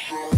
Constellation.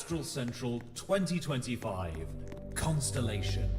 Astral Central 2025 Constellation.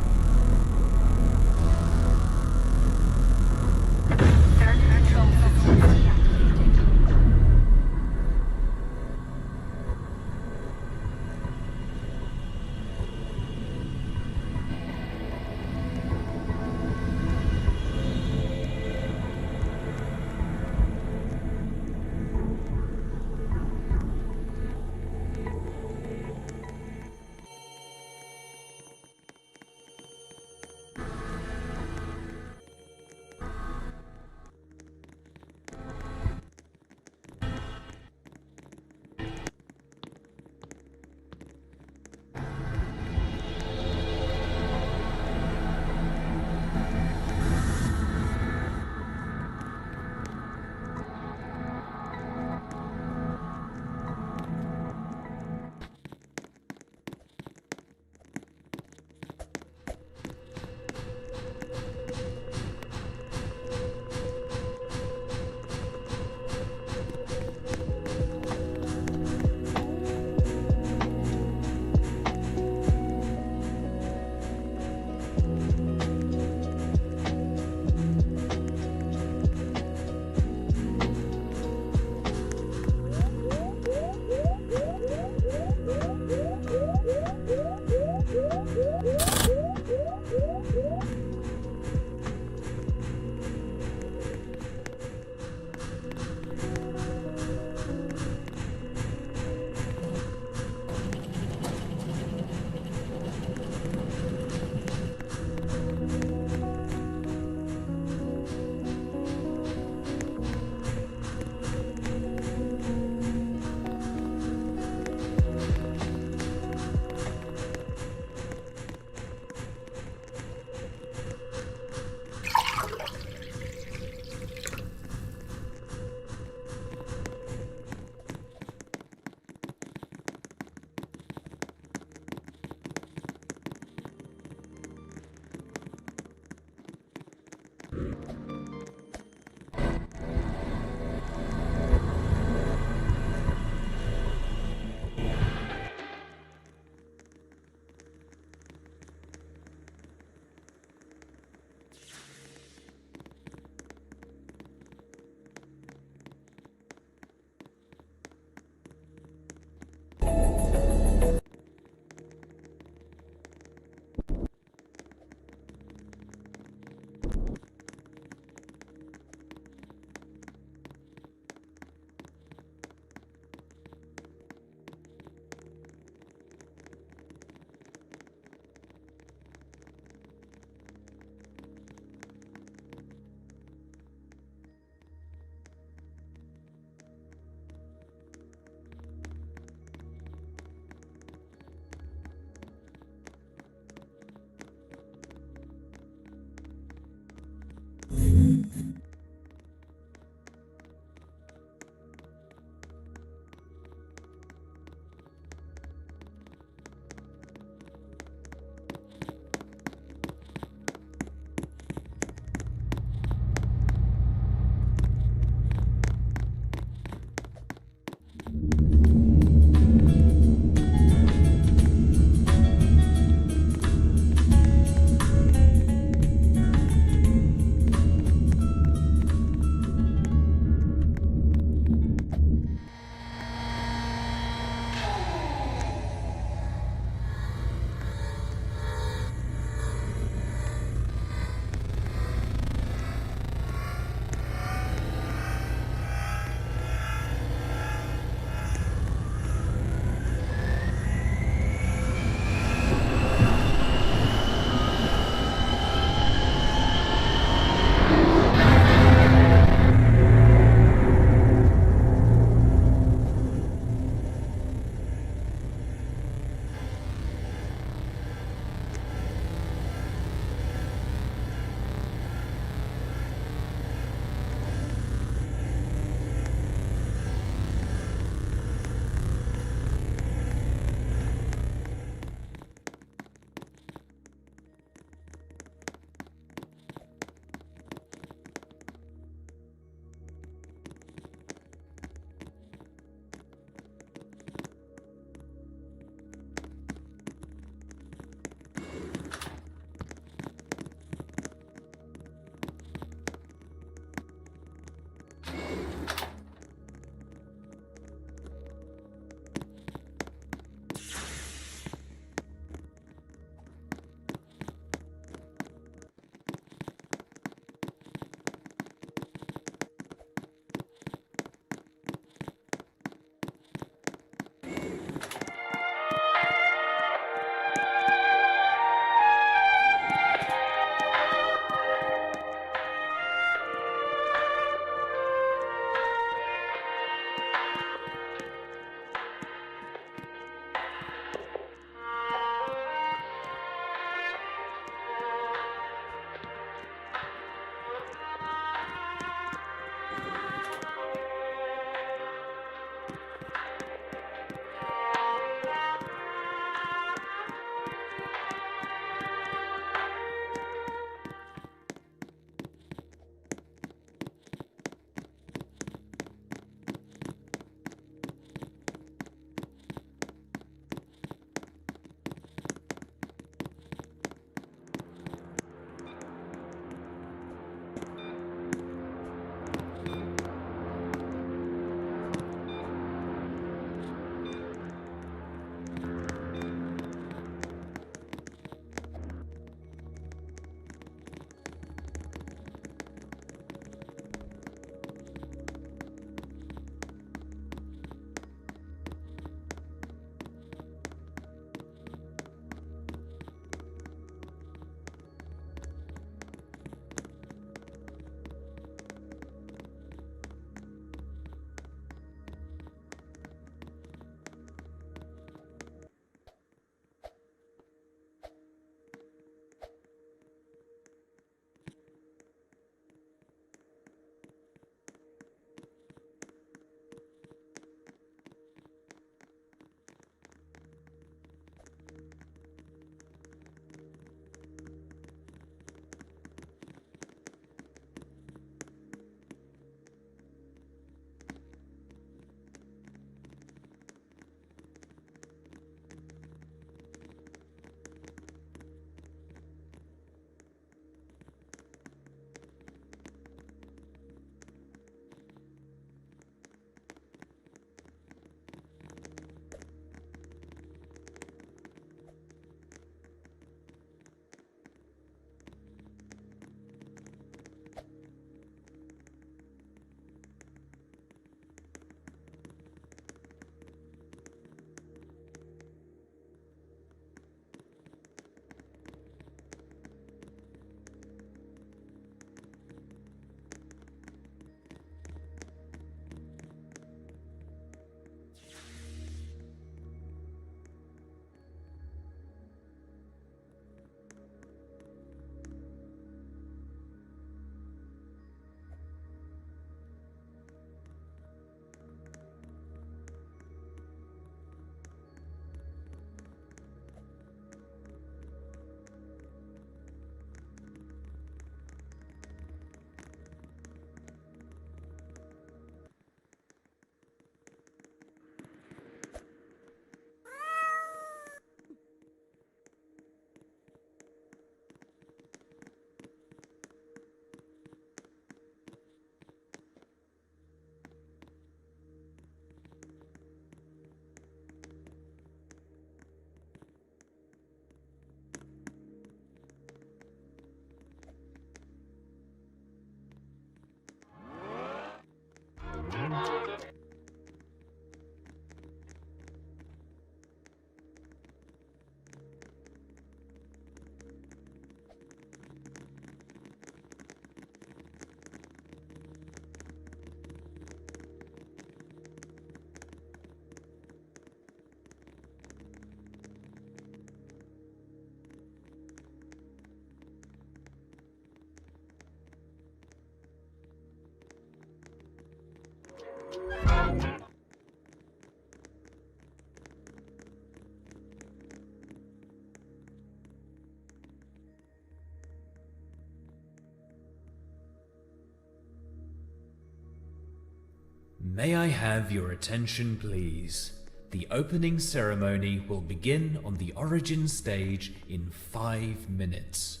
May I have your attention, please? The opening ceremony will begin on the Origin stage in 5 minutes.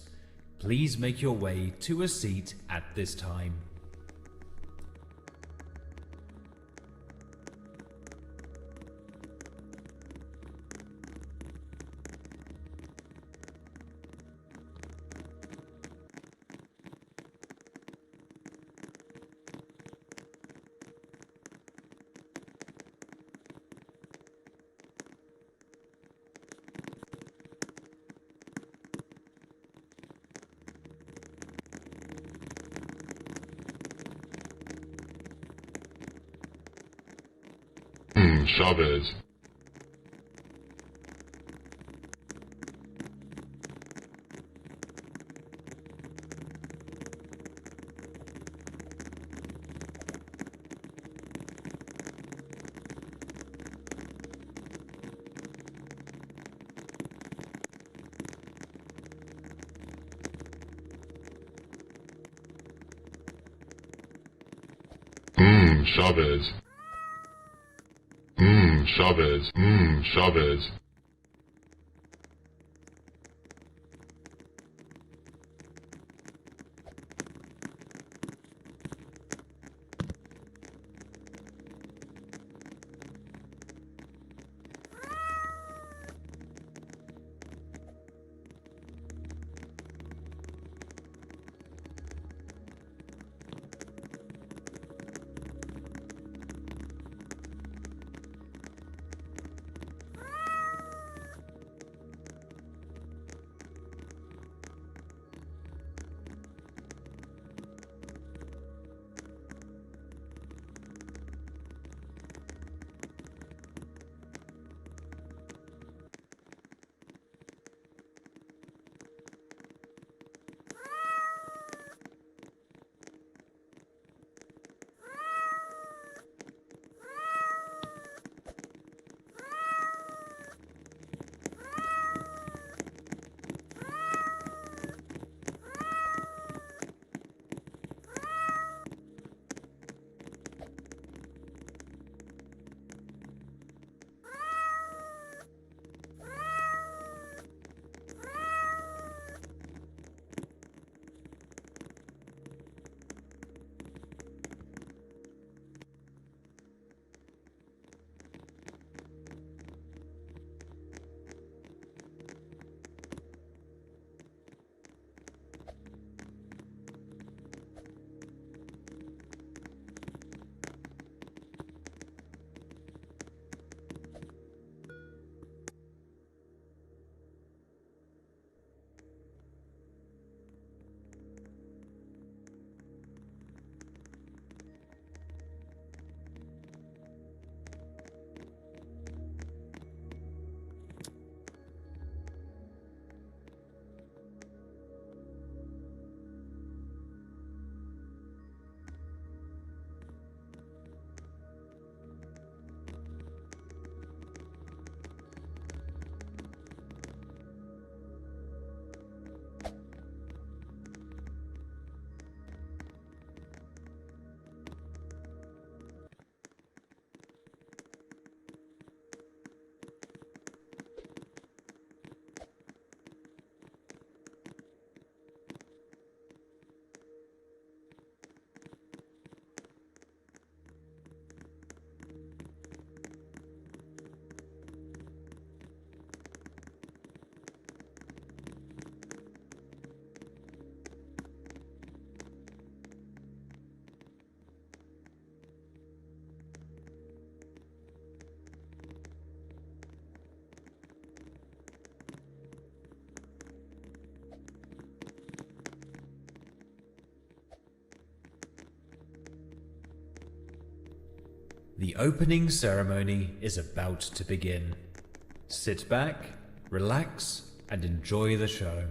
Please make your way to a seat at this time. Chavez. Chavez. Chavez. Chavez. The opening ceremony is about to begin. Sit back, relax, and enjoy the show.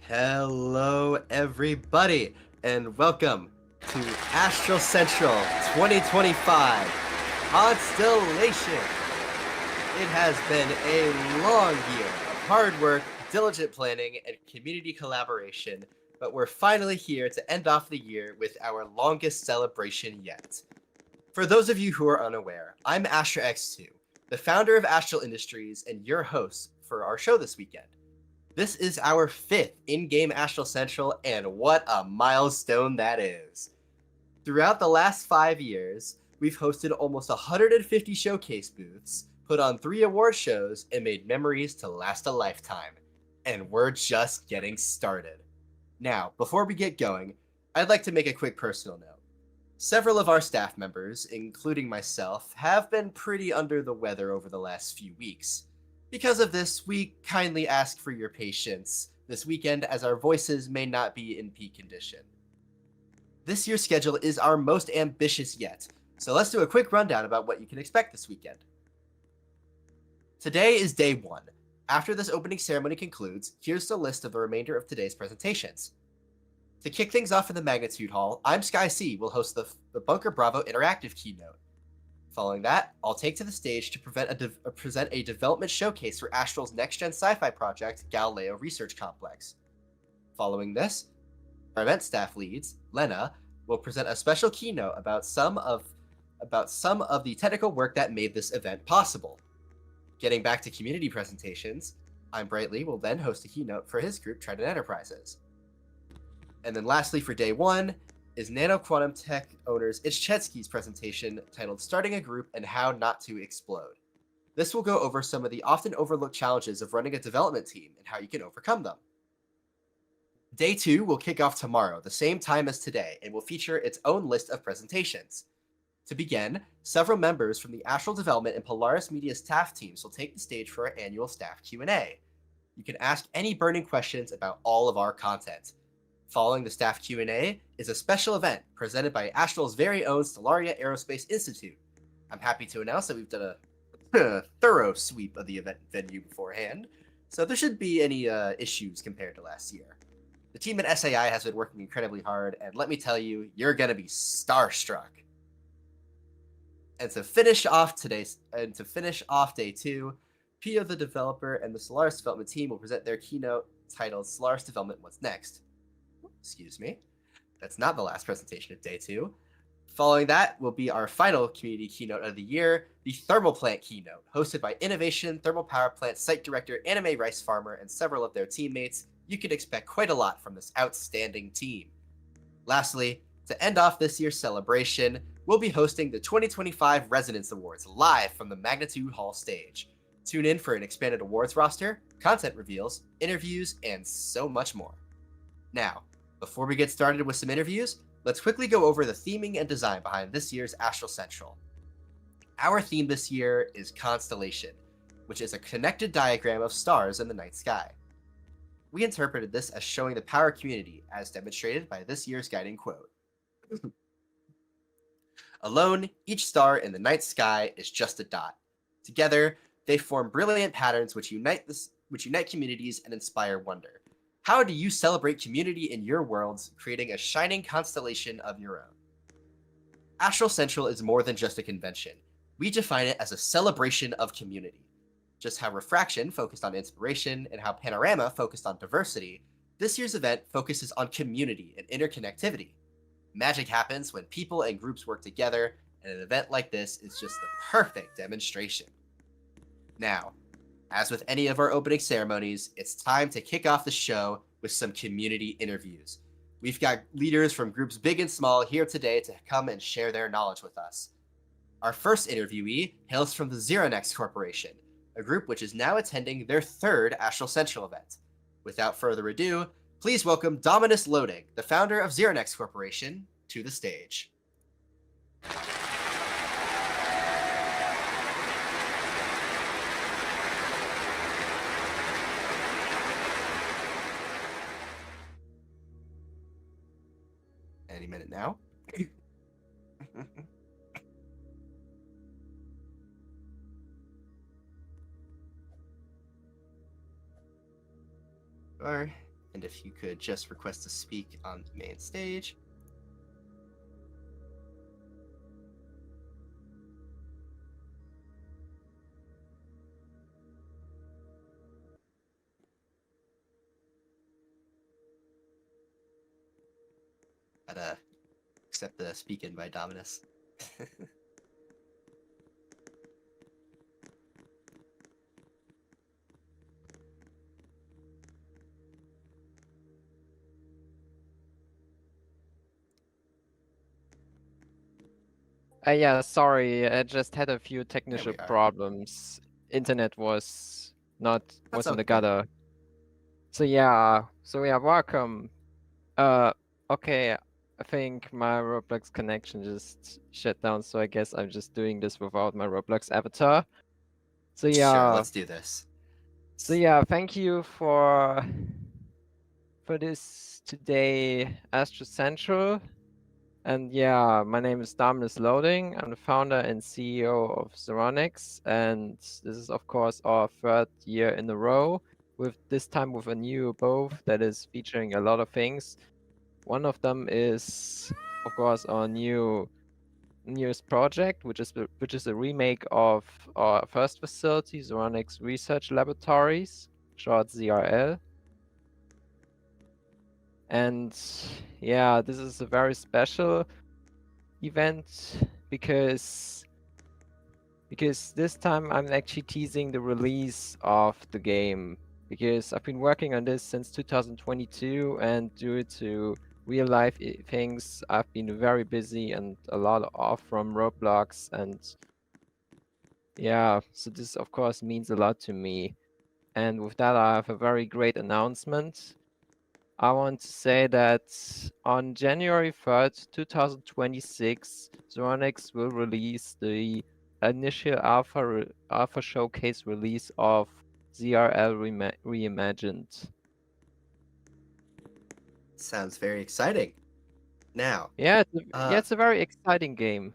Hello, everybody, and welcome to Astral Central 2025 Constellation. It has been a long year of hard work, diligent planning, and community collaboration, but we're finally here to end off the year with our longest celebration yet. For those of you who are unaware, I'm Astra X2, the founder of Astral Industries and your host for our show this weekend. This is our 5th in-game Astral Central, and what a milestone that is. Throughout the last 5 years, we've hosted almost 150 showcase booths, put on 3 award shows, and made memories to last a lifetime. And we're just getting started. Now, before we get going, I'd like to make a quick personal note. Several of our staff members, including myself, have been pretty under the weather over the last few weeks. Because of this, we kindly ask for your patience this weekend as our voices may not be in peak condition. This year's schedule is our most ambitious yet, so let's do a quick rundown about what you can expect this weekend. Today is day 1. After this opening ceremony concludes, here's the list of the remainder of today's presentations. To kick things off in the Magnitude Hall, I'm Sky C will host the Bunker Bravo interactive keynote. Following that, I'll take to the stage to present a development showcase for Astral's next-gen sci-fi project, Galileo Research Complex. Following this, our event staff leads, Lena, will present a special keynote about some of the technical work that made this event possible. Getting back to community presentations, I'm Brightly will then host a keynote for his group, Trident Enterprises. And then lastly, for day 1, is Nano Quantum Tech owner's Ichetsky's presentation titled Starting a Group and How Not to Explode. This will go over some of the often overlooked challenges of running a development team and how you can overcome them. Day 2 will kick off tomorrow, the same time as today, and will feature its own list of presentations. To begin, several members from the Astral Development and Polaris Media staff teams will take the stage for our annual staff Q&A. You can ask any burning questions about all of our content. Following the staff Q&A is a special event presented by Astral's very own Stellaria Aerospace Institute. I'm happy to announce that we've done a thorough sweep of the event venue beforehand, so there shouldn't be any issues compared to last year. The team at SAI has been working incredibly hard, and let me tell you, you're going to be starstruck. And to finish off day 2, Pio the developer and the Solaris development team will present their keynote titled Solaris Development What's Next. Excuse me. That's not the last presentation of day 2. Following that will be our final community keynote of the year, the Thermal Plant keynote, hosted by Innovation Thermal Power Plant Site Director Anime Rice Farmer and several of their teammates. You can expect quite a lot from this outstanding team. Lastly, to end off this year's celebration, we'll be hosting the 2025 Resonance Awards live from the Magnitude Hall stage. Tune in for an expanded awards roster, content reveals, interviews, and so much more. Now, before we get started with some interviews, let's quickly go over the theming and design behind this year's Astral Central. Our theme this year is Constellation, which is a connected diagram of stars in the night sky. We interpreted this as showing the power community, as demonstrated by this year's guiding quote. Alone, each star in the night sky is just a dot. Together, they form brilliant patterns which unite communities and inspire wonder. How do you celebrate community in your worlds, creating a shining constellation of your own? Astral Central is more than just a convention. We define it as a celebration of community. Just how Refraction focused on inspiration and how Panorama focused on diversity, this year's event focuses on community and interconnectivity. Magic happens when people and groups work together, and an event like this is just the perfect demonstration. Now, as with any of our opening ceremonies, it's time to kick off the show with some community interviews. We've got leaders from groups big and small here today to come and share their knowledge with us. Our first interviewee hails from the Zeronex Corporation, a group which is now attending their 3rd Astral Central event. Without further ado, please welcome Dominus Loading, the founder of Zeronex Corporation, to the stage. Any minute now. Sorry. And if you could just request to speak on the main stage. Gotta accept the speak in by Dominus. Yeah, sorry, I just had a few technical we are. problems. Internet was That's in the okay. gutter. So yeah, welcome. Okay, I think my Roblox connection just shut down, so I guess I'm just doing this without my Roblox avatar. So Sure, yeah, let's do this. thank you for this today, Astral Central. And yeah, my name is Dominus Loading. I'm the founder and CEO of Zeronix, and this is of course our third year in a row, with this time with a new abode that is featuring a lot of things. One of them is of course our newest project, which is a remake of our first facility, Zeronix Research Laboratories, short ZRL. And yeah, this is a very special event because this time I'm actually teasing the release of the game, because I've been working on this since 2022, and due to real life things I've been very busy and a lot off from Roblox, and yeah, so this of course means a lot to me. And with that, I have a very great announcement. I want to say that on January 3rd, 2026, Zeronix will release the initial alpha showcase release of ZRL Reimagined. Sounds very exciting. Now, Yeah, it's a very exciting game.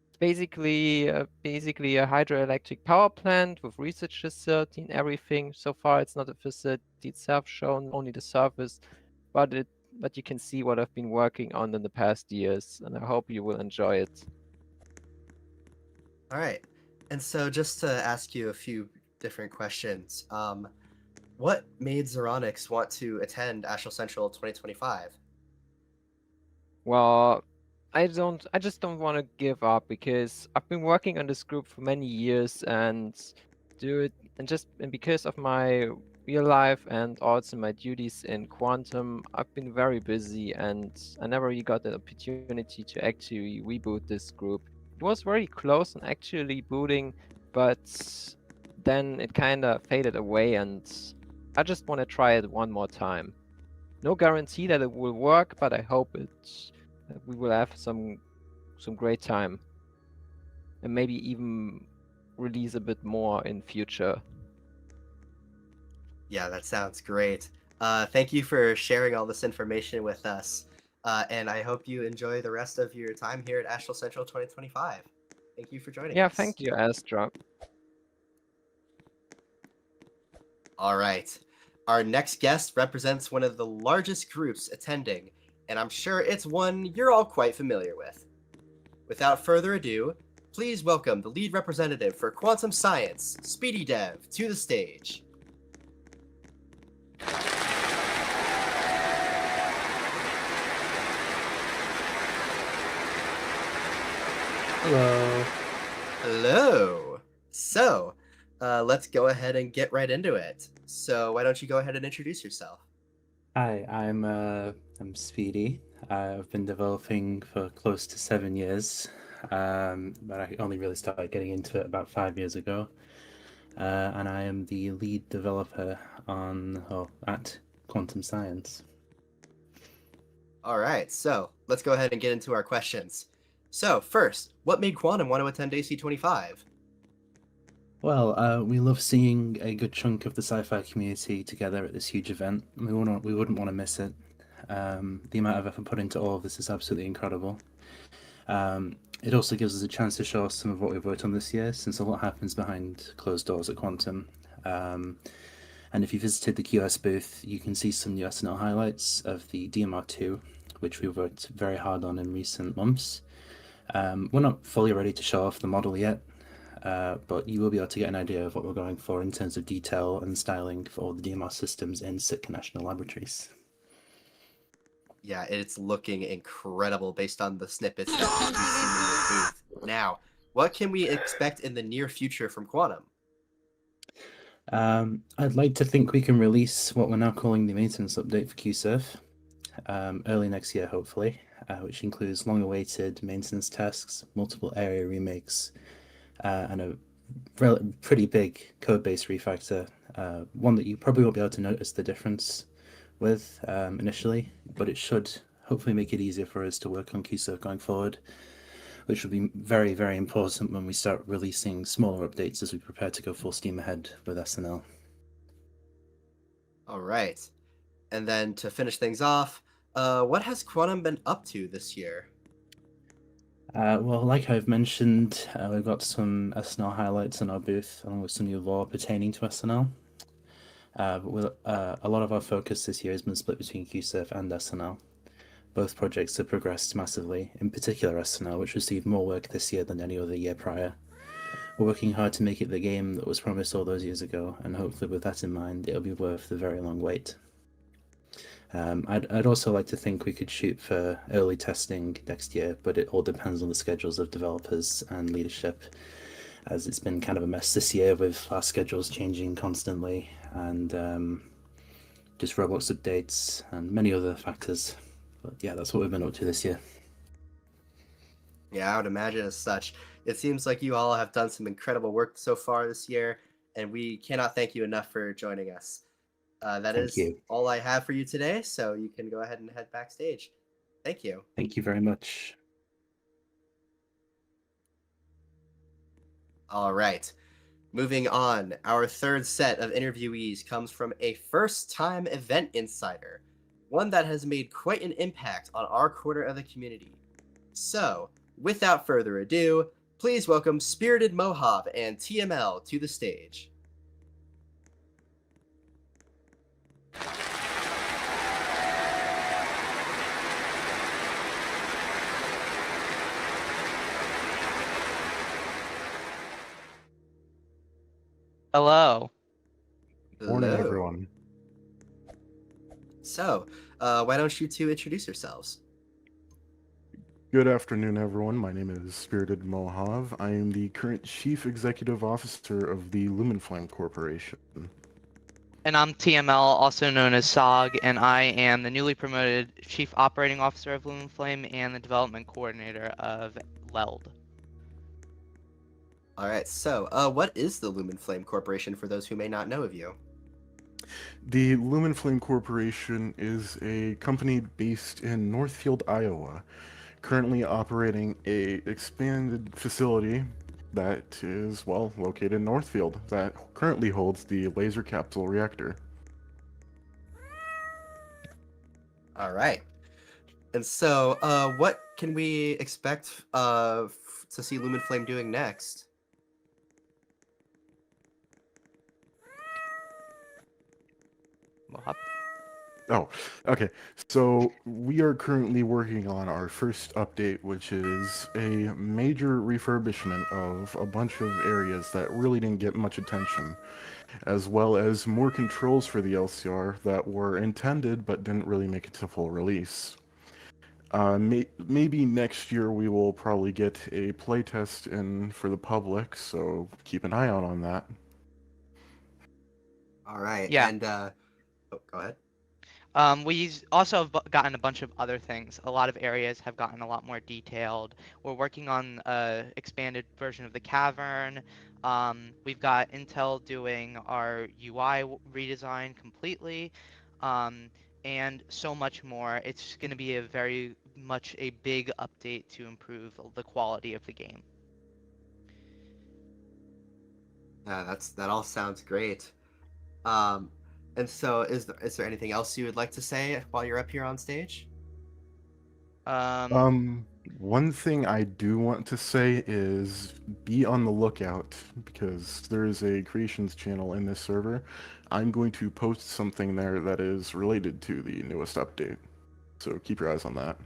It's basically a hydroelectric power plant with research facility and everything. So far, it's not a facility itself shown, only the surface, but you can see what I've been working on in the past years, and I hope you will enjoy it. all right. And so, just to ask you a few different questions, what made Zeronix want to attend Astral Central 2025? Well, I just don't want to give up, because I've been working on this group for many years, and because of my real life and also my duties in quantum, I've been very busy, and I never really got the opportunity to actually reboot this group. It was very close on actually booting, but then it kind of faded away, and I just want to try it one more time. No guarantee that it will work, but I hope we will have some great time, and maybe even release a bit more in future. Yeah, that sounds great. Thank you for sharing all this information with us. And I hope you enjoy the rest of your time here at Astral Central 2025. Thank you for joining Yeah, us. thank you, Astra. All right. Our next guest represents one of the largest groups attending, and I'm sure it's one you're all quite familiar with. Without further ado, please welcome the lead representative for quantum science, Speedy Dev, to the stage. Hello. Hello. So, let's go ahead and get right into it. So, why don't you go ahead and introduce yourself? Hi, I'm Speedy. I've been developing for close to 7 years, but I only really started getting into it about 5 years ago. And I am the lead developer at Quantum Science. All right, so let's go ahead and get into our questions. So, first, what made Quantum want to attend AC25? Well, we love seeing a good chunk of the sci-fi community together at this huge event. We wouldn't want to miss it. The amount of effort put into all of this is absolutely incredible. It also gives us a chance to show some of what we've worked on this year, since a lot happens behind closed doors at Quantum. And And if you visited the QS booth, you can see some new SNL highlights of the DMR2, which we've worked very hard on in recent months. We're not fully ready to show off the model yet, but you will be able to get an idea of what we're going for in terms of detail and styling for all the DMR systems in Sitka National Laboratories. Yeah, it's looking incredible based on the snippets that we've seen in your booth. Now, what can we expect in the near future from Quantum? I'd like to think we can release what we're now calling the maintenance update for QSurf early next year, hopefully, which includes long-awaited maintenance tasks, multiple area remakes, and a pretty big code-based refactor, one that you probably won't be able to notice the difference with initially, but it should hopefully make it easier for us to work on QSurf going forward, which will be very, very important when we start releasing smaller updates as we prepare to go full steam ahead with SNL. All right. And then to finish things off, what has Quantum been up to this year? Well, like I've mentioned, we've got some SNL highlights in our booth, along with some new lore pertaining to SNL. But a lot of our focus this year has been split between QSurf and SNL. Both projects have progressed massively, in particular SNL, which received more work this year than any other year prior. We're working hard to make it the game that was promised all those years ago, and hopefully with that in mind, it'll be worth the very long wait. I'd also like to think we could shoot for early testing next year, but it all depends on the schedules of developers and leadership, as it's been kind of a mess this year with our schedules changing constantly, and just Roblox updates and many other factors. But yeah, that's what we've been up to this year. Yeah, I would imagine as such. It seems like you all have done some incredible work so far this year, and we cannot thank you enough for joining us. That Thank is you. all I have for you today, so you can go ahead and head backstage. Thank you. Thank you very much. All right. Moving on, our third set of interviewees comes from a first-time event insider, one that has made quite an impact on our quarter of the community. So, without further ado, please welcome Spirited Mohave and TML to the stage. Hello. Morning, Hello. everyone. So, why don't you two introduce yourselves? Good afternoon, everyone. My name is Spirited Mohave. I am the current Chief Executive Officer of the Lumenflame Corporation. And I'm TML, also known as SOG, and I am the newly promoted Chief Operating Officer of Lumenflame and the Development Coordinator of LELD. All right, so what is the Lumen Flame Corporation for those who may not know of you? The Lumenflame Corporation is a company based in Northfield, Iowa, currently operating a expanded facility that is, well, located in Northfield, that currently holds the laser capsule reactor. All right. And so, what can we expect to see Lumen Flame doing next? Oh, okay. So we are currently working on our first update, which is a major refurbishment of a bunch of areas that really didn't get much attention, as well as more controls for the LCR that were intended but didn't really make it to full release. Maybe next year we will probably get a playtest in for the public, so keep an eye out on that. All right. Yeah. And oh, go ahead. We also have gotten a bunch of other things. A lot of areas have gotten a lot more detailed. We're working on an expanded version of the cavern. We've got Intel doing our UI redesign completely, and so much more. It's going to be a very much a big update to improve the quality of the game. That all sounds great. And so, is there anything else you would like to say while you're up here on stage? One thing I do want to say is be on the lookout, because there is a creations channel in this server. I'm going to post something there that is related to the newest update. So keep your eyes on that.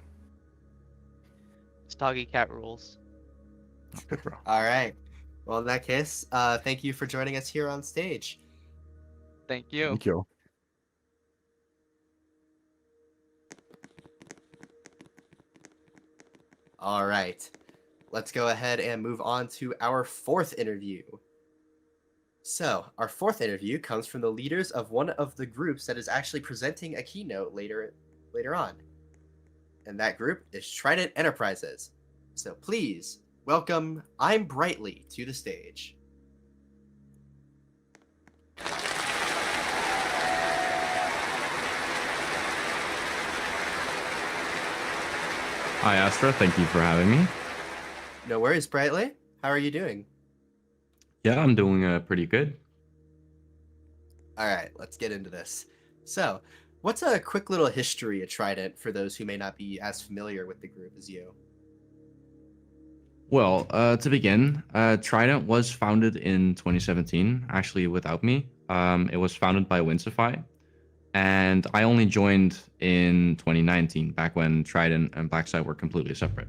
Stoggy cat rules. Okay, bro. All right. Well, in that case, thank you for joining us here on stage. Thank you. Thank you. All right. Let's go ahead and move on to our fourth interview. So, our fourth interview comes from the leaders of one of the groups that is actually presenting a keynote later on. And that group is Trident Enterprises. So please welcome I'm Brightly to the stage. Hi, Astra. Thank you for having me. No worries, Brightly. How are you doing? Yeah, I'm doing pretty good. All right, let's get into this. So, what's a quick little history of Trident for those who may not be as familiar with the group as you? Well, to begin, Trident was founded in 2017, actually without me. It was founded by Winsify, and I only joined in 2019, back when Trident and Blacksite were completely separate.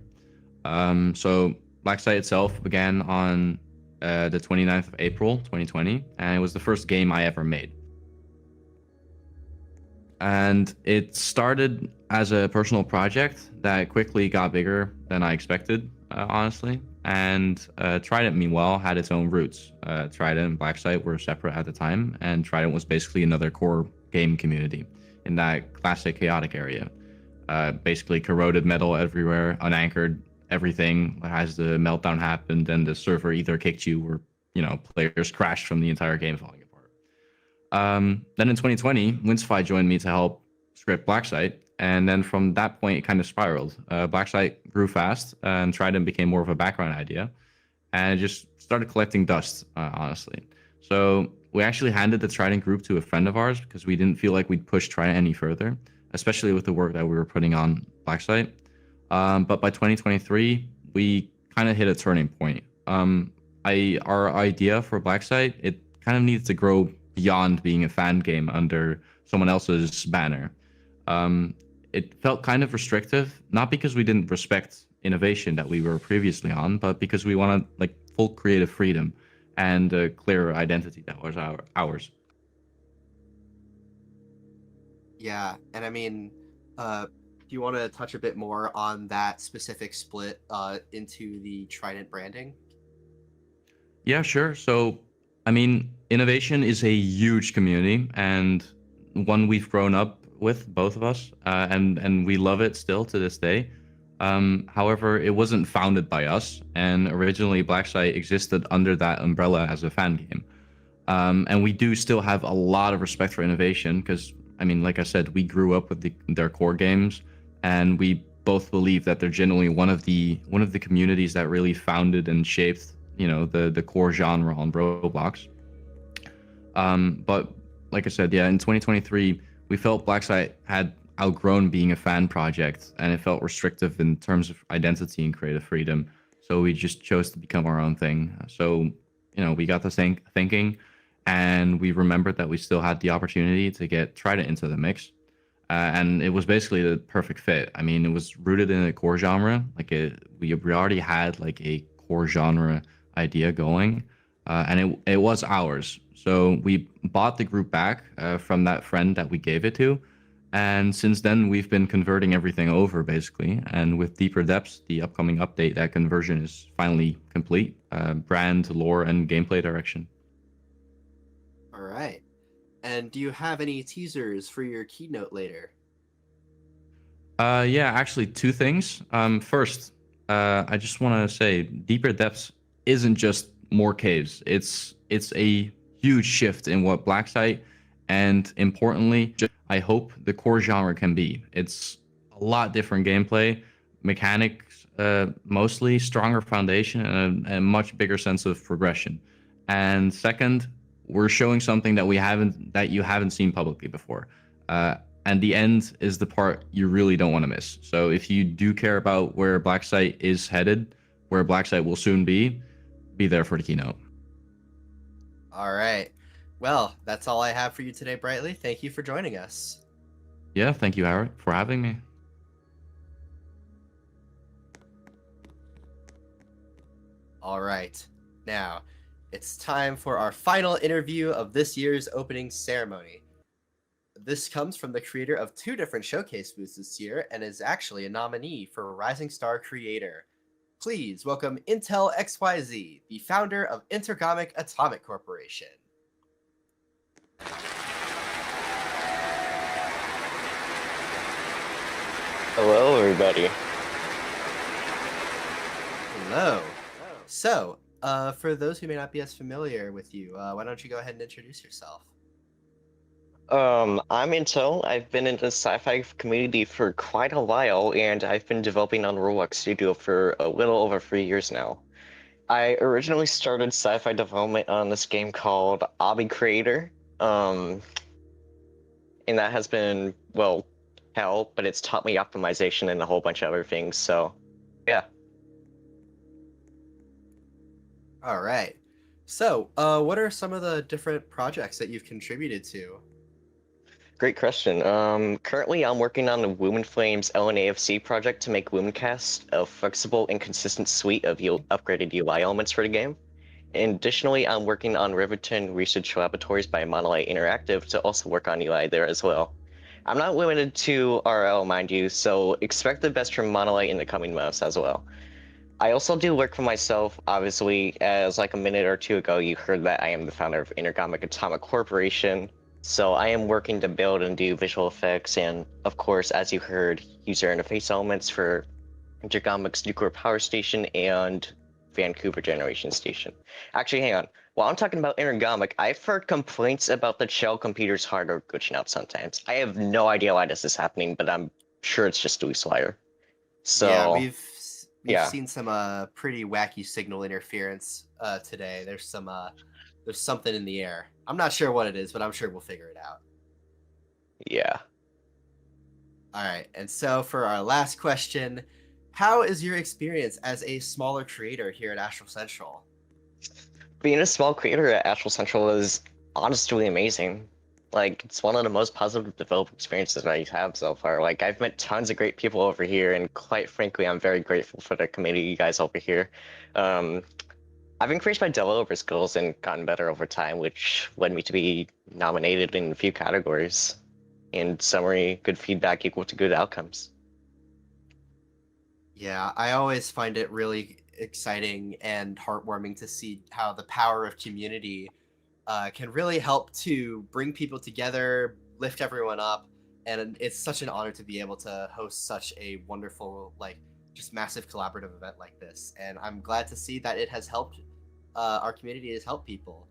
So Blacksite itself began on the 29th of April, 2020, and it was the first game I ever made. And it started as a personal project that quickly got bigger than I expected, honestly. And Trident, meanwhile, had its own roots. Trident and Blacksite were separate at the time, and Trident was basically another core game community in that classic chaotic area. Basically corroded metal everywhere, unanchored everything. As the meltdown happened, then the server either kicked you or, players crashed from the entire game falling apart. Then in 2020, Winsify joined me to help script Blacksite, and then from that point, it kind of spiraled. Blacksite grew fast, and Trident became more of a background idea, and it just started collecting dust, honestly. So we actually handed the Trident group to a friend of ours because we didn't feel like we'd push Trident any further, especially with the work that we were putting on Blacksite. But by 2023, we kind of hit a turning point. Our idea for Blacksite, it kind of needed to grow beyond being a fan game under someone else's banner. It felt kind of restrictive, not because we didn't respect innovation that we were previously on, but because we wanted full creative freedom and a clearer identity that was ours. Yeah, and I mean, do you want to touch a bit more on that specific split into the Trident branding? Yeah, sure. So, I mean, innovation is a huge community and one we've grown up with, both of us, and we love it still to this day. However, it wasn't founded by us, and originally Blacksite existed under that umbrella as a fan game. And we do still have a lot of respect for innovation because, I mean, like I said, we grew up with their core games, and we both believe that they're genuinely one of the communities that really founded and shaped, the core genre on Roblox. But like I said, yeah, in 2023, we felt Blacksite had outgrown being a fan project, and it felt restrictive in terms of identity and creative freedom. So we just chose to become our own thing. So, we got to thinking, and we remembered that we still had the opportunity to get Trident into the mix. And it was basically the perfect fit. I mean, it was rooted in a core genre. We already had a core genre idea going, and it was ours. So we bought the group back from that friend that we gave it to. And since then, we've been converting everything over, basically. And with Deeper Depths, the upcoming update, that conversion is finally complete. Brand, lore, and gameplay direction. All right. And do you have any teasers for your keynote later? Yeah, actually, two things. First, I just want to say Deeper Depths isn't just more caves. It's a huge shift in what Blacksite and, importantly, I hope the core genre can be. It's a lot different gameplay, mechanics, mostly stronger foundation, and a much bigger sense of progression. And second, we're showing something that you haven't seen publicly before. And the end is the part you really don't want to miss. So if you do care about where Blacksite is headed, where Blacksite will soon be there for the keynote. All right. Well, that's all I have for you today, Brightly. Thank you for joining us. Yeah, thank you, Howard, for having me. All right. Now, it's time for our final interview of this year's opening ceremony. This comes from the creator of 2 different showcase booths this year and is actually a nominee for Rising Star Creator. Please welcome Intel XYZ, the founder of Intergomic Atomic Corporation. Hello, everybody. Hello. So, for those who may not be as familiar with you, why don't you go ahead and introduce yourself? I'm Intel. I've been in the sci-fi community for quite a while, and I've been developing on Roblox Studio for a little over 3 years now. I originally started sci-fi development on this game called Obby Creator, and that has been, well, hell, but it's taught me optimization and a whole bunch of other things, so, yeah. All right. So, what are some of the different projects that you've contributed to? Great question. Currently I'm working on the Lumen Flames LNAFC project to make Lumencast a flexible and consistent suite of upgraded UI elements for the game. And additionally, I'm working on Riverton Research Laboratories by Monolith Interactive to also work on UI there as well. I'm not limited to RL, mind you, so expect the best from Monolith in the coming months as well. I also do work for myself, obviously, as like a minute or two ago you heard that I am the founder of Intergomic Atomic Corporation. So I am working to build and do visual effects and, of course, as you heard, user interface elements for Intergomic's nuclear power station and Vancouver Generation Station. Actually, hang on. While I'm talking about Intergomic, I've heard complaints about the shell computer's hardware glitching out sometimes. I have no idea why this is happening, but I'm sure it's just loose wire. So, Yeah, we've yeah. seen some pretty wacky signal interference today. There's something in the air. I'm not sure what it is, but I'm sure we'll figure it out. Yeah. All right. And so for our last question, how is your experience as a smaller creator here at Astral Central? Being a small creator at Astral Central is honestly amazing. Like, it's one of the most positive developer experiences I have so far. Like, I've met tons of great people over here, and quite frankly, I'm very grateful for the community you guys over here. I've increased my developer skills and gotten better over time, which led me to be nominated in a few categories. In summary, good feedback equal to good outcomes. Yeah, I always find it really exciting and heartwarming to see how the power of community can really help to bring people together, lift everyone up, and it's such an honor to be able to host such a wonderful, just massive collaborative event like this. And I'm glad to see that it has helped our community has helped people.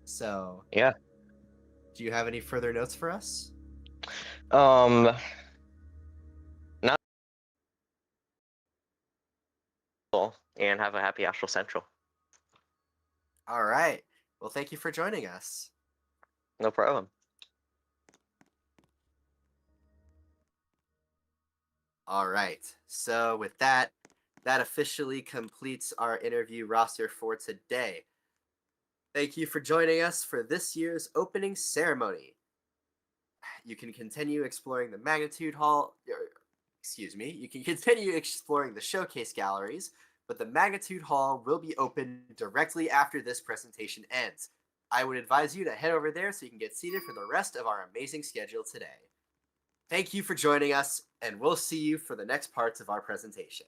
So, Yeah. do you have any further notes for us? Not and have a happy Astral Central. All right. Well, thank you for joining us. No problem. All right. So with that, that officially completes our interview roster for today. Thank you for joining us for this year's opening ceremony. You can continue exploring the Magnitude Hall. You can continue exploring the showcase galleries, but the Magnitude Hall will be open directly after this presentation ends. I would advise you to head over there so you can get seated for the rest of our amazing schedule today. Thank you for joining us, and we'll see you for the next parts of our presentation.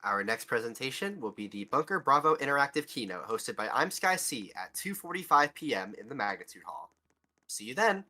Our next presentation will be the Bunker Bravo Interactive Keynote hosted by I'm Sky C at 2:45 p.m. in the Magnitude Hall. See you then!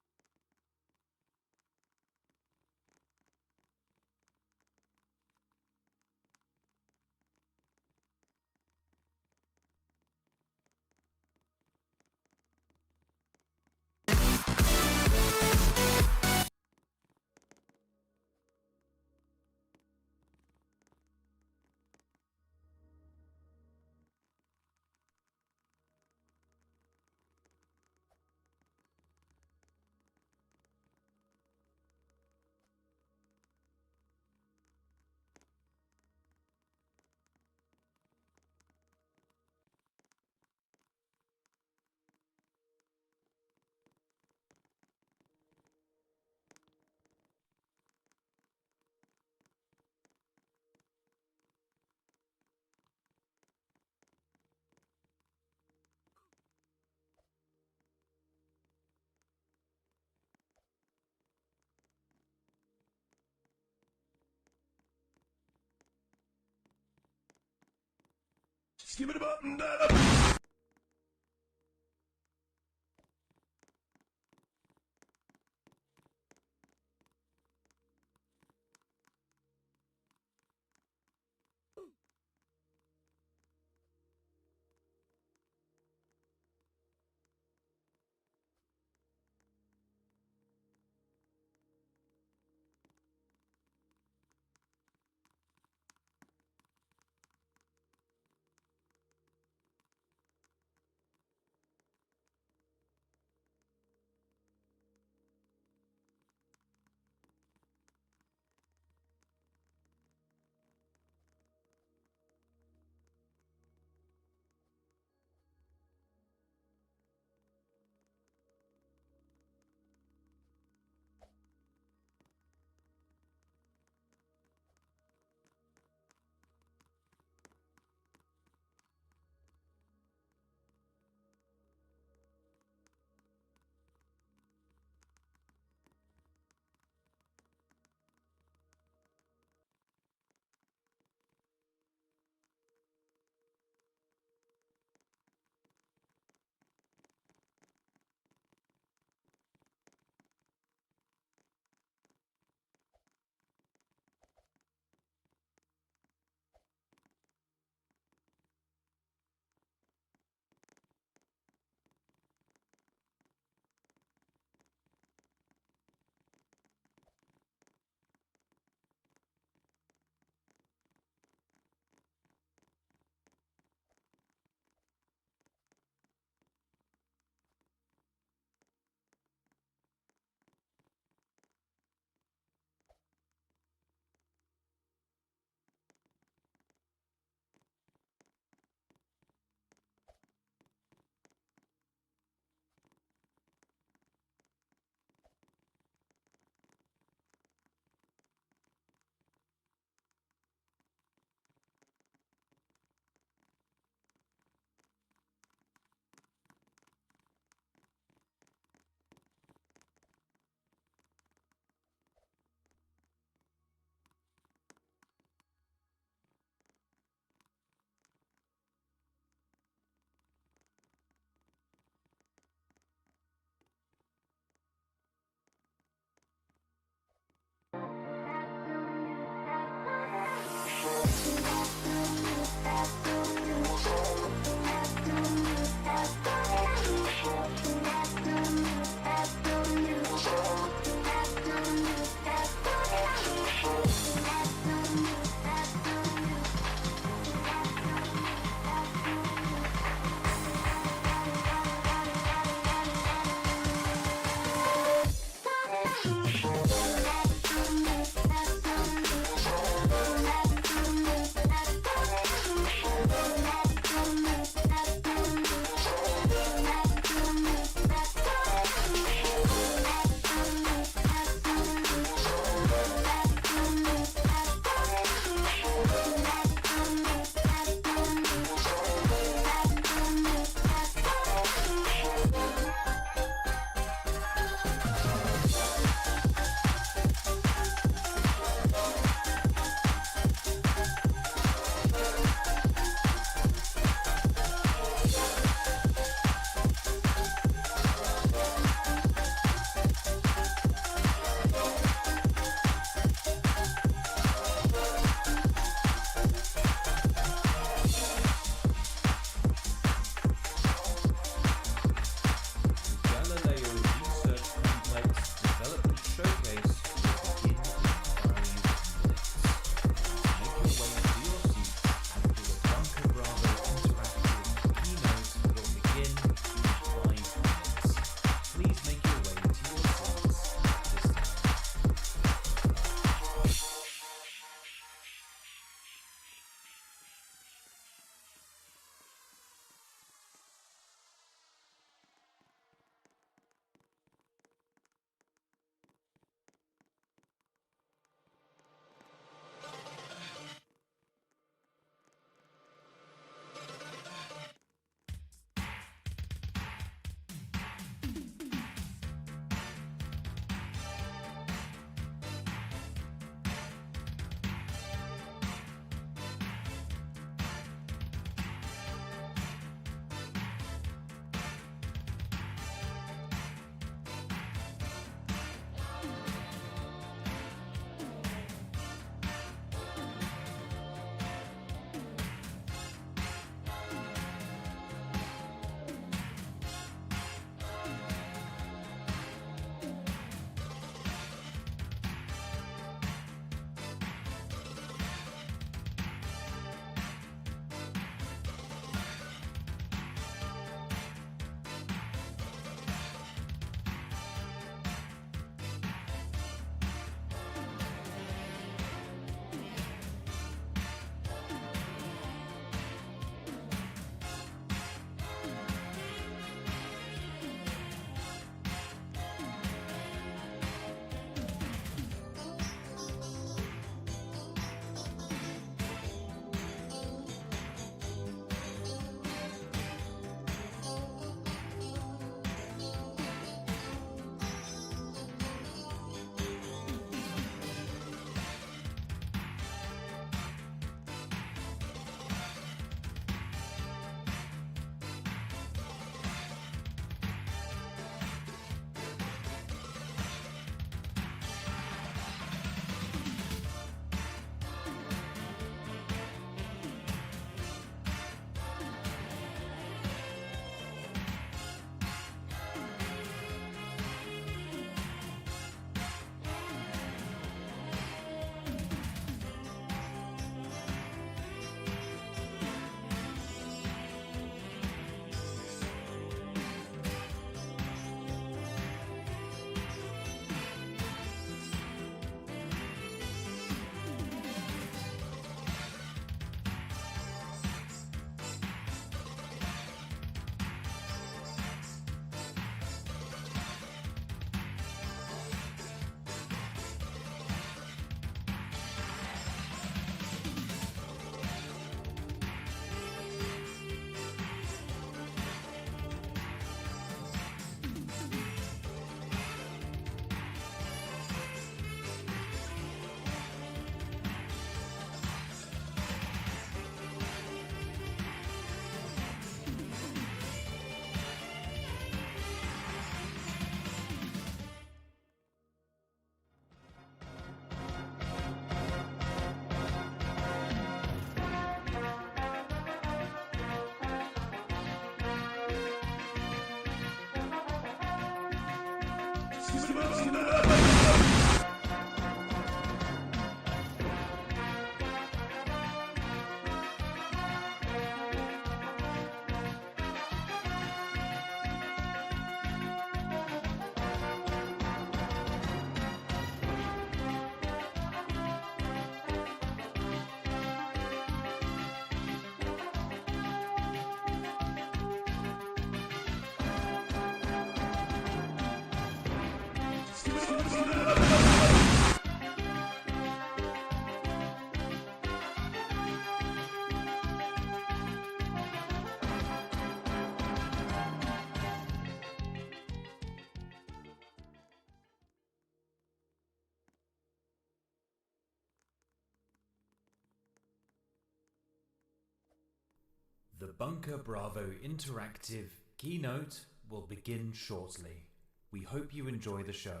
The Bunker Bravo interactive keynote will begin shortly. We hope you enjoy the show.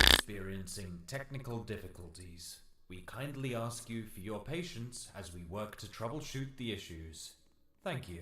Experiencing technical difficulties. We kindly ask you for your patience as we work to troubleshoot the issues. Thank you.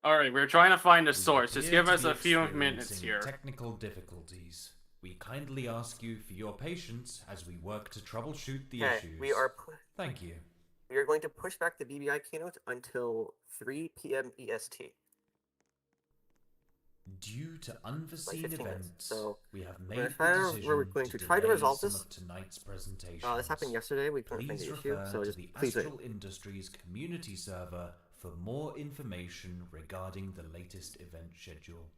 All right, we're trying to find a We source. Just appear give to us be a few minutes experiencing here. Technical difficulties. We kindly ask you for your patience as we work to troubleshoot the Okay, issues. Thank you. We are going to push back the BBI keynote until 3 p.m. EST. Due to unforeseen 15 minutes. events, So, we have we're made gonna the try to- decision we're going to try to delay resolve some this. of tonight's presentations. This happened yesterday. We couldn't find Please the issue, refer so to just the please wait. Astral Industries community server for more information regarding the latest event schedule.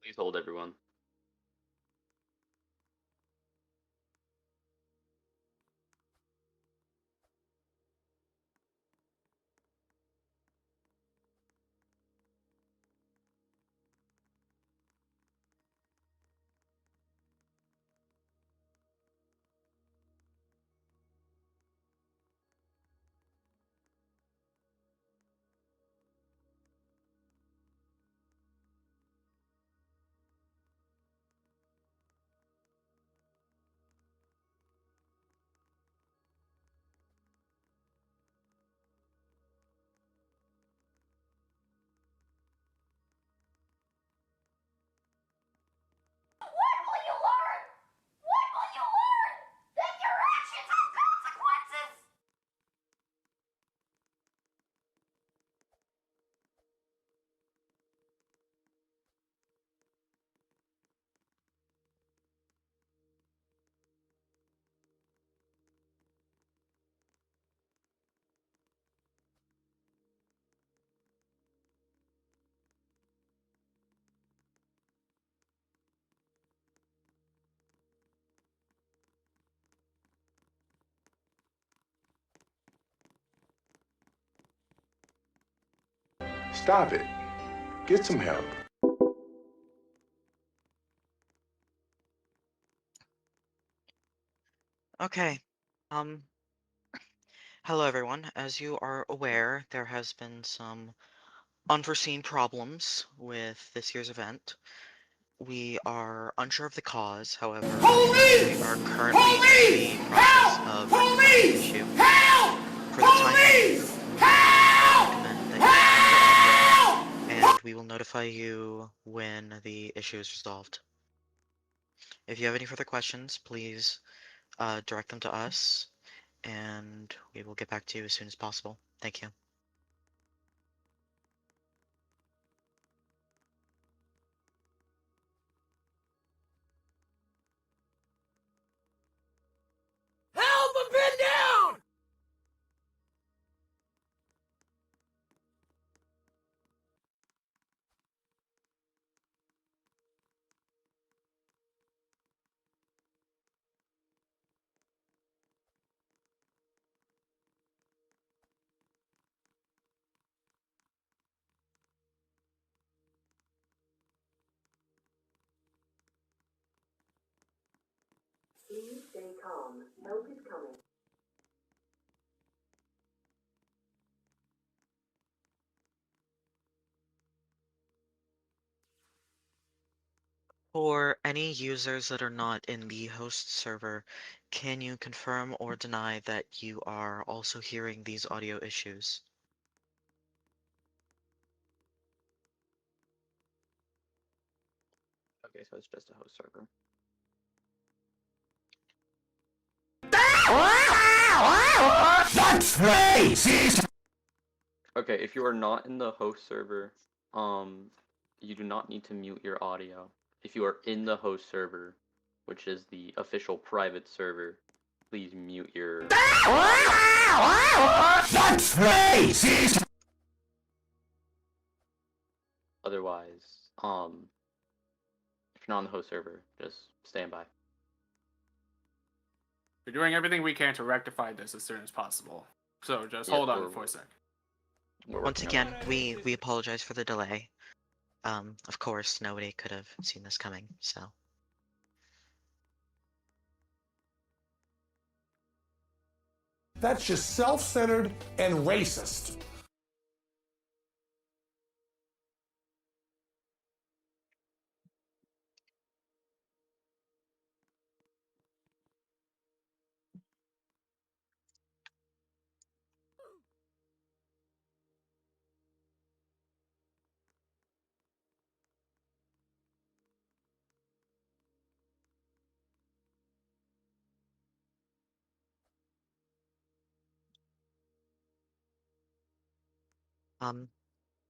Please hold, everyone. Stop it. Get some help. Okay. Um, Hello everyone. As you are aware, there has been some unforeseen problems with this year's event. We are unsure of the cause, however, we are currently in the process of rectifying the issue. For the time being, we recommend that you mute your audio, and we will notify you when the issue is resolved. If you have any further questions, please direct them to us, and we will get back to you as soon as possible. Thank you. Help! I'm pinned down! Please stay calm. Help is coming. For any users that are not in the host server, can you confirm or deny that you are also hearing these audio issues? Okay, so it's just a host server. Okay, if you are not in the host server, you do not need to mute your audio. If you are in the host server, which is the official private server, please mute your otherwise, if you're not on the host server, just stand by. We're doing everything we can to rectify this as soon as possible. So just Yeah, hold on for a sec. Once again, we apologize for the delay. Of course, nobody could have seen this coming, so. That's just self-centered and racist.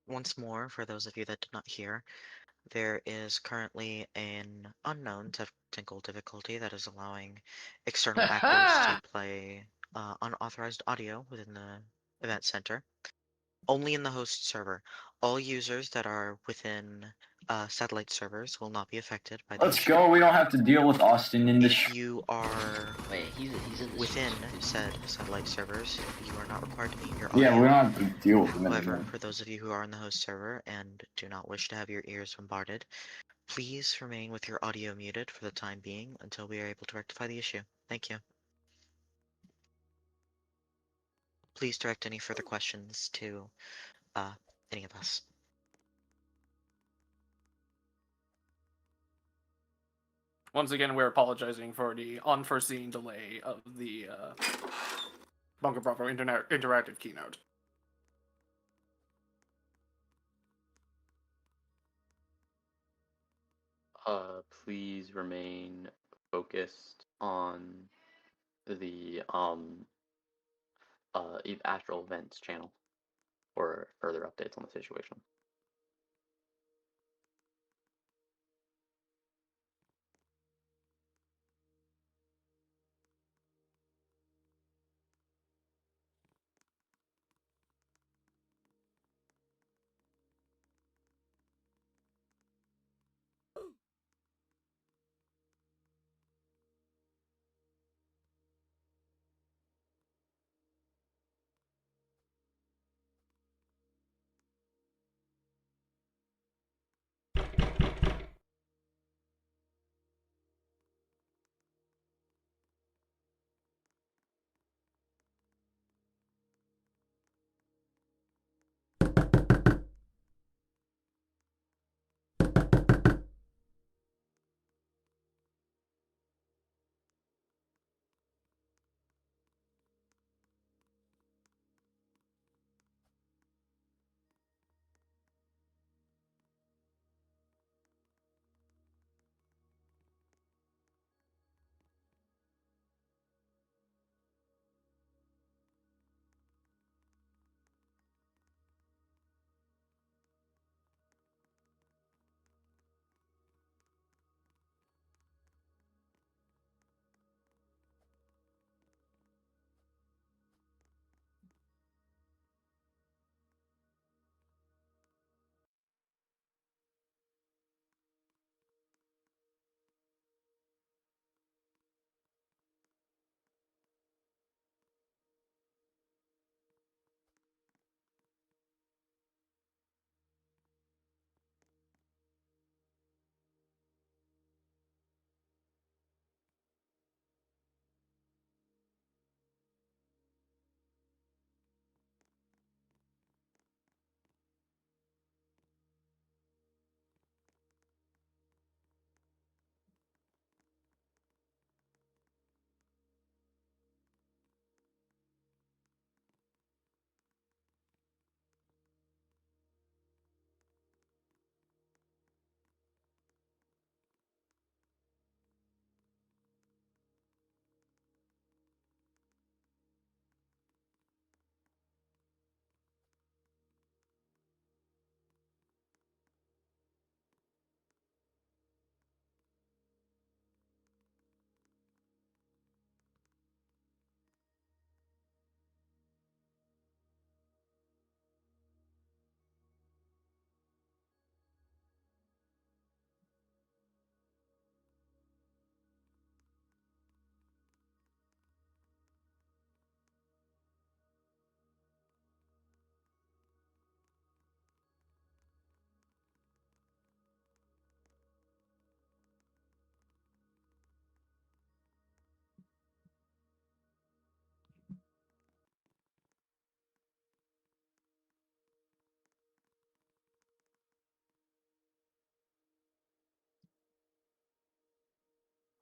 Once more, for those of you that did not hear, there is currently an unknown technical difficulty that is allowing external actors to play unauthorized audio within the event center. Only in the host server. All users that are within satellite servers will not be affected by the Let's issue. go. We don't have to deal with Austin in the If you are within said satellite servers, you are not required to mute your audio. Yeah, we don't have to deal with them However, anymore. for those of you who are in the host server and do not wish to have your ears bombarded, please remain with your audio muted for the time being until we are able to rectify the issue. Thank you. Please direct any further questions to any of us. Once again, we're apologizing for the unforeseen delay of the Bunker Bravo interactive keynote. Please remain focused on the Astral events channel for further updates on the situation.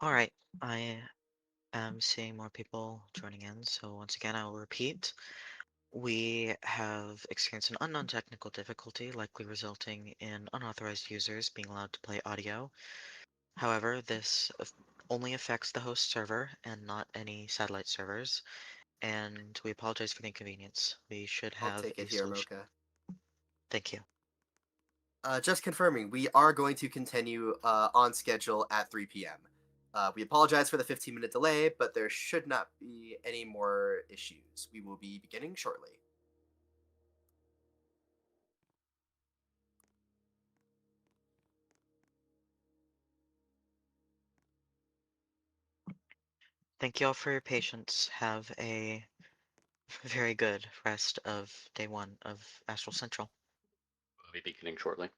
Alright, I am seeing more people joining in, so once again I will repeat. We have experienced an unknown technical difficulty, likely resulting in unauthorized users being allowed to play audio. However, this only affects the host server and not any satellite servers, and we apologize for the inconvenience. We should I'll have take a it here, solution. Mocha. Thank you. Just confirming, we are going to continue on schedule at 3 p.m. We apologize for the 15-minute delay, but there should not be any more issues. We will be beginning shortly. Thank you all for your patience. Have a very good rest of day 1 of Astral Central. We'll be beginning shortly.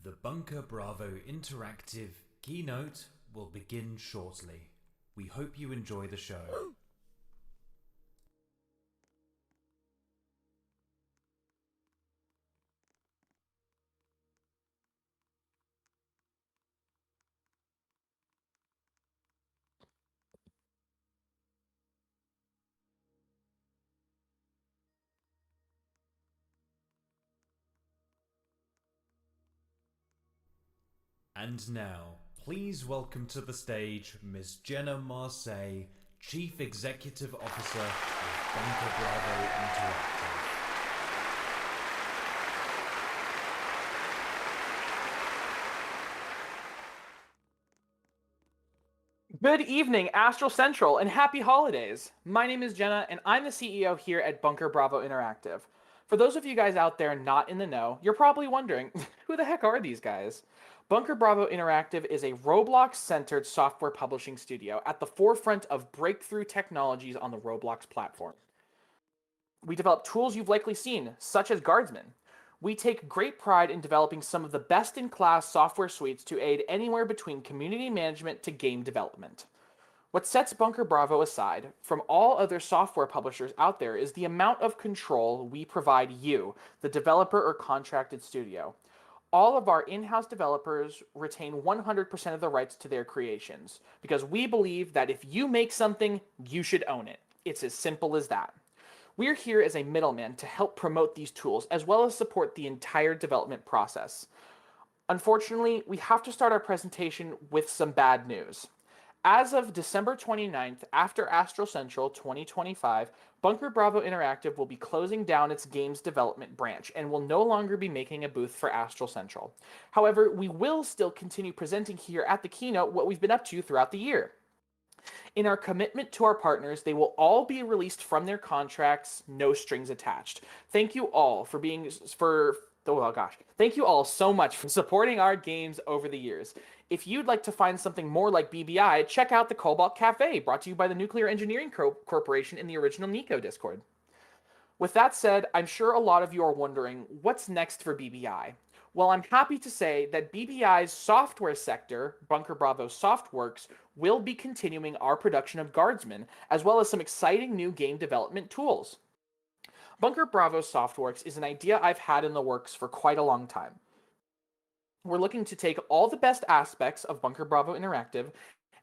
The Bunker Bravo interactive keynote will begin shortly. We hope you enjoy the show. And now, please welcome to the stage Ms. Jenna Marseille, Chief Executive Officer of Bunker Bravo Interactive. Good evening, Astral Central, and happy holidays. My name is Jenna, and I'm the CEO here at Bunker Bravo Interactive. For those of you guys out there not in the know, you're probably wondering, who the heck are these guys? Bunker Bravo Interactive is a Roblox-centered software publishing studio at the forefront of breakthrough technologies on the Roblox platform. We develop tools you've likely seen, such as Guardsman. We take great pride in developing some of the best-in-class software suites to aid anywhere between community management to game development. What sets Bunker Bravo aside from all other software publishers out there is the amount of control we provide you, the developer or contracted studio. All of our in-house developers retain 100% of the rights to their creations, because we believe that if you make something, you should own it. It's as simple as that. We're here as a middleman to help promote these tools, as well as support the entire development process. Unfortunately, we have to start our presentation with some bad news. As of December 29th, after Astral Central 2025, Bunker Bravo Interactive will be closing down its games development branch and will no longer be making a booth for Astral Central. However, we will still continue presenting here at the keynote what we've been up to throughout the year. In our commitment to our partners, they will all be released from their contracts, no strings attached. Thank you all Thank you all so much for supporting our games over the years. If you'd like to find something more like BBI, check out the Cobalt Cafe, brought to you by the Nuclear Engineering Corporation in the original Nico Discord. With that said, I'm sure a lot of you are wondering, what's next for BBI? Well, I'm happy to say that BBI's software sector, Bunker Bravo Softworks, will be continuing our production of Guardsmen, as well as some exciting new game development tools. Bunker Bravo Softworks is an idea I've had in the works for quite a long time. We're looking to take all the best aspects of Bunker Bravo Interactive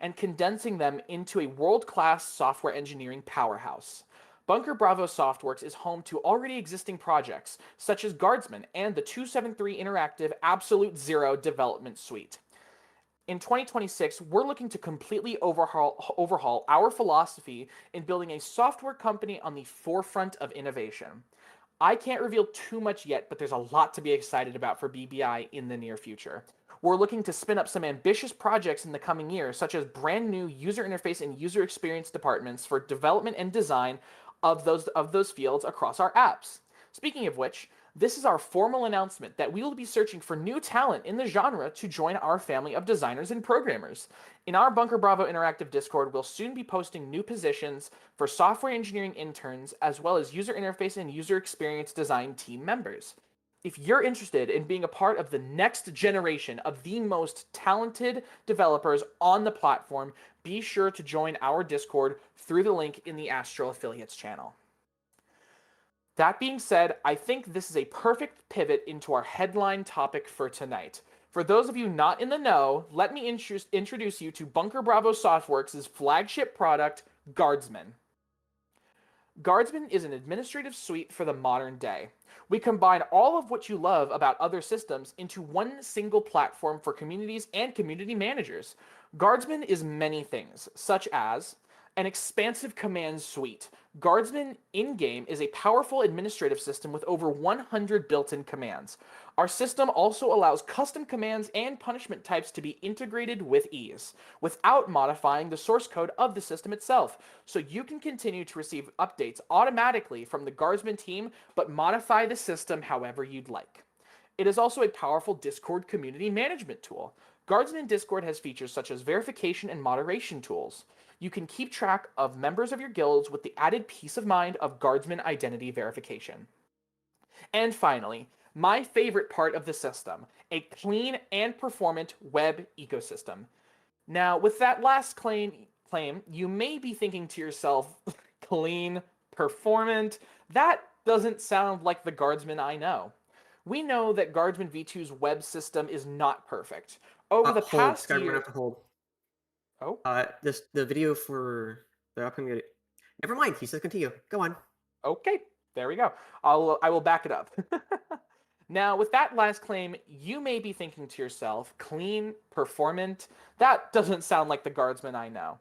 and condensing them into a world-class software engineering powerhouse. Bunker Bravo Softworks is home to already existing projects, such as Guardsman and the 273 Interactive Absolute Zero Development Suite. In 2026, we're looking to completely overhaul our philosophy in building a software company on the forefront of innovation. I can't reveal too much yet, but there's a lot to be excited about for BBI in the near future. We're looking to spin up some ambitious projects in the coming year, such as brand new user interface and user experience departments for development and design of those fields across our apps. Speaking of which, this is our formal announcement that we will be searching for new talent in the genre to join our family of designers and programmers. In our Bunker Bravo Interactive Discord, we'll soon be posting new positions for software engineering interns, as well as user interface and user experience design team members. If you're interested in being a part of the next generation of the most talented developers on the platform, be sure to join our Discord through the link in the Astral Affiliates channel. That being said, I think this is a perfect pivot into our headline topic for tonight. For those of you not in the know, let me introduce you to Bunker Bravo Softworks' flagship product, Guardsman. Guardsman is an administrative suite for the modern day. We combine all of what you love about other systems into one single platform for communities and community managers. Guardsman is many things, such as an expansive command suite. Guardsman in-game is a powerful administrative system with over 100 built-in commands. Our system also allows custom commands and punishment types to be integrated with ease, without modifying the source code of the system itself, so you can continue to receive updates automatically from the Guardsman team, but modify the system however you'd like. It is also a powerful Discord community management tool. Guardsman Discord has features such as verification and moderation tools. You can keep track of members of your guilds with the added peace of mind of Guardsman identity verification. And finally, my favorite part of the system, a clean and performant web ecosystem. Now, with that last claim, you may be thinking to yourself, clean, performant, that doesn't sound like the Guardsman I know. We know that Guardsman V2's web system is not perfect. Over the past We're year... gonna have to hold. Oh? The video for the upcoming... Never mind, he says continue. Go on. Okay, there we go. I will back it up. Now, with that last claim, you may be thinking to yourself, clean, performant, that doesn't sound like the Guardsman I know.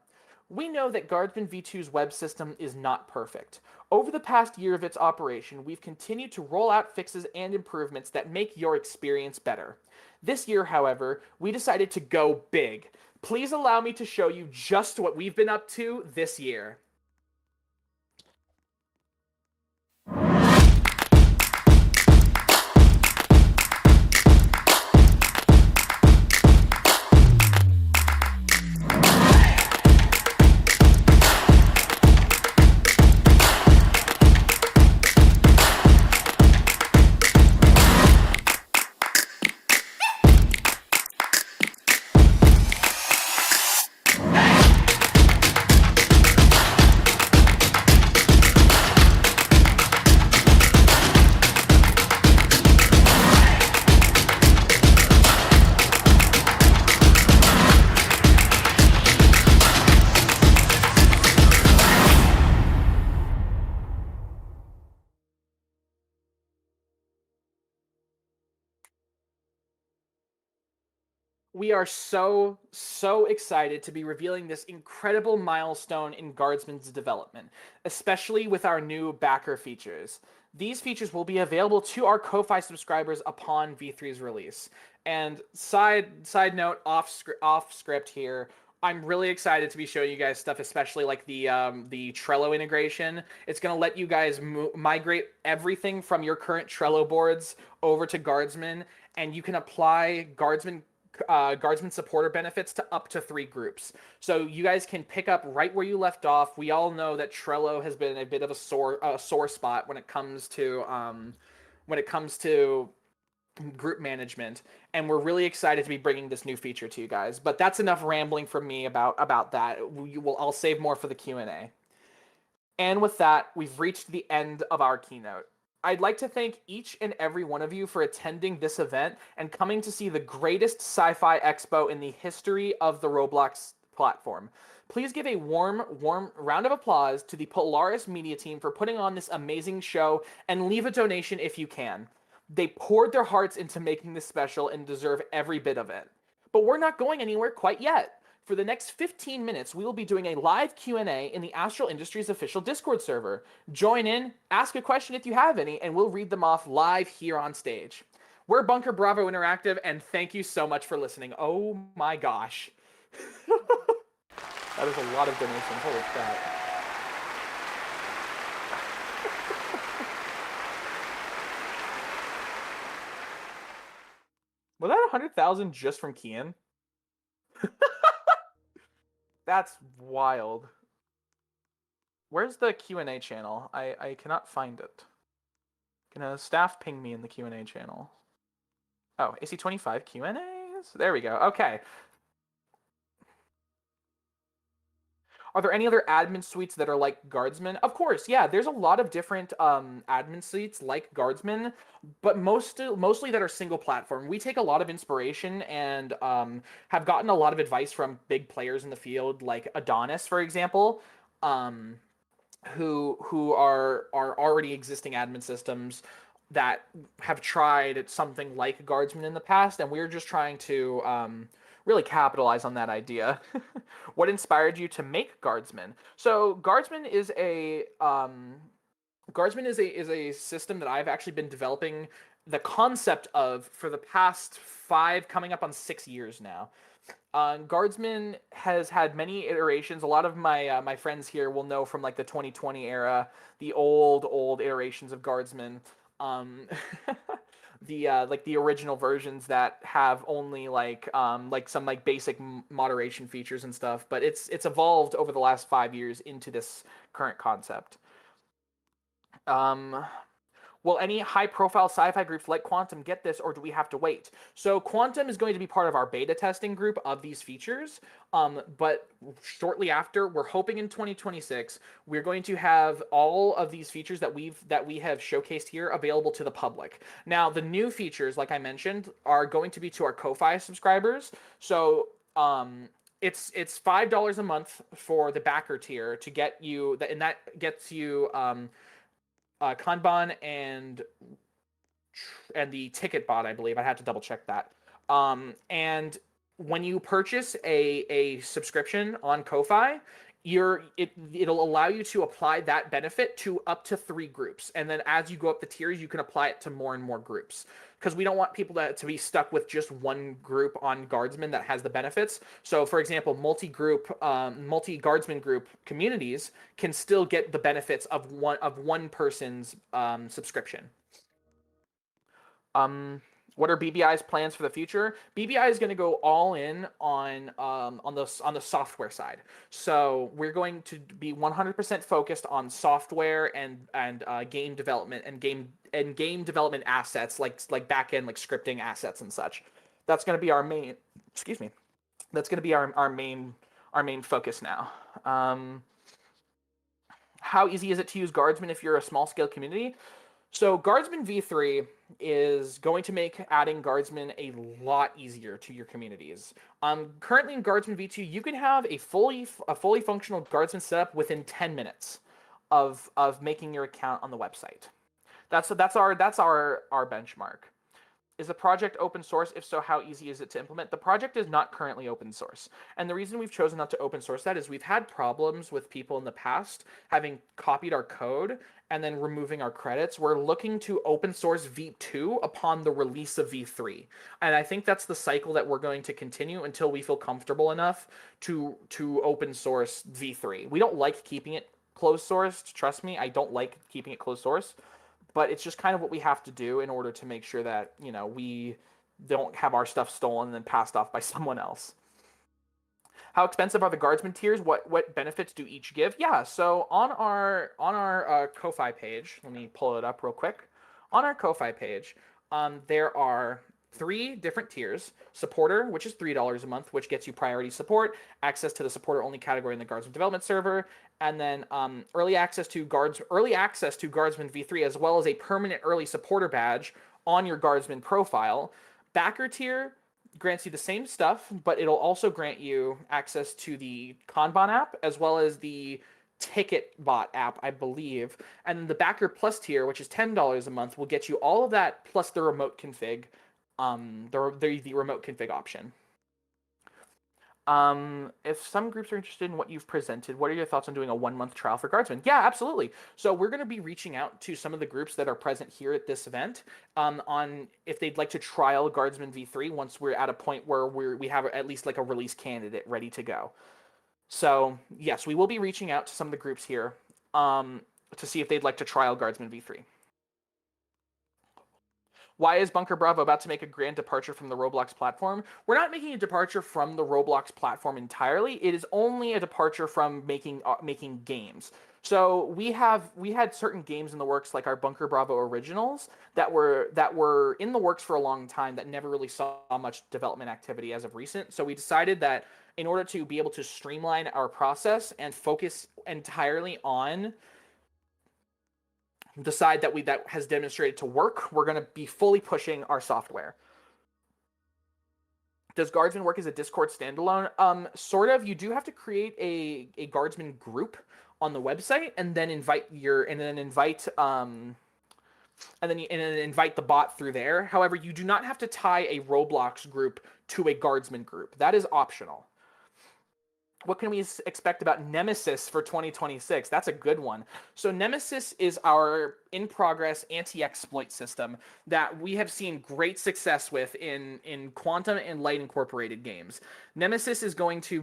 We know that Guardsman V2's web system is not perfect. Over the past year of its operation, we've continued to roll out fixes and improvements that make your experience better. This year, however, we decided to go big. Please allow me to show you just what we've been up to this year. We are so excited to be revealing this incredible milestone in Guardsman's development, especially with our new backer features. These features will be available to our Ko-Fi subscribers upon V3's release. And side note, off script here, I'm really excited to be showing you guys stuff, especially like the Trello integration. It's going to let you guys migrate everything from your current Trello boards over to Guardsman, and you can apply Guardsman supporter benefits to up to 3 groups. So you guys can pick up right where you left off. We all know that Trello has been a bit of a sore spot when it comes to group management, and we're really excited to be bringing this new feature to you guys. But that's enough rambling from me about that. I'll save more for the Q&A. And with that, we've reached the end of our keynote. I'd like to thank each and every one of you for attending this event and coming to see the greatest sci-fi expo in the history of the Roblox platform. Please give a warm round of applause to the Polaris Media team for putting on this amazing show, and leave a donation if you can. They poured their hearts into making this special and deserve every bit of it. But we're not going anywhere quite yet. For the next 15 minutes, we will be doing a live Q&A in the Astral Industries official Discord server. Join in, ask a question if you have any, and we'll read them off live here on stage. We're Bunker Bravo Interactive, and thank you so much for listening. Oh my gosh. That is a lot of donations. Holy crap. Was that 100,000 just from Kian? That's wild. Where's the Q&A channel? I cannot find it. Can a staff ping me in the Q&A channel? Oh, AC25 Q&As? There we go. Okay. Are there any other admin suites that are like Guardsman? Of course, yeah. There's a lot of different admin suites like Guardsman, but mostly that are single platform. We take a lot of inspiration and have gotten a lot of advice from big players in the field, like Adonis, for example, who are already existing admin systems that have tried something like Guardsman in the past, and we're just trying to really capitalize on that idea. What inspired you to make Guardsman? So Guardsman is a system that I've actually been developing the concept of for the past 5, coming up on 6 years now. Guardsman has had many iterations. A lot of my friends here will know from like the 2020 era, the old iterations of Guardsman. The original versions that have only like some like basic moderation features and stuff, but it's evolved over the last 5 years into this current concept. Will any high-profile sci-fi groups like Quantum get this, or do we have to wait? So Quantum is going to be part of our beta testing group of these features, but shortly after, we're hoping in 2026, we're going to have all of these features that we have showcased here available to the public. Now, the new features, like I mentioned, are going to be to our Ko-Fi subscribers. So it's $5 a month for the backer tier to get you, and that gets you Kanban and the ticket bot, I believe. I had to double check that. And when you purchase a subscription on Ko-Fi, it'll allow you to apply that benefit to up to 3 groups. And then as you go up the tiers, you can apply it to more and more groups. Because we don't want people to be stuck with just one group on Guardsman that has the benefits. So, for example, multi-Guardsman group communities can still get the benefits of one person's subscription. What are BBI's plans for the future? BBI is going to go all in on the software side. So we're going to be 100% focused on software and game development and game development assets like backend, like scripting assets and such. That's going to be our main. Excuse me. That's going to be our main focus now. How easy is it to use Guardsman if you're a small scale community? So Guardsman v3 is going to make adding Guardsman a lot easier to your communities. Currently in Guardsman v2, you can have a fully functional Guardsman setup within 10 minutes of making your account on the website. That's our benchmark. Is the project open source? If so, how easy is it to implement? The project is not currently open source. And the reason we've chosen not to open source that is we've had problems with people in the past having copied our code and then removing our credits. We're looking to open source V2 upon the release of V3. And I think that's the cycle that we're going to continue until we feel comfortable enough to open source V3. We don't like keeping it closed sourced. Trust me, I don't like keeping it closed source. But it's just kind of what we have to do in order to make sure that, we don't have our stuff stolen and then passed off by someone else. How expensive are the Guardsman tiers? What benefits do each give? Yeah, so on our Ko-Fi page, let me pull it up real quick. On our Ko-Fi page, there are 3 different tiers. Supporter, which is $3 a month, which gets you priority support, access to the supporter-only category in the Guardsman development server, and then early access to Guardsman V3, as well as a permanent early supporter badge on your Guardsman profile. Backer tier grants you the same stuff, but it'll also grant you access to the Kanban app as well as the Ticket Bot app, I believe. And the Backer Plus tier, which is $10 a month, will get you all of that plus the remote config, the remote config option. If some groups are interested in what you've presented, what are your thoughts on doing a 1-month trial for Guardsmen? Yeah, absolutely. So we're going to be reaching out to some of the groups that are present here at this event on if they'd like to trial Guardsman V3 once we're at a point where we have at least like a release candidate ready to go. So yes, we will be reaching out to some of the groups here to see if they'd like to trial Guardsman V3. Why is Bunker Bravo about to make a grand departure from the Roblox platform? We're not making a departure from the Roblox platform entirely. It is only a departure from making games. So we had certain games in the works, like our Bunker Bravo originals, that were in the works for a long time that never really saw much development activity as of recent. So we decided that in order to be able to streamline our process and focus entirely on the side that has demonstrated to work, we're going to be fully pushing our software. Does Guardsman work as a Discord standalone? Sort of. You do have to create a Guardsman group on the website and then invite the bot through there. However, you do not have to tie a Roblox group to a Guardsman group. That is optional. What can we expect about Nemesis for 2026? That's a good one. So Nemesis is our in-progress anti-exploit system that we have seen great success with in Quantum and Light Incorporated games. Nemesis is going to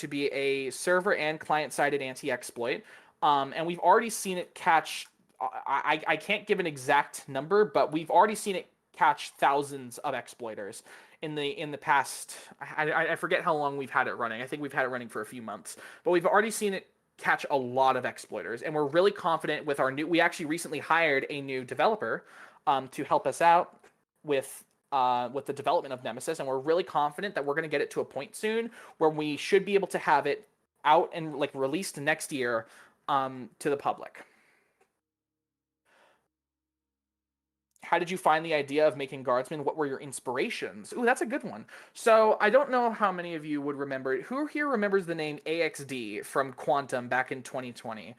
be a server and client-sided anti-exploit, and we've already seen it catch. I can't give an exact number, but we've already seen it catch thousands of exploiters in the past. I forget how long we've had it running. I think we've had it running for a few months, but we've already seen it catch a lot of exploiters, and we're really confident with our new. We actually recently hired a new developer to help us out with the development of Nemesis, and we're really confident that we're going to get it to a point soon where we should be able to have it out and like released next year to the public. How did you find the idea of making Guardsmen? What were your inspirations? Ooh, that's a good one. So I don't know how many of you would remember it. Who here remembers the name AXD from Quantum back in 2020?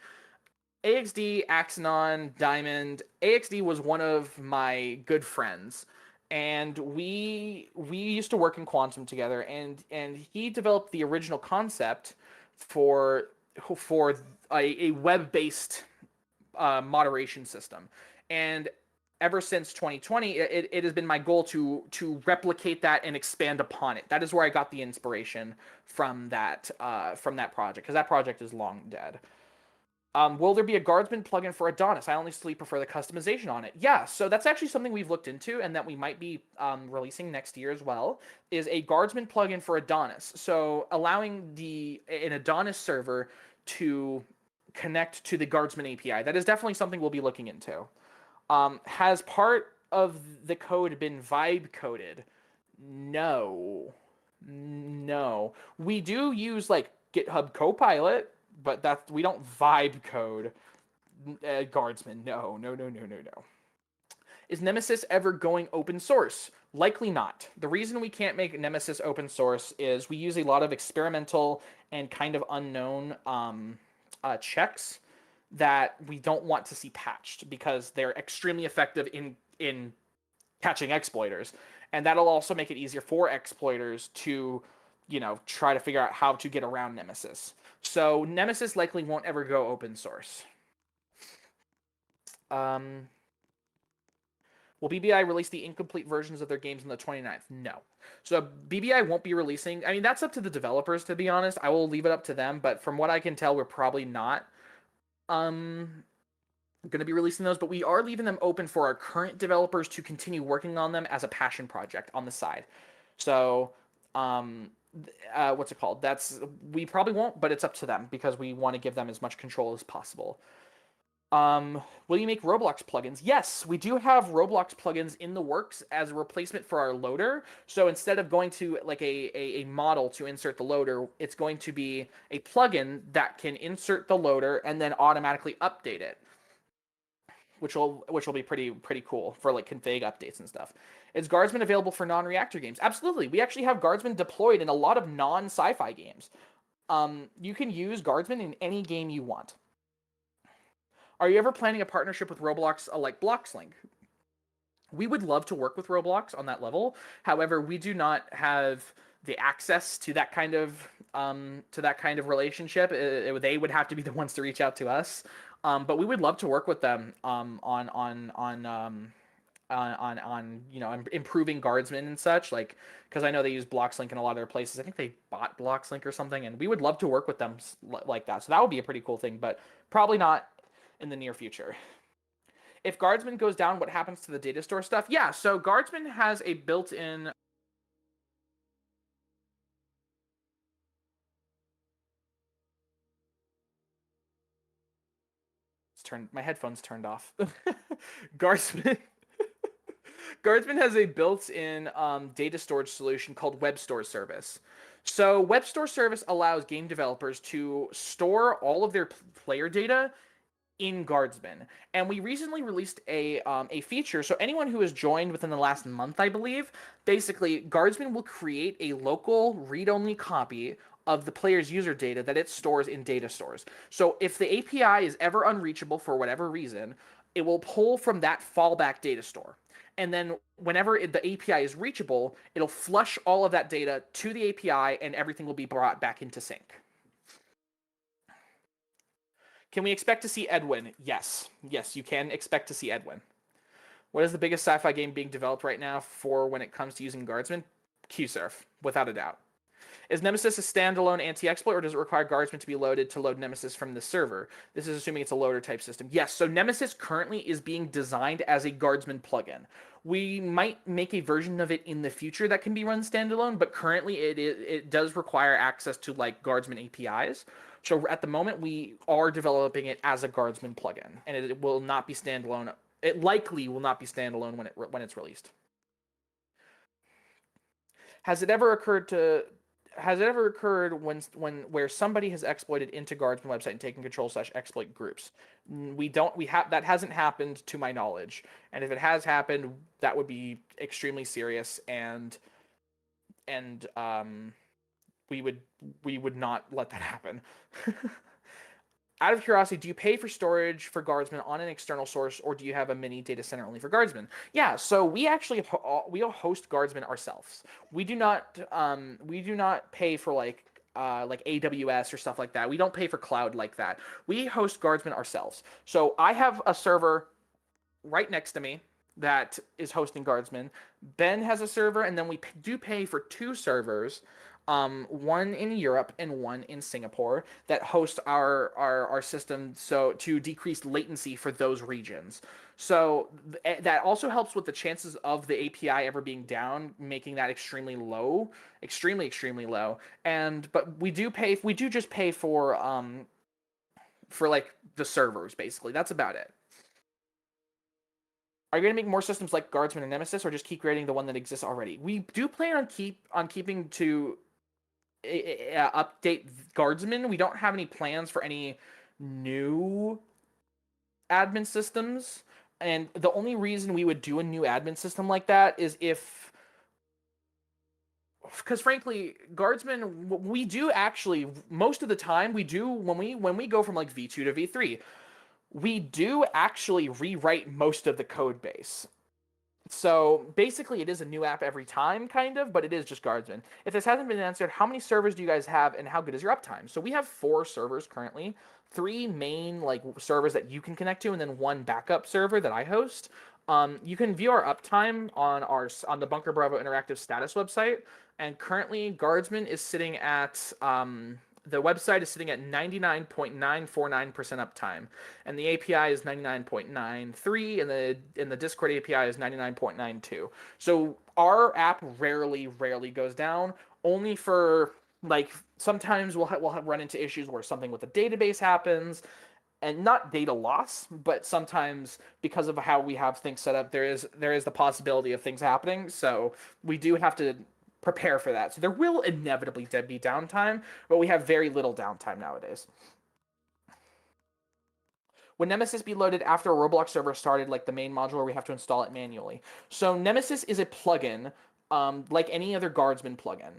AXD, Axanon, Diamond. AXD was one of my good friends, and we used to work in Quantum together, and he developed the original concept for a web-based moderation system. And ever since 2020, it has been my goal to replicate that and expand upon it. That is where I got the inspiration from that project, because that project is long dead. Will there be a Guardsman plugin for Adonis? I honestly prefer the customization on it. Yeah, so that's actually something we've looked into and that we might be releasing next year as well, is a Guardsman plugin for Adonis. So allowing an Adonis server to connect to the Guardsman API. That is definitely something we'll be looking into. Has part of the code been vibe coded? No. We do use like GitHub Copilot, but we don't vibe code Guardsman. No. Is Nemesis ever going open source? Likely not. The reason we can't make Nemesis open source is we use a lot of experimental and kind of unknown checks that we don't want to see patched because they're extremely effective in catching exploiters. And that'll also make it easier for exploiters to, try to figure out how to get around Nemesis. So Nemesis likely won't ever go open source. Will BBI release the incomplete versions of their games on the 29th? No. So BBI won't be releasing. I mean, that's up to the developers, to be honest. I will leave it up to them. But from what I can tell, we're probably not going to be releasing those, but we are leaving them open for our current developers to continue working on them as a passion project on the side. So, what's it called? We probably won't, but it's up to them because we want to give them as much control as possible. Will you make Roblox plugins? Yes, we do have Roblox plugins in the works as a replacement for our loader. So instead of going to like a model to insert the loader, it's going to be a plugin that can insert the loader and then automatically update it, which will be pretty cool for like config updates and stuff. Is Guardsman available for non-reactor games? Absolutely. We actually have Guardsman deployed in a lot of non-sci-fi games. You can use Guardsman in any game you want. Are you ever planning a partnership with Roblox like Bloxlink? We would love to work with Roblox on that level. However, we do not have the access to that kind of relationship. They would have to be the ones to reach out to us. But we would love to work with them on improving Guardsmen and such, like, because I know they use Bloxlink in a lot of their places. I think they bought Bloxlink or something, and we would love to work with them like that. So that would be a pretty cool thing, but probably not in the near future. If Guardsman goes down, what happens to the data store stuff? Yeah, so Guardsman has a built-in my headphones turned off. Guardsman Guardsman has a built-in data storage solution called Web Store Service. So Web Store Service allows game developers to store all of their player data in Guardsman. And we recently released a feature, so anyone who has joined within the last month, I believe, basically Guardsman will create a local read-only copy of the player's user data that it stores in data stores. So if the API is ever unreachable for whatever reason, it will pull from that fallback data store. And then whenever the API is reachable, it'll flush all of that data to the API and everything will be brought back into sync. Can we expect to see Edwin? Yes. Yes, you can expect to see Edwin. What is the biggest sci-fi game being developed right now for when it comes to using Guardsman? Q-Surf, without a doubt. Is Nemesis a standalone anti-exploit, or does it require Guardsman to be loaded to load Nemesis from the server? This is assuming it's a loader type system. Yes, so Nemesis currently is being designed as a Guardsman plugin. We might make a version of it in the future that can be run standalone, but currently it does require access to like Guardsman APIs. So at the moment, we are developing it as a Guardsman plugin, and it will not be standalone. It likely will not be standalone when it's released. Has it ever occurred where somebody has exploited into Guardsman website and taken control / exploit groups? That hasn't happened to my knowledge, and if it has happened, that would be extremely serious, and we would not let that happen. Out of curiosity, do you pay for storage for Guardsman on an external source, or do you have a mini data center only for Guardsman? Yeah, so we actually we'll host Guardsman ourselves. We do not pay for like AWS or stuff like that. We don't pay for cloud like that. We host Guardsman ourselves. So I have a server right next to me that is hosting Guardsman. Ben has a server, and then we do pay for 2 servers. One in Europe and one in Singapore that host our system, so to decrease latency for those regions. So that also helps with the chances of the API ever being down, making that extremely low, extremely low. But we do just pay for like the servers basically. That's about it. Are you going to make more systems like Guardsman and Nemesis, or just keep creating the one that exists already? We do plan on keeping to update Guardsman. We don't have any plans for any new admin systems, and the only reason we would do a new admin system like that is because frankly, Guardsman, we do actually most of the time when we go from like V2 to V3, we do actually rewrite most of the code base. So basically, it is a new app every time, kind of, but it is just Guardsman. If this hasn't been answered, how many servers do you guys have, and how good is your uptime? So we have 4 servers currently, 3 main like servers that you can connect to, and then 1 backup server that I host. You can view our uptime on the Bunker Bravo Interactive status website, and currently Guardsman is sitting at the website is sitting at 99.949% uptime, and the API is 99.93, and the Discord API is 99.92. So our app rarely goes down. Only for like sometimes we'll run into issues where something with the database happens, and not data loss, but sometimes because of how we have things set up, there is the possibility of things happening. So we do have to prepare for that. So there will inevitably be downtime, but we have very little downtime nowadays. Would Nemesis be loaded after a Roblox server started, like the main module, or we have to install it manually? So Nemesis is a plugin, like any other Guardsman plugin.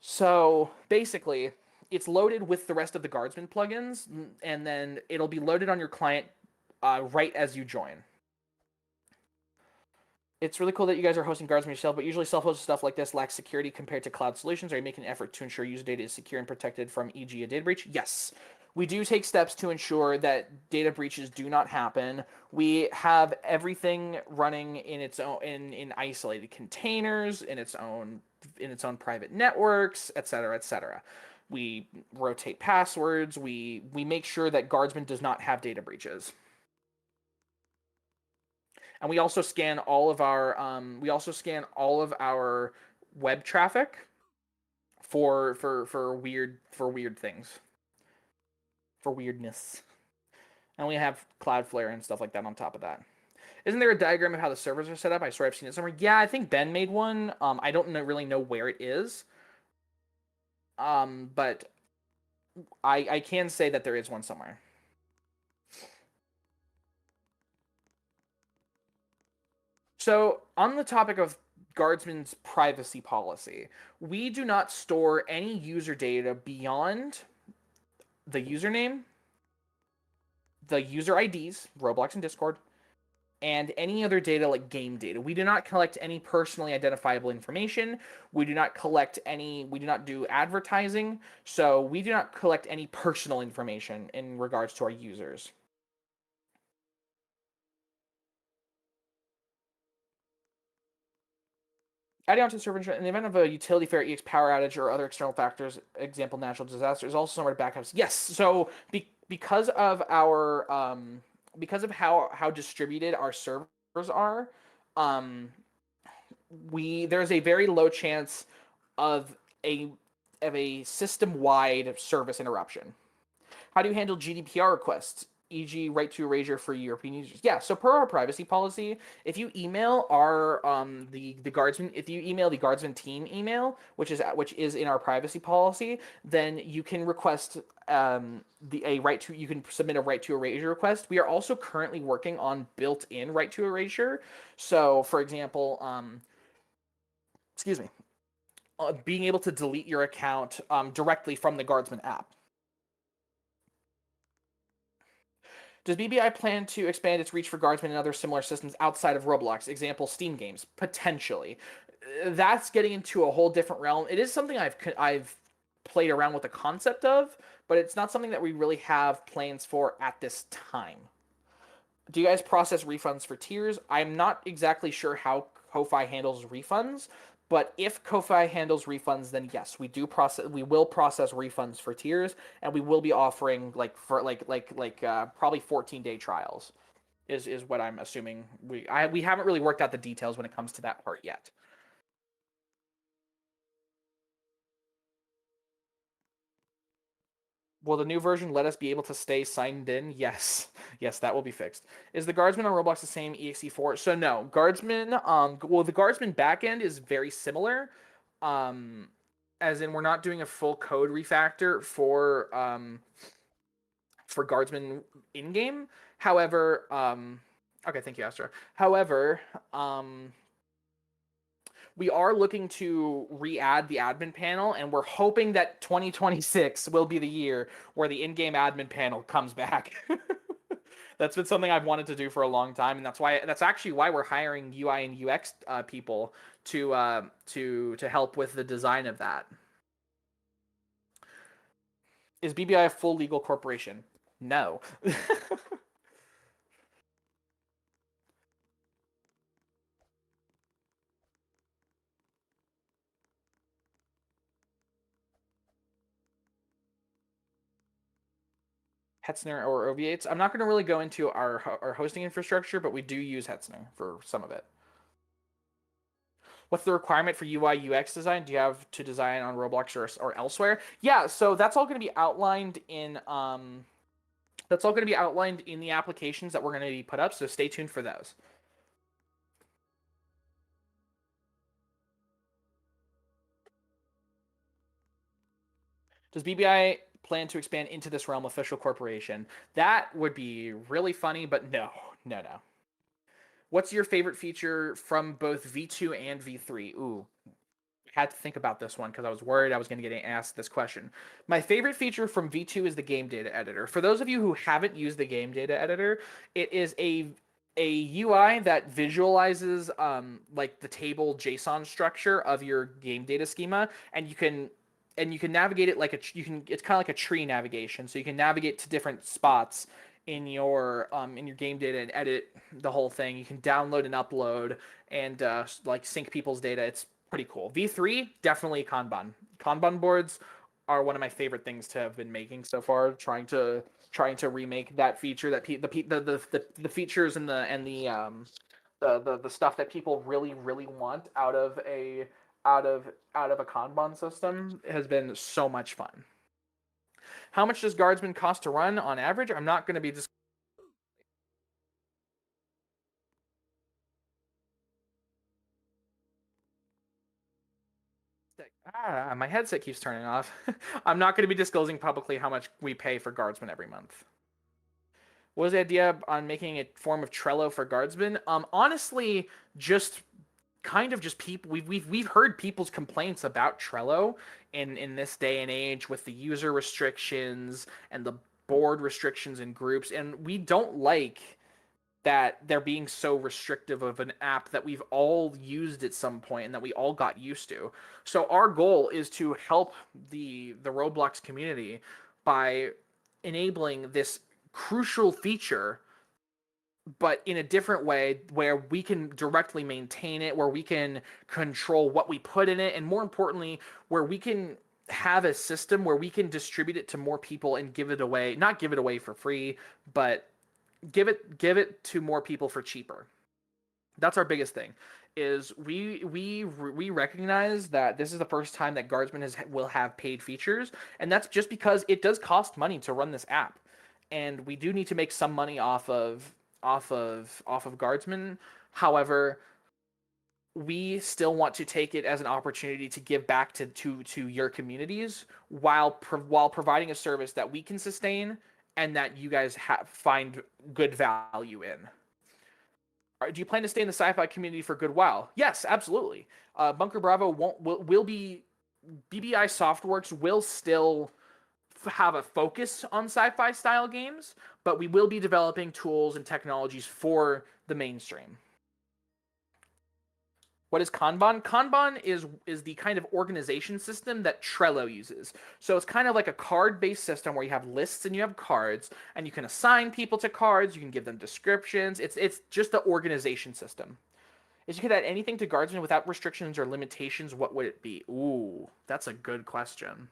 So basically, it's loaded with the rest of the Guardsman plugins, and then it'll be loaded on your client right as you join. It's really cool that you guys are hosting Guardsman yourself, but usually self-hosted stuff like this lacks security compared to cloud solutions. Are you making an effort to ensure user data is secure and protected from, e.g., a data breach? Yes. We do take steps to ensure that data breaches do not happen. We have everything running in its own in isolated containers, in its own private networks, etc., etc. We rotate passwords. We make sure that Guardsman does not have data breaches. And we also scan all of our web traffic for weird things, for weirdness. And we have Cloudflare and stuff like that on top of that. Isn't there a diagram of how the servers are set up? I swear I've seen it somewhere. Yeah, I think Ben made one. I don't really know where it is. But I can say that there is one somewhere. So, on the topic of Guardsman's privacy policy, we do not store any user data beyond the username, the user IDs, Roblox and Discord, and any other data like game data. We do not collect any personally identifiable information. We do not do advertising, so we do not collect any personal information in regards to our users. Adding on to the server in the event of a utility failure, EX power outage, or other external factors, example natural disasters, also somewhere to backups. Yes, so because of our because of how distributed our servers are, there's a very low chance of a system-wide service interruption. How do you handle GDPR requests, e.g., right to erasure for European users? Yeah, so per our privacy policy, if you email our the Guardsman, if you email the Guardsman team email, which is in our privacy policy, then you can request you can submit a right to erasure request. We are also currently working on built-in right to erasure. So, for example, being able to delete your account directly from the Guardsman app. Does BBI plan to expand its reach for Guardsmen and other similar systems outside of Roblox? Example, Steam games, potentially. That's getting into a whole different realm. It is something I've played around with the concept of, but it's not something that we really have plans for at this time. Do you guys process refunds for tiers? I'm not exactly sure how Ko-Fi handles refunds, but if Ko-Fi handles refunds, then yes, we will process refunds for tiers, and we will be offering probably 14-day trials is what I'm assuming. We haven't really worked out the details when it comes to that part yet. Will the new version let us be able to stay signed in? Yes. Yes, that will be fixed. Is the Guardsman on Roblox the same exe4? So no, Guardsman, the Guardsman backend is very similar. As in we're not doing a full code refactor for Guardsman in-game. However, okay, thank you, Astral. However, we are looking to re-add the admin panel, and we're hoping that 2026 will be the year where the in-game admin panel comes back. That's been something I've wanted to do for a long time, and that's actually why we're hiring UI and UX people to help with the design of that. Is BBI a full legal corporation? No. Hetzner or OVH. I'm not going to really go into our hosting infrastructure, but we do use Hetzner for some of it. What's the requirement for UI UX design? Do you have to design on Roblox or elsewhere? Yeah, so that's all going to be outlined in That's all going to be outlined in the applications that we're going to be put up, so stay tuned for those. Does BBI plan to expand into this realm official corporation? That would be really funny, but no. What's your favorite feature from both V2 and V3? Ooh, had to think about this one because I was worried I was going to get asked this question. My favorite feature from V2 is the game data editor. For those of you who haven't used the game data editor, it is a UI that visualizes like the table JSON structure of your game data schema, and you can navigate it like it's kind of like a tree navigation. So you can navigate to different spots in your game data and edit the whole thing. You can download and upload and like sync people's data. It's pretty cool. V3 definitely Kanban. Kanban boards are one of my favorite things to have been making so far. Trying to remake that feature that the features and the stuff that people really want out of a Kanban system has been so much fun. How much does Guardsman cost to run on average? I'm not going to be just. My headset keeps turning off. I'm not going to be disclosing publicly how much we pay for Guardsman every month. What was the idea on making a form of Trello for Guardsmen? Honestly, just kind of just people. We've heard people's complaints about Trello in this day and age with the user restrictions and the board restrictions in groups, and we don't like that they're being so restrictive of an app that we've all used at some point and that we all got used to. So our goal is to help the Roblox community by enabling this crucial feature, but in a different way where we can directly maintain it, where we can control what we put in it, and more importantly, where we can have a system where we can distribute it to more people and give it away, not give it away for free, but give it to more people for cheaper. That's our biggest thing. Is we recognize that this is the first time that Guardsman will have paid features, and that's just because it does cost money to run this app, and we do need to make some money off of Guardsman. However, we still want to take it as an opportunity to give back to your communities while providing a service that we can sustain and that you guys find good value in. Do you plan to stay in the sci-fi community for a good while? Yes, absolutely. Bunker Bravo will be BBI Softworks will still have a focus on sci-fi style games, but we will be developing tools and technologies for the mainstream. What is Kanban? Kanban is the kind of organization system that Trello uses. So it's kind of like a card-based system where you have lists and you have cards, and you can assign people to cards, you can give them descriptions. It's just the organization system. If you could add anything to Guardsman without restrictions or limitations, what would it be? Ooh, that's a good question.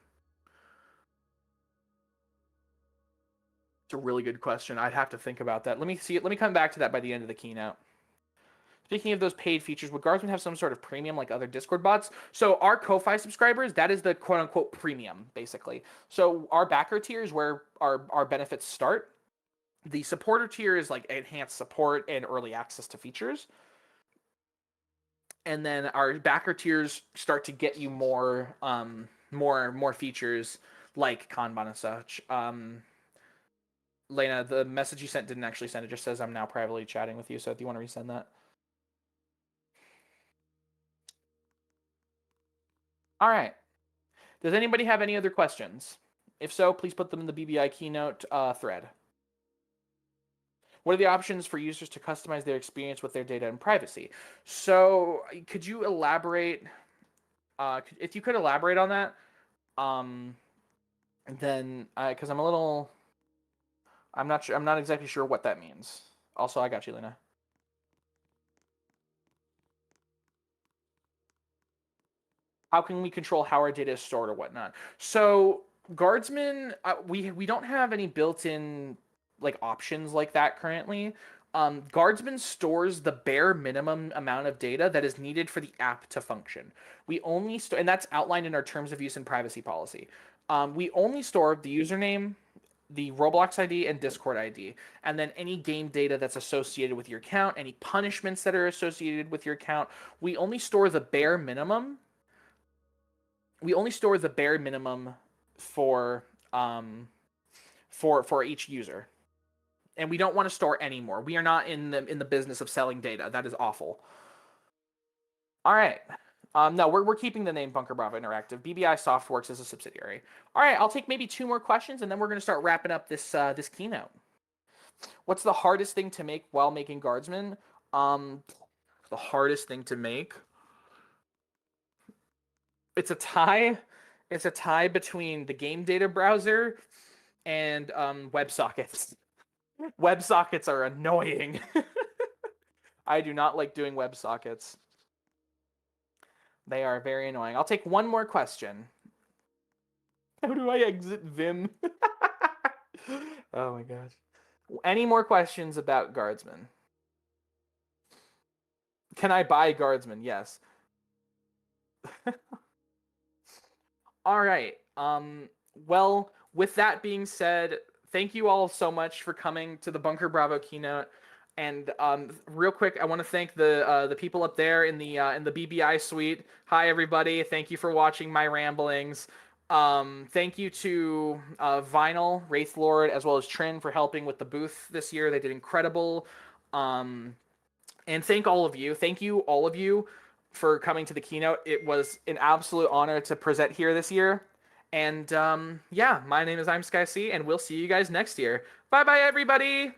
It's a really good question. I'd have to think about that. Let me come back to that by the end of the keynote. Speaking of those paid features, would Guardsman have some sort of premium like other Discord bots? So our Ko-Fi subscribers, that is the quote-unquote premium, basically. So our backer tier is where our benefits start. The supporter tier is like enhanced support and early access to features. And then our backer tiers start to get you more features like Kanban and such. Lena, the message you sent didn't actually send. It just says I'm now privately chatting with you. So do you want to resend that? All right. Does anybody have any other questions? If so, please put them in the BBI keynote thread. What are the options for users to customize their experience with their data and privacy? So could you elaborate? If you could elaborate on that, then because I'm not sure. I'm not exactly sure what that means. Also, I got you, Lena. How can we control how our data is stored or whatnot? So Guardsman, we don't have any built-in like options like that currently. Guardsman stores the bare minimum amount of data that is needed for the app to function. We only store, and that's outlined in our terms of use and privacy policy. We only store the username the Roblox ID and Discord ID, and then any game data that's associated with your account, any punishments that are associated with your account. We only store the bare minimum. We only store the bare minimum for each user, and we don't want to store any more. We are not in the business of selling data. That is awful. All right. No, we're keeping the name Bunker Bravo Interactive. BBI Softworks is a subsidiary. All right, I'll take maybe 2 more questions, and then we're going to start wrapping up this this keynote. What's the hardest thing to make while making Guardsman? The hardest thing to make. It's a tie. It's a tie between the game data browser and WebSockets. WebSockets are annoying. I do not like doing WebSockets. They are very annoying. I'll take 1 more question. How do I exit Vim? Oh my gosh. Any more questions about Guardsman? Can I buy Guardsman? Yes. All right. Well, with that being said, thank you all so much for coming to the Bunker Bravo keynote. And real quick, I want to thank the people up there in the BBI suite. Hi everybody! Thank you for watching my ramblings. Thank you to Vinyl, Wraithlord, as well as Trin for helping with the booth this year. They did incredible. And thank all of you. Thank you all of you for coming to the keynote. It was an absolute honor to present here this year. And yeah, my name is I'm Sky C, and we'll see you guys next year. Bye bye everybody.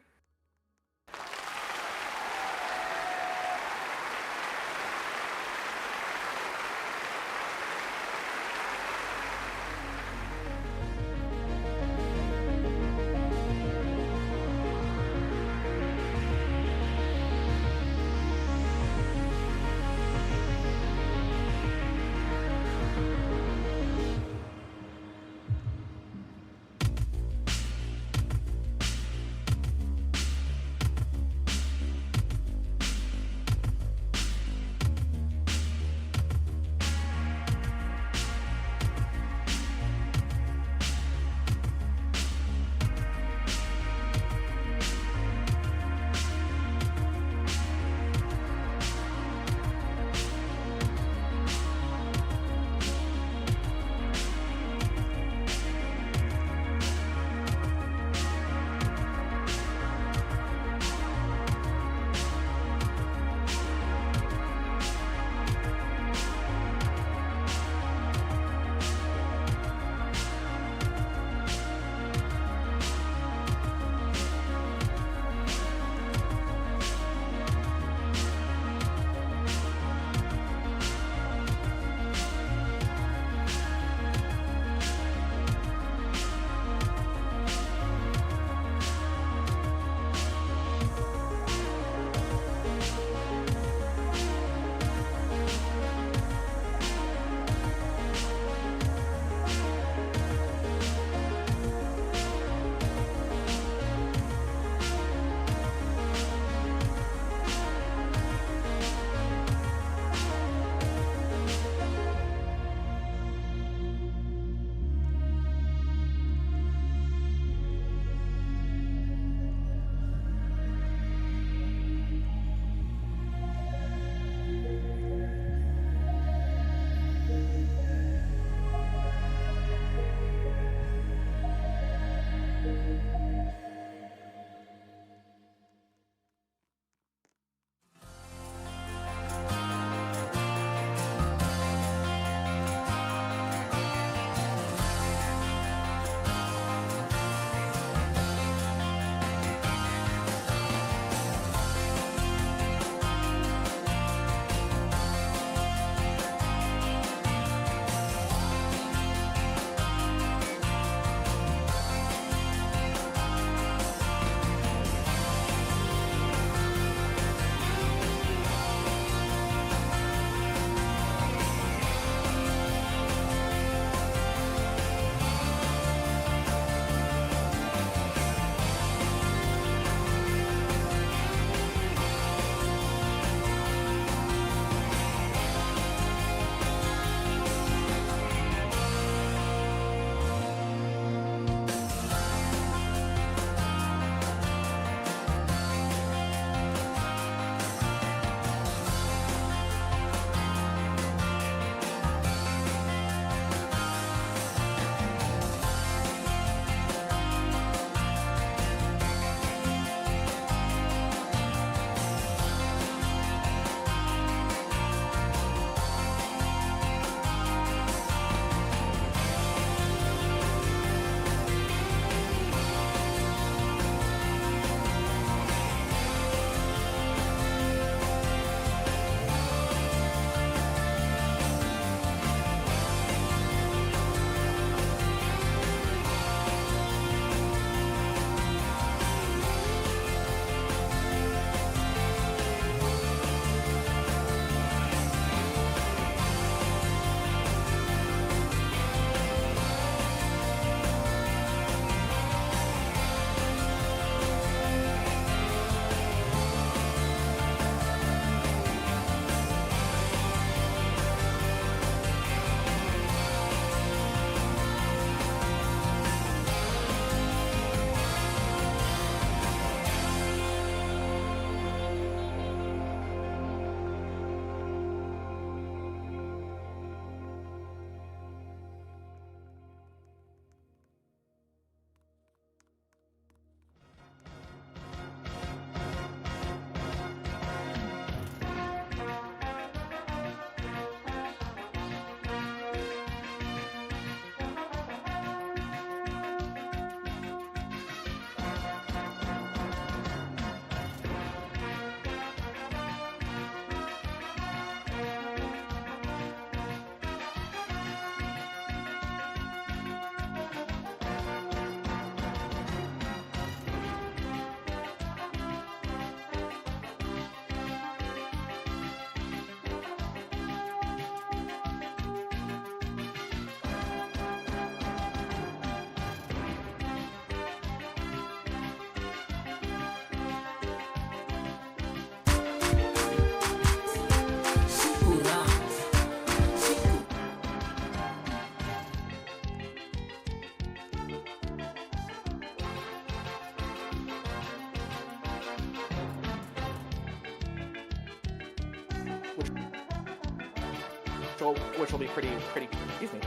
which will be pretty. Excuse me.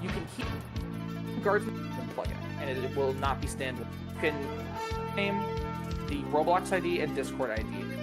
You can keep guardsman plugin, and it will not be standard. You can name the Roblox ID and Discord ID.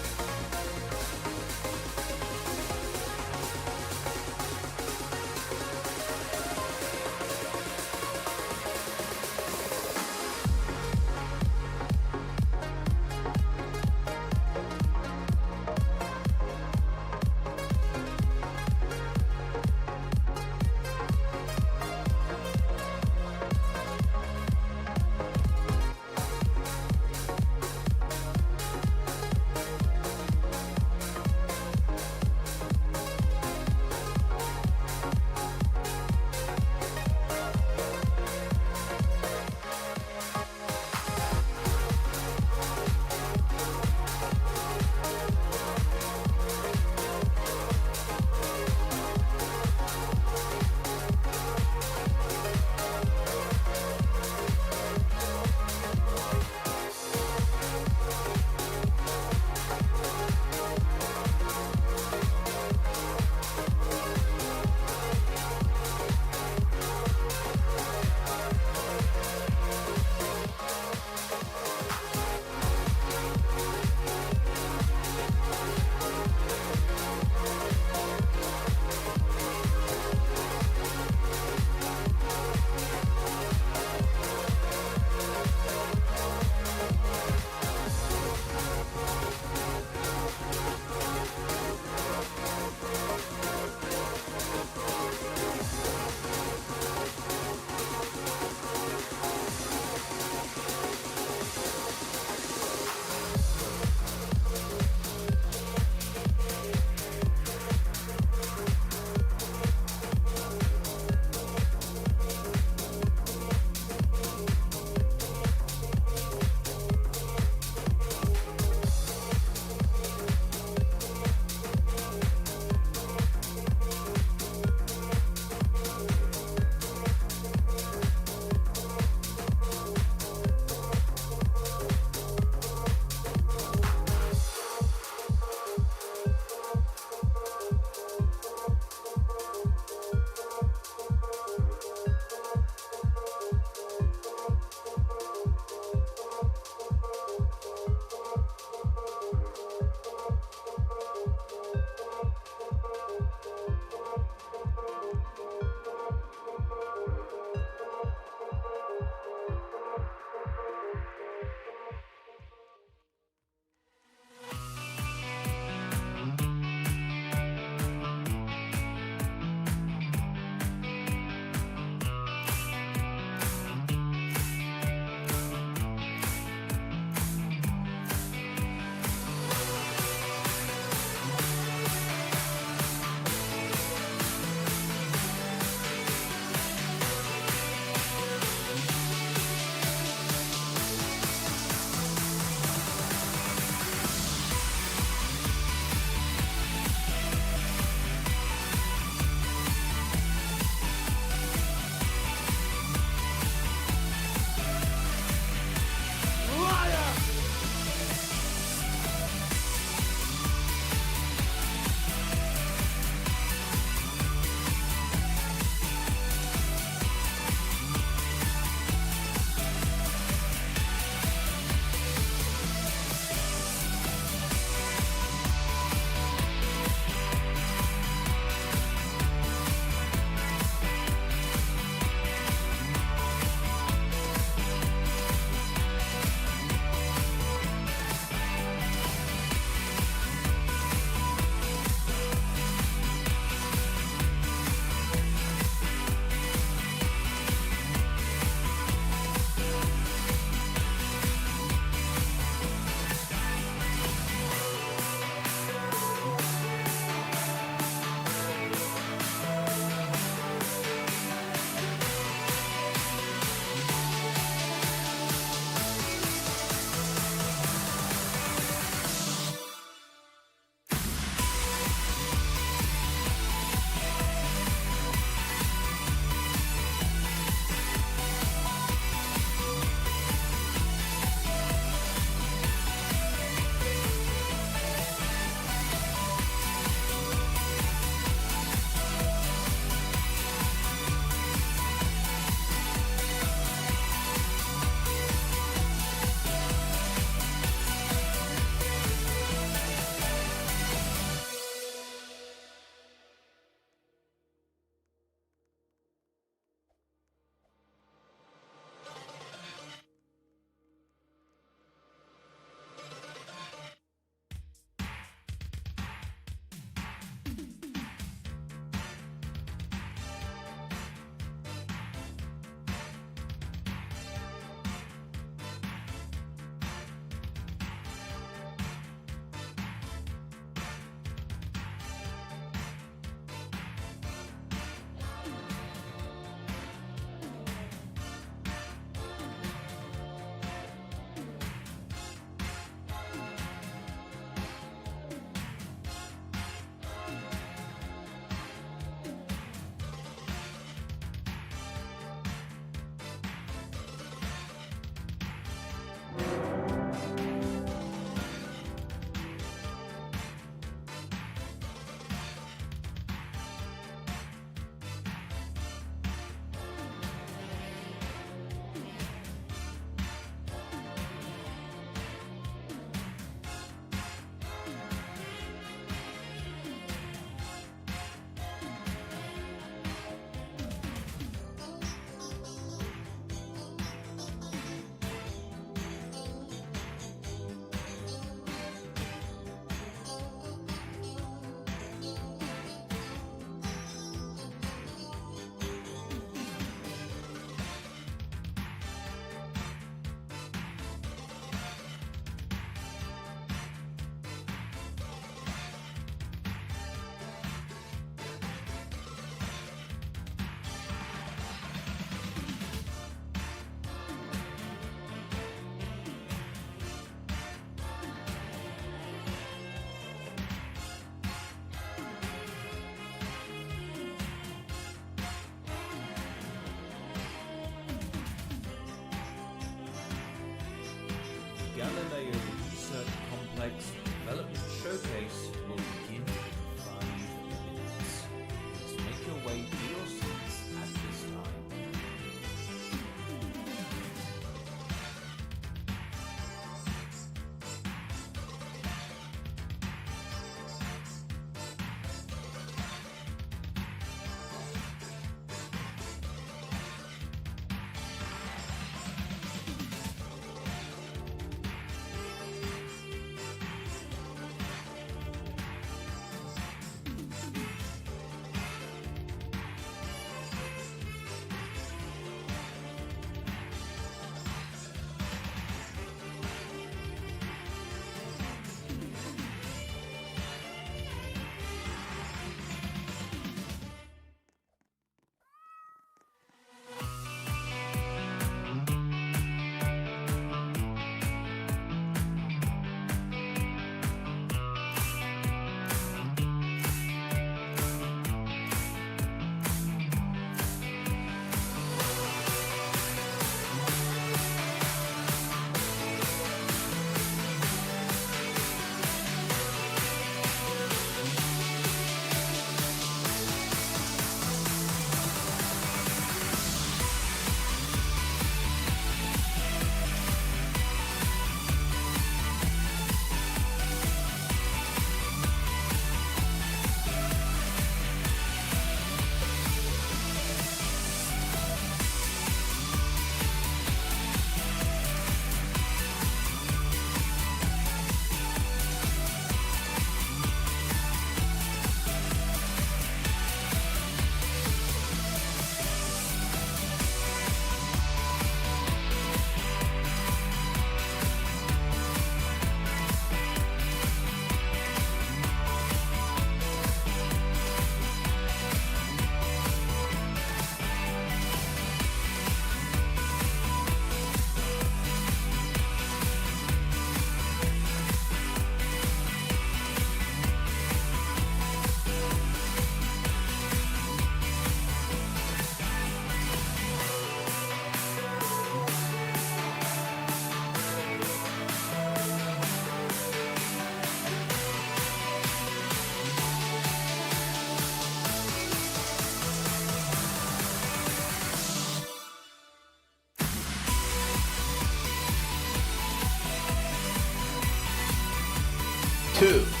X2.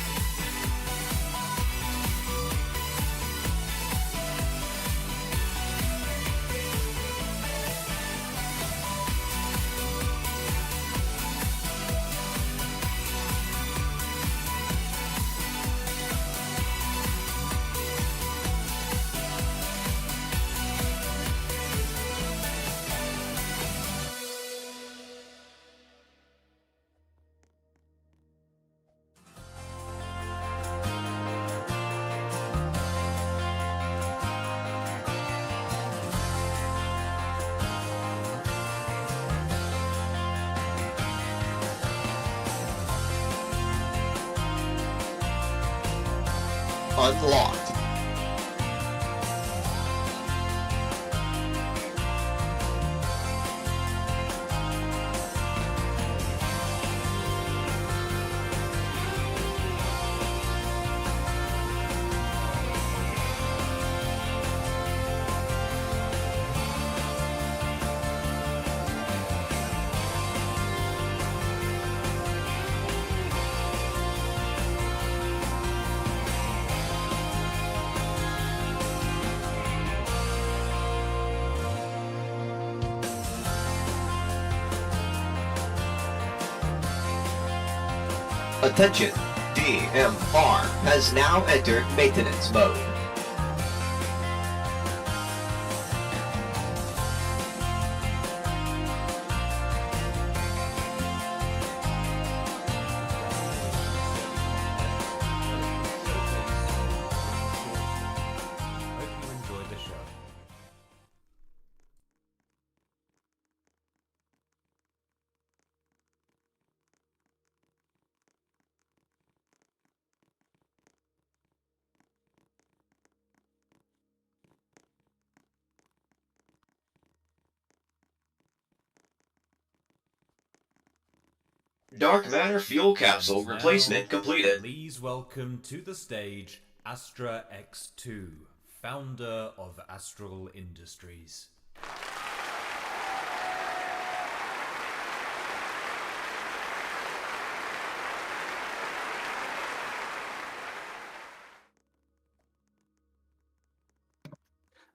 Unlocked. Attention, DMR has now entered maintenance mode. Hope you enjoyed the show. Dark matter fuel capsule And now, replacement completed. Please welcome to the stage Astra X2, founder of Astral Industries.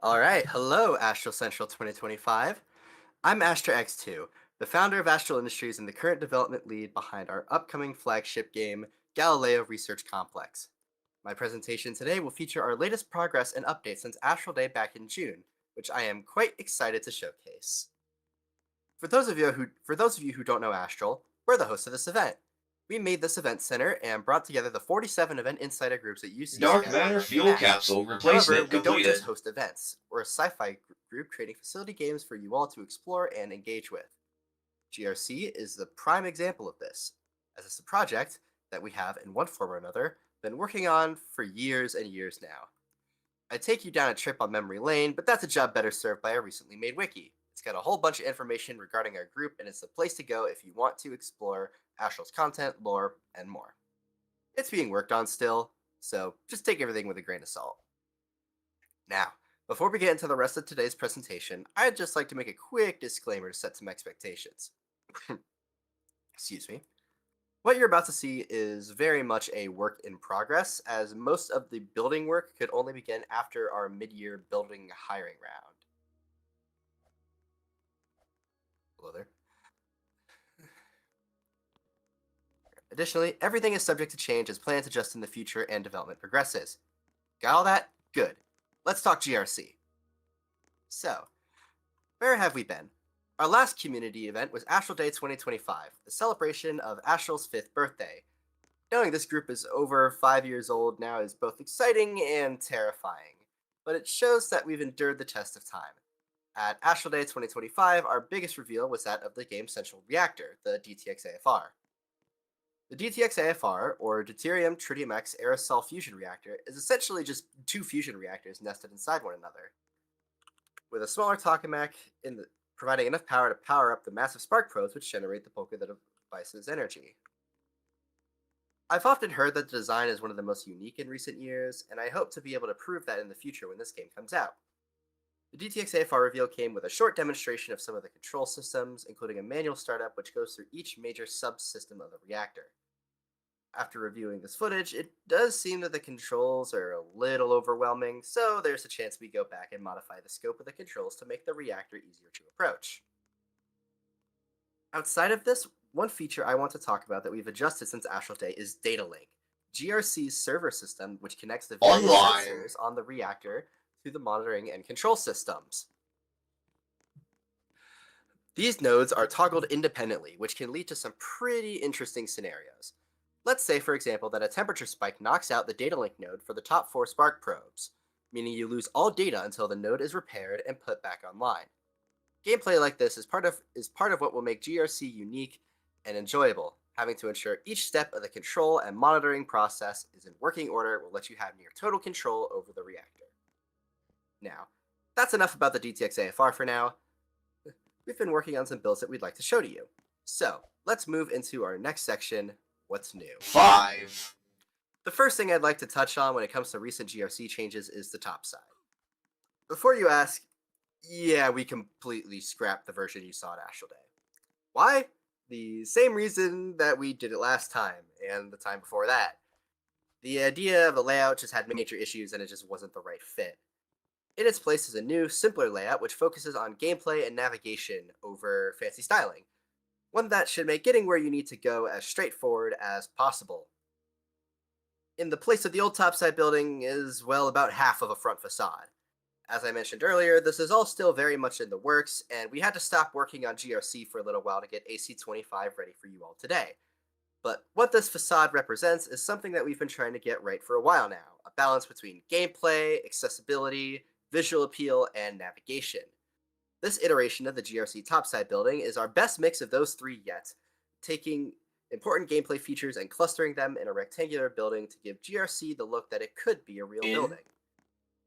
All right, hello, Astral Central 2025. I'm Astra X2, the founder of Astral Industries and the current development lead behind our upcoming flagship game, Galileo Research Complex. My presentation today will feature our latest progress and updates since Astral Day back in June, which I am quite excited to showcase. For those of you who don't know Astral, we're the hosts of this event. We made this event center and brought together the 47 event insider groups at UC. Dark matter fuel capsule replacement However, we don't just completed. host events. We're a sci-fi group creating facility games for you all to explore and engage with. GRC is the prime example of this, as it's a project that we have, in one form or another, been working on for years and years now. I take you down a trip on memory lane, but that's a job better served by our recently made wiki. It's got a whole bunch of information regarding our group, and it's the place to go if you want to explore Astral's content, lore, and more. It's being worked on still, so just take everything with a grain of salt. Now, before we get into the rest of today's presentation, I'd just like to make a quick disclaimer to set some expectations. Excuse me. What you're about to see is very much a work in progress, as most of the building work could only begin after our mid-year building hiring round. Hello there. Additionally, everything is subject to change as plans adjust in the future and development progresses. Got all that? Good. Let's talk GRC. So, where have we been? Our last community event was Astral Day 2025, the celebration of Astral's 5th birthday. Knowing this group is over 5 years old now is both exciting and terrifying, but it shows that we've endured the test of time. At Astral Day 2025, our biggest reveal was that of the game's central reactor, the DTX AFR. The DTX AFR, or Deuterium Tritium X Aerosol Fusion Reactor, is essentially just two fusion reactors nested inside one another, with a smaller tokamak providing enough power to power up the massive spark probes which generate the bulk of the device's energy. I've often heard that the design is one of the most unique in recent years, and I hope to be able to prove that in the future when this game comes out. The DTX AFR reveal came with a short demonstration of some of the control systems, including a manual startup which goes through each major subsystem of the reactor. After reviewing this footage, it does seem that the controls are a little overwhelming, so there's a chance we go back and modify the scope of the controls to make the reactor easier to approach. Outside of this, one feature I want to talk about that we've adjusted since Astral Day is Data Link, GRC's server system which connects the various Online. sensors on the reactor to the monitoring and control systems. These nodes are toggled independently, which can lead to some pretty interesting scenarios. Let's say, for example, that a temperature spike knocks out the data link node for the top 4 spark probes, meaning you lose all data until the node is repaired and put back online. Gameplay like this is part of what will make GRC unique and enjoyable. Having to ensure each step of the control and monitoring process is in working order will let you have near total control over the reactor. Now, that's enough about the DTX AFR for now. We've been working on some builds that we'd like to show to you. So, let's move into our next section, What's New? 5. The first thing I'd like to touch on when it comes to recent GRC changes is the top side. Before you ask, yeah, we completely scrapped the version you saw at Astral Day. Why? The same reason that we did it last time, and the time before that. The idea of the layout just had major issues and it just wasn't the right fit. In its place is a new, simpler layout which focuses on gameplay and navigation over fancy styling. One that should make getting where you need to go as straightforward as possible. In the place of the old topside building is, well, about half of a front facade. As I mentioned earlier, this is all still very much in the works, and we had to stop working on GRC for a little while to get AC25 ready for you all today. But what this facade represents is something that we've been trying to get right for a while now, a balance between gameplay, accessibility, visual appeal, and navigation. This iteration of the GRC topside building is our best mix of those three yet, taking important gameplay features and clustering them in a rectangular building to give GRC the look that it could be a real building.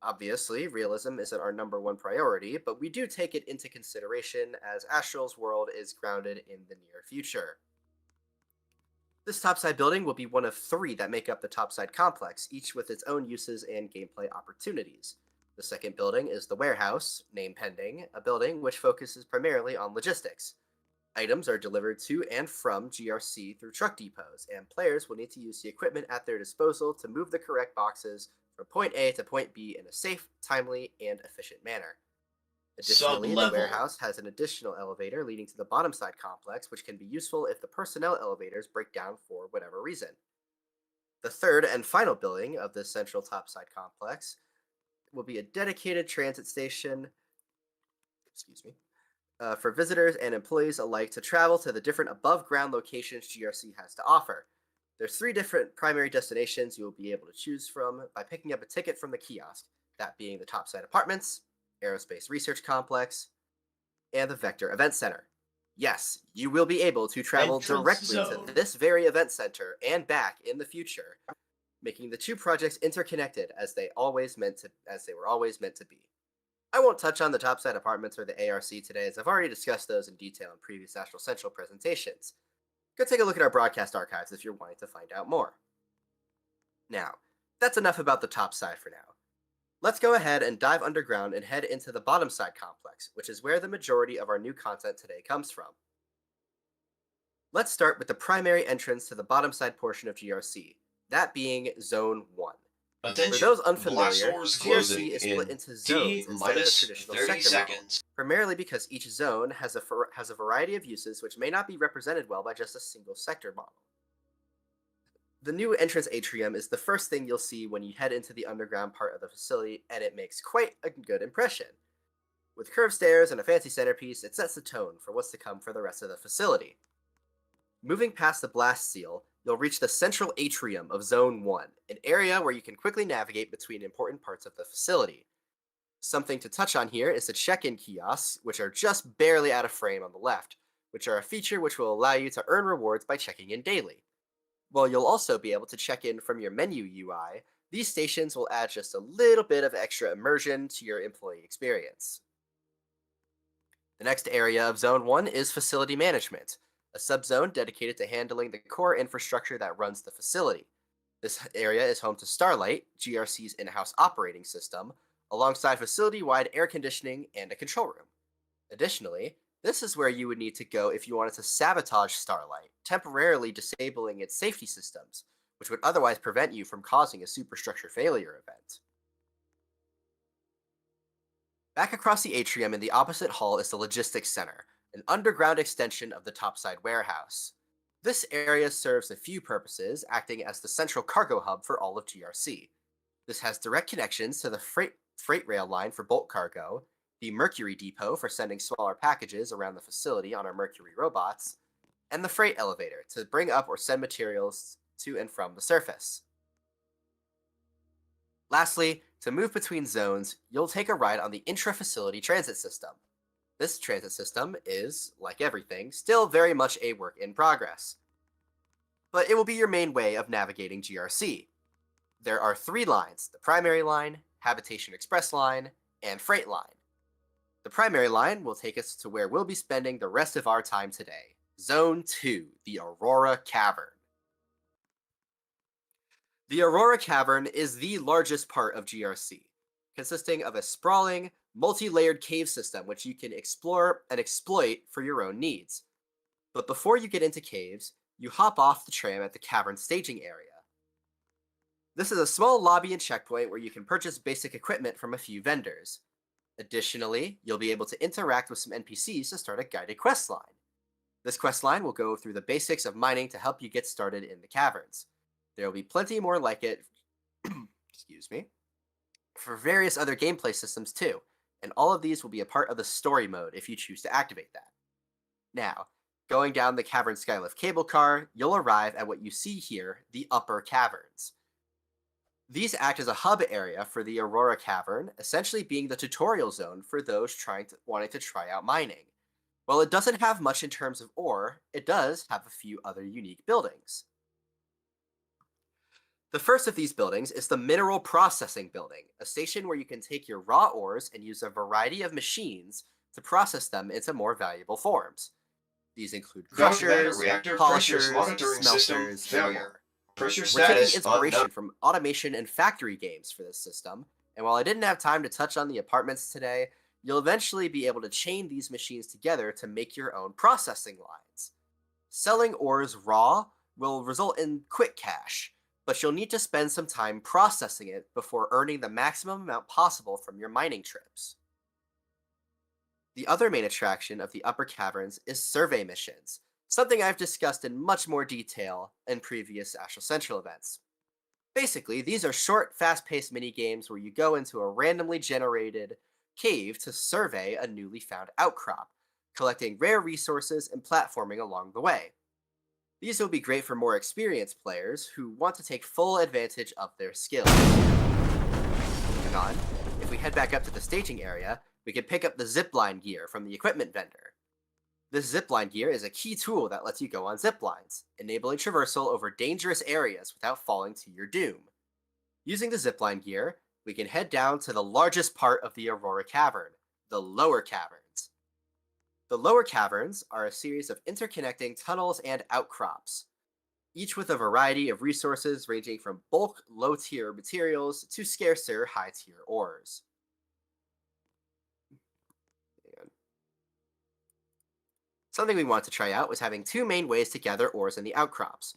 Obviously, realism isn't our #1 priority, but we do take it into consideration as Astral's world is grounded in the near future. This topside building will be one of 3 that make up the topside complex, each with its own uses and gameplay opportunities. The second building is the warehouse, name pending, a building which focuses primarily on logistics. Items are delivered to and from GRC through truck depots, and players will need to use the equipment at their disposal to move the correct boxes from point A to point B in a safe, timely, and efficient manner. Additionally, the Sub-level. warehouse has an additional elevator leading to the bottom side complex, which can be useful if the personnel elevators break down for whatever reason. The third and final building of this central topside complex will be a dedicated transit station for visitors and employees alike to travel to the different above-ground locations GRC has to offer. There's 3 different primary destinations you will be able to choose from by picking up a ticket from the kiosk, that being the Topside Apartments, Aerospace Research Complex, and the Vector Event Center. Yes, you will be able to travel Entrance directly zone. to this very event center and back in the future, making the 2 projects interconnected as they were always meant to be. I won't touch on the Topside Apartments or the ARC today, as I've already discussed those in detail in previous Astral Central presentations. Go take a look at our broadcast archives if you're wanting to find out more. Now, that's enough about the top side for now. Let's go ahead and dive underground and head into the bottom side complex, which is where the majority of our new content today comes from. Let's start with the primary entrance to the bottom side portion of GRC, that being Zone 1. Attention. For those unfamiliar, Blast doors GRC closing is split in into zones instead of the T-minus traditional 30 sector model, seconds. primarily because each zone has a variety of uses which may not be represented well by just a single sector model. The new entrance atrium is the first thing you'll see when you head into the underground part of the facility, and it makes quite a good impression. With curved stairs and a fancy centerpiece, it sets the tone for what's to come for the rest of the facility. Moving past the blast seal, you'll reach the central atrium of Zone 1, an area where you can quickly navigate between important parts of the facility. Something to touch on here is the check-in kiosks, which are just barely out of frame on the left, which are a feature which will allow you to earn rewards by checking in daily. While you'll also be able to check in from your menu UI, these stations will add just a little bit of extra immersion to your employee experience. The next area of Zone 1 is Facility Management, a subzone dedicated to handling the core infrastructure that runs the facility. This area is home to Starlight, GRC's in-house operating system, alongside facility-wide air conditioning and a control room. Additionally, this is where you would need to go if you wanted to sabotage Starlight, temporarily disabling its safety systems, which would otherwise prevent you from causing a superstructure failure event. Back across the atrium in the opposite hall is the Logistics Center, an underground extension of the topside warehouse. This area serves a few purposes, acting as the central cargo hub for all of GRC. This has direct connections to the freight rail line for bulk cargo, the Mercury Depot for sending smaller packages around the facility on our Mercury robots, and the freight elevator to bring up or send materials to and from the surface. Lastly, to move between zones, you'll take a ride on the intra-facility transit system. This transit system is, like everything, still very much a work in progress. But it will be your main way of navigating GRC. There are 3 lines: the primary line, Habitation Express line, and Freight line. The primary line will take us to where we'll be spending the rest of our time today, Zone 2, the Aurora Cavern. The Aurora Cavern is the largest part of GRC, consisting of a sprawling, multi-layered cave system which you can explore and exploit for your own needs. But before you get into caves, you hop off the tram at the cavern staging area. This is a small lobby and checkpoint where you can purchase basic equipment from a few vendors. Additionally, you'll be able to interact with some NPCs to start a guided quest line. This quest line will go through the basics of mining to help you get started in the caverns. There will be plenty more like it excuse me, for various other gameplay systems too, and all of these will be a part of the story mode if you choose to activate that. Now, going down the cavern skylift cable car, you'll arrive at what you see here, the upper caverns. These act as a hub area for the Aurora Cavern, essentially being the tutorial zone for those wanting to try out mining. While it doesn't have much in terms of ore, it does have a few other unique buildings. The first of these buildings is the Mineral Processing Building, a station where you can take your raw ores and use a variety of machines to process them into more valuable forms. These include crushers, polishers, smelters, and more. We're taking inspiration from automation and factory games for this system, and while I didn't have time to touch on the apartments today, you'll eventually be able to chain these machines together to make your own processing lines. Selling ores raw will result in quick cash, but you'll need to spend some time processing it before earning the maximum amount possible from your mining trips. The other main attraction of the upper caverns is survey missions, something I've discussed in much more detail in previous Astral Central events. Basically, these are short, fast-paced mini-games where you go into a randomly generated cave to survey a newly found outcrop, collecting rare resources and platforming along the way. These will be great for more experienced players who want to take full advantage of their skills. Moving on, if we head back up to the staging area, we can pick up the zipline gear from the equipment vendor. This zipline gear is a key tool that lets you go on ziplines, enabling traversal over dangerous areas without falling to your doom. Using the zipline gear, we can head down to the largest part of the Aurora Cavern, the lower caverns. The lower caverns are a series of interconnecting tunnels and outcrops, each with a variety of resources ranging from bulk, low-tier materials to scarcer, high-tier ores. Something we want to try out was having 2 main ways to gather ores in the outcrops.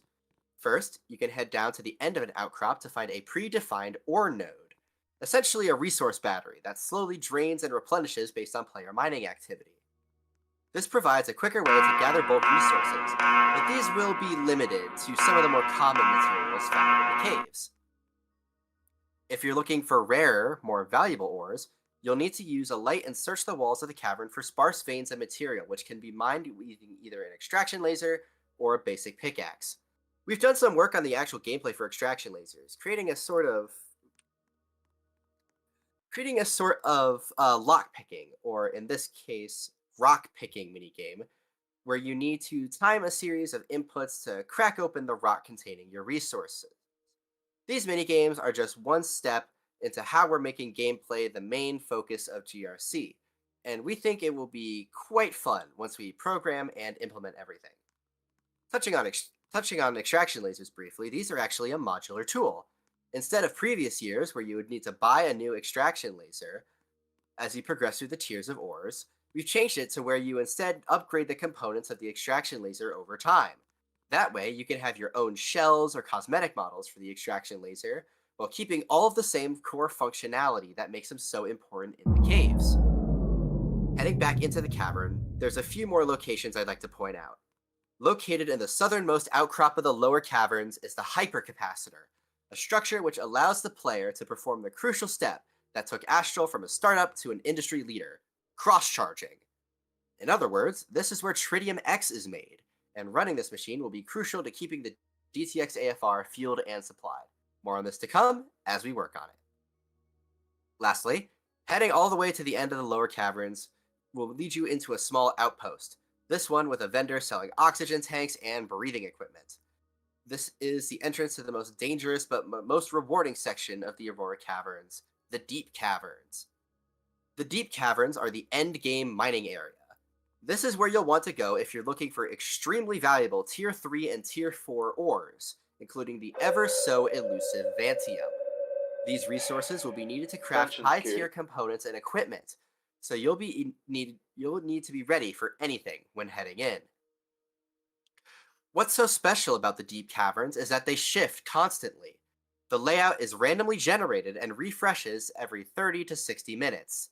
First, you can head down to the end of an outcrop to find a predefined ore node, essentially a resource battery that slowly drains and replenishes based on player mining activity. This provides a quicker way to gather bulk resources, but these will be limited to some of the more common materials found in the caves. If you're looking for rarer, more valuable ores, you'll need to use a light and search the walls of the cavern for sparse veins of material, which can be mined using either an extraction laser or a basic pickaxe. We've done some work on the actual gameplay for extraction lasers, creating a sort of lock-picking, or in this case, rock-picking minigame, where you need to time a series of inputs to crack open the rock containing your resources. These minigames are just one step into how we're making gameplay the main focus of GRC, and we think it will be quite fun once we program and implement everything. Touching on extraction lasers briefly, these are actually a modular tool. Instead of previous years where you would need to buy a new extraction laser as you progress through the tiers of ores, we've changed it to where you instead upgrade the components of the extraction laser over time. That way, you can have your own shells or cosmetic models for the extraction laser, while keeping all of the same core functionality that makes them so important in the caves. Heading back into the cavern, there's a few more locations I'd like to point out. Located in the southernmost outcrop of the lower caverns is the hypercapacitor, a structure which allows the player to perform the crucial step that took Astral from a startup to an industry leader, cross-charging. In other words, this is where Tritium X is made, and running this machine will be crucial to keeping the DTX AFR fueled and supplied. More on this to come as we work on it. Lastly, heading all the way to the end of the lower caverns will lead you into a small outpost, this one with a vendor selling oxygen tanks and breathing equipment. This is the entrance to the most dangerous but most rewarding section of the Aurora Caverns, the Deep Caverns. The Deep Caverns are the end game mining area. This is where you'll want to go if you're looking for extremely valuable Tier 3 and Tier 4 ores, including the ever so elusive Vantium. These resources will be needed to craft high-tier components and equipment, so you'll need to be ready for anything when heading in. What's so special about the Deep Caverns is that they shift constantly. The layout is randomly generated and refreshes every 30 to 60 minutes.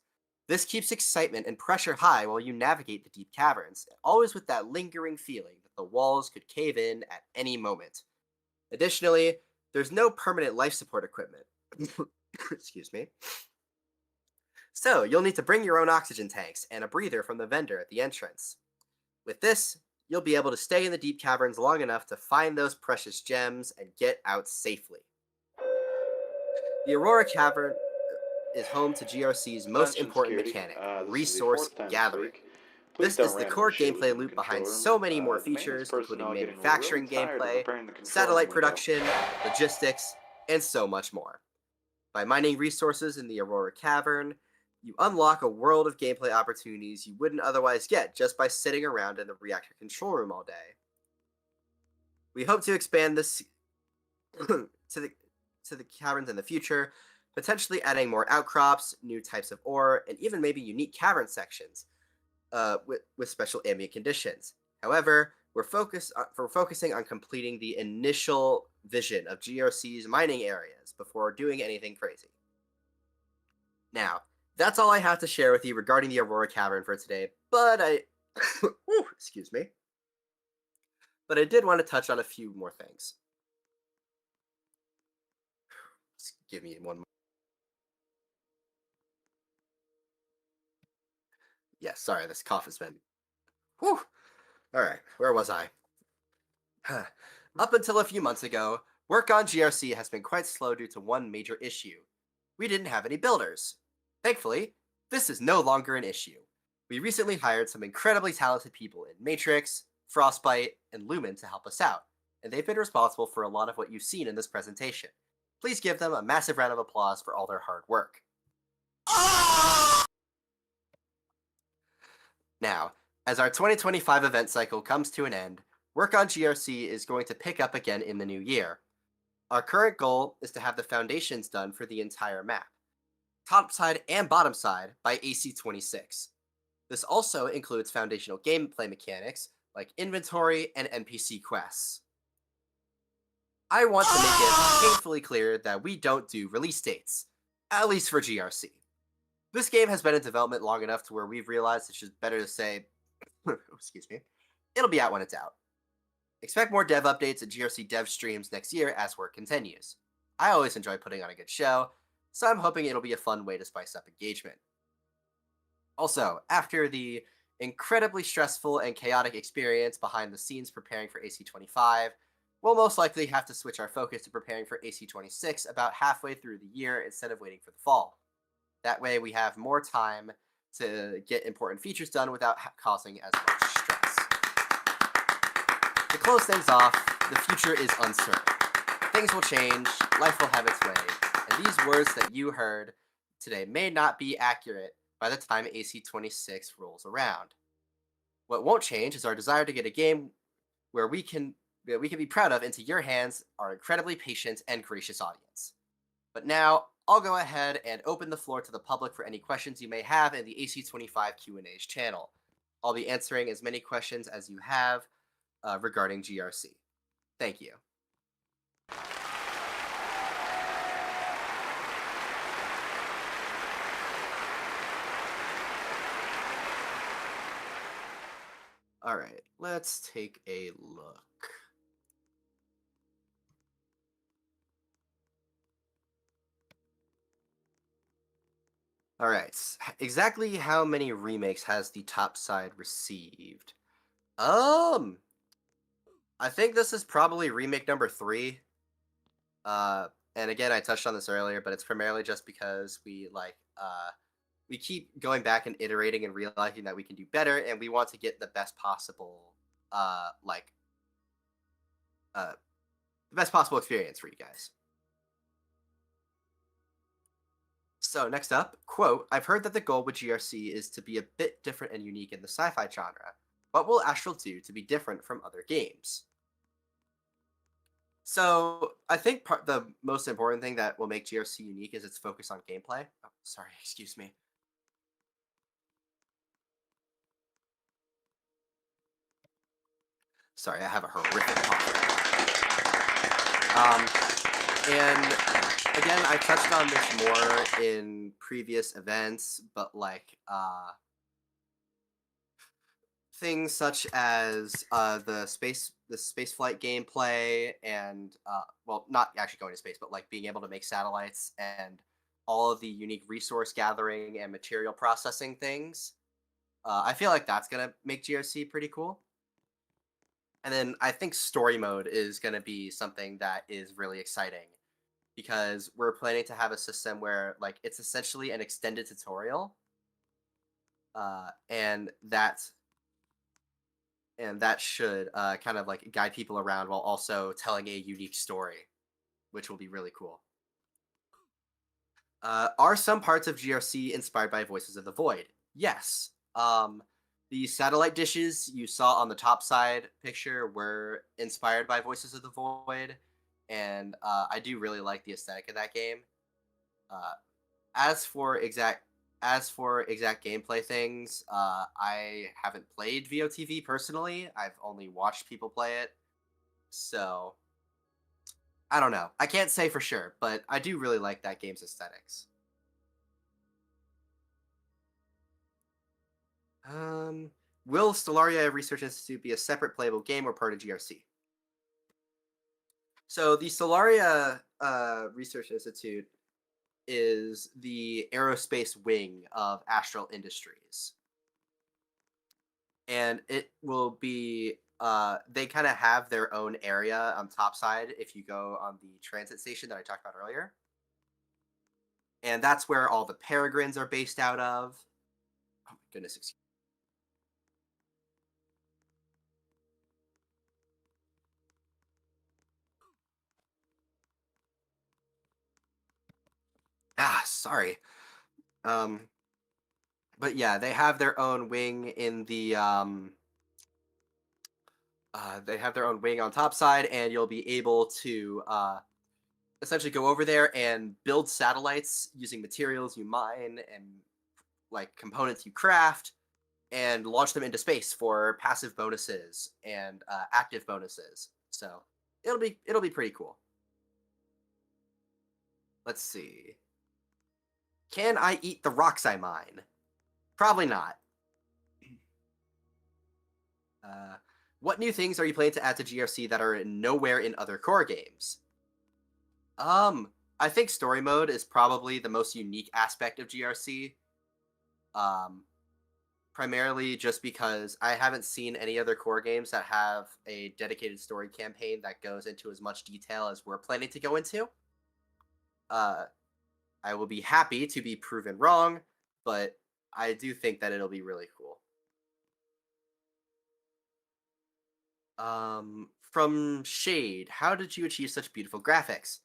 This keeps excitement and pressure high while you navigate the Deep Caverns, always with that lingering feeling that the walls could cave in at any moment. Additionally, there's no permanent life support equipment. Excuse me. So, you'll need to bring your own oxygen tanks and a breather from the vendor at the entrance. With this, you'll be able to stay in the Deep Caverns long enough to find those precious gems and get out safely. The Aurora Cavern is home to GRC's most important mechanic, resource gathering. This is the core gameplay loop behind so many more features, including manufacturing gameplay, satellite production, logistics, and so much more. By mining resources in the Aurora Cavern, you unlock a world of gameplay opportunities you wouldn't otherwise get just by sitting around in the reactor control room all day. We hope to expand this to the caverns in the future, potentially adding more outcrops, new types of ore, and even maybe unique cavern sections with special ambient conditions. However, we're focusing on completing the initial vision of GRC's mining areas before doing anything crazy. Now, that's all I have to share with you regarding the Aurora Cavern for today, but excuse me. But I did want to touch on a few more things. Just give me one more. Yeah, sorry, this cough has been... Whew! Alright, where was I? Up until a few months ago, work on GRC has been quite slow due to one major issue. We didn't have any builders. Thankfully, this is no longer an issue. We recently hired some incredibly talented people in Matrix, Frostbite, and Lumen to help us out, and they've been responsible for a lot of what you've seen in this presentation. Please give them a massive round of applause for all their hard work. Now, as our 2025 event cycle comes to an end, work on GRC is going to pick up again in the new year. Our current goal is to have the foundations done for the entire map, top side and bottom side, by AC26. This also includes foundational gameplay mechanics like inventory and NPC quests. I want to make it painfully clear that we don't do release dates, at least for GRC. This game has been in development long enough to where we've realized it's just better to say, excuse me, it'll be out when it's out. Expect more dev updates and GRC dev streams next year as work continues. I always enjoy putting on a good show, so I'm hoping it'll be a fun way to spice up engagement. Also, after the incredibly stressful and chaotic experience behind the scenes preparing for AC25, we'll most likely have to switch our focus to preparing for AC26 about halfway through the year instead of waiting for the fall. That way we have more time to get important features done without causing as much stress. To close things off, the future is uncertain. Things will change, life will have its way, and these words that you heard today may not be accurate by the time AC26 rolls around. What won't change is our desire to get a game where we can be proud of into your hands, our incredibly patient and gracious audience. But now, I'll go ahead and open the floor to the public for any questions you may have in the AC25 Q&A's channel. I'll be answering as many questions as you have regarding GRC. Thank you. All right, let's take a look. All right, exactly how many remakes has the top side received? I think this is probably remake number 3. And again, I touched on this earlier, but it's primarily just because we keep going back and iterating and realizing that we can do better, and we want to get the best possible uh like the best possible experience for you guys. So next up, quote, I've heard that the goal with GRC is to be a bit different and unique in the sci-fi genre. What will Astral do to be different from other games? So I think the most important thing that will make GRC unique is its focus on gameplay. Oh, sorry, excuse me. Sorry, I have a horrific cough. And again, I touched on this more in previous events, but things such as the space flight gameplay and well, not actually going to space, but like being able to make satellites and all of the unique resource gathering and material processing things. I feel like that's gonna make GRC pretty cool. And then I think story mode is going to be something that is really exciting because we're planning to have a system where like it's essentially an extended tutorial, and that should kind of like guide people around while also telling a unique story, which will be really cool. Are some parts of GRC inspired by Voices of the Void? Yes. The satellite dishes you saw on the top side picture were inspired by Voices of the Void, and I do really like the aesthetic of that game. Uh, as for exact gameplay things, I haven't played VOTV personally. I've only watched people play it, so I don't know. I can't say for sure, but I do really like that game's aesthetics. Will Stellaria Research Institute be a separate playable game or part of GRC? So the Stellaria Research Institute is the aerospace wing of Astral Industries. And it will be, they kind of have their own area on topside if you go on the transit station that I talked about earlier. And that's where all the peregrines are based out of. Oh my goodness, excuse me. Sorry. But yeah, they have their own wing in the they have their own wing on top side, and you'll be able to essentially go over there and build satellites using materials you mine and like components you craft, and launch them into space for passive bonuses and active bonuses. So it'll be pretty cool. Let's see. Can I eat the rocks I mine? Probably not. What new things are you planning to add to GRC that are nowhere in other core games? I think story mode is probably the most unique aspect of GRC. Primarily just because I haven't seen any other core games that have a dedicated story campaign that goes into as much detail as we're planning to go into. I will be happy to be proven wrong, but I do think that it'll be really cool. From Shade, how did you achieve such beautiful graphics?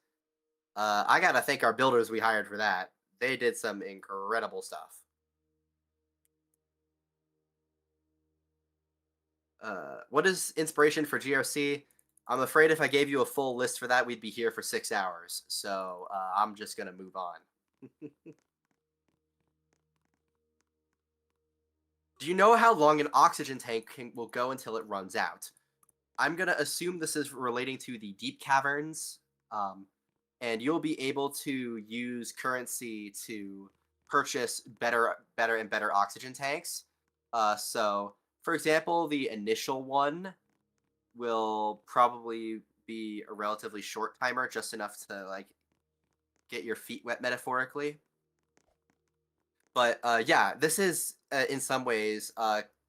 I gotta thank our builders we hired for that. They did some incredible stuff. What is inspiration for GRC? I'm afraid if I gave you a full list for that, we'd be here for 6 hours. So I'm just gonna move on. Do you know how long an oxygen tank will go until it runs out? I'm gonna assume this is relating to the deep caverns, and you'll be able to use currency to purchase better and better oxygen tanks. So, for example, the initial one will probably be a relatively short timer, just enough to like get your feet wet metaphorically. But yeah, this is in some ways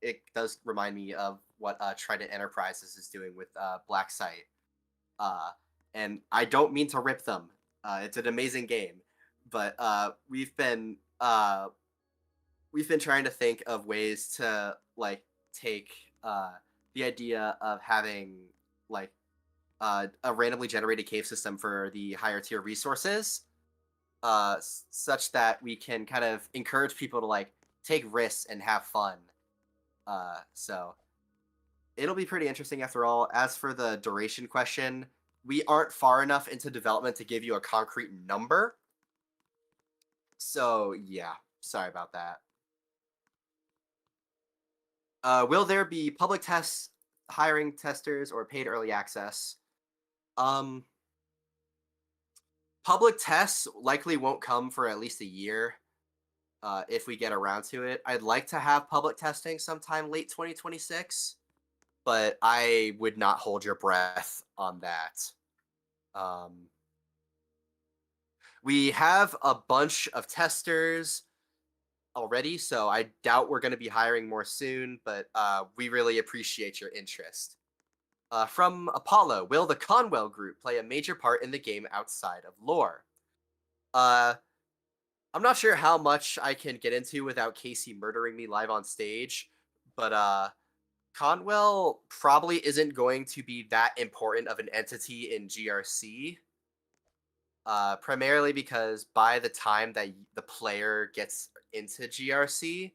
it does remind me of what Trident Enterprises is doing with Black Site. And I don't mean to rip them. It's an amazing game, but we've been trying to think of ways to like take the idea of having like a randomly generated cave system for the higher tier resources, such that we can kind of encourage people to like take risks and have fun. So it'll be pretty interesting after all. As for the duration question, we aren't far enough into development to give you a concrete number. So yeah, sorry about that. Will there be public tests, hiring testers, or paid early access? Public tests likely won't come for at least a year, if we get around to it. I'd like to have public testing sometime late 2026, but I would not hold your breath on that. We have a bunch of testers already, so I doubt we're going to be hiring more soon, but we really appreciate your interest. From Apollo, will the Conwell Group play a major part in the game outside of lore? I'm not sure how much I can get into without Casey murdering me live on stage, but Conwell probably isn't going to be that important of an entity in GRC. Primarily because by the time that the player gets into GRC,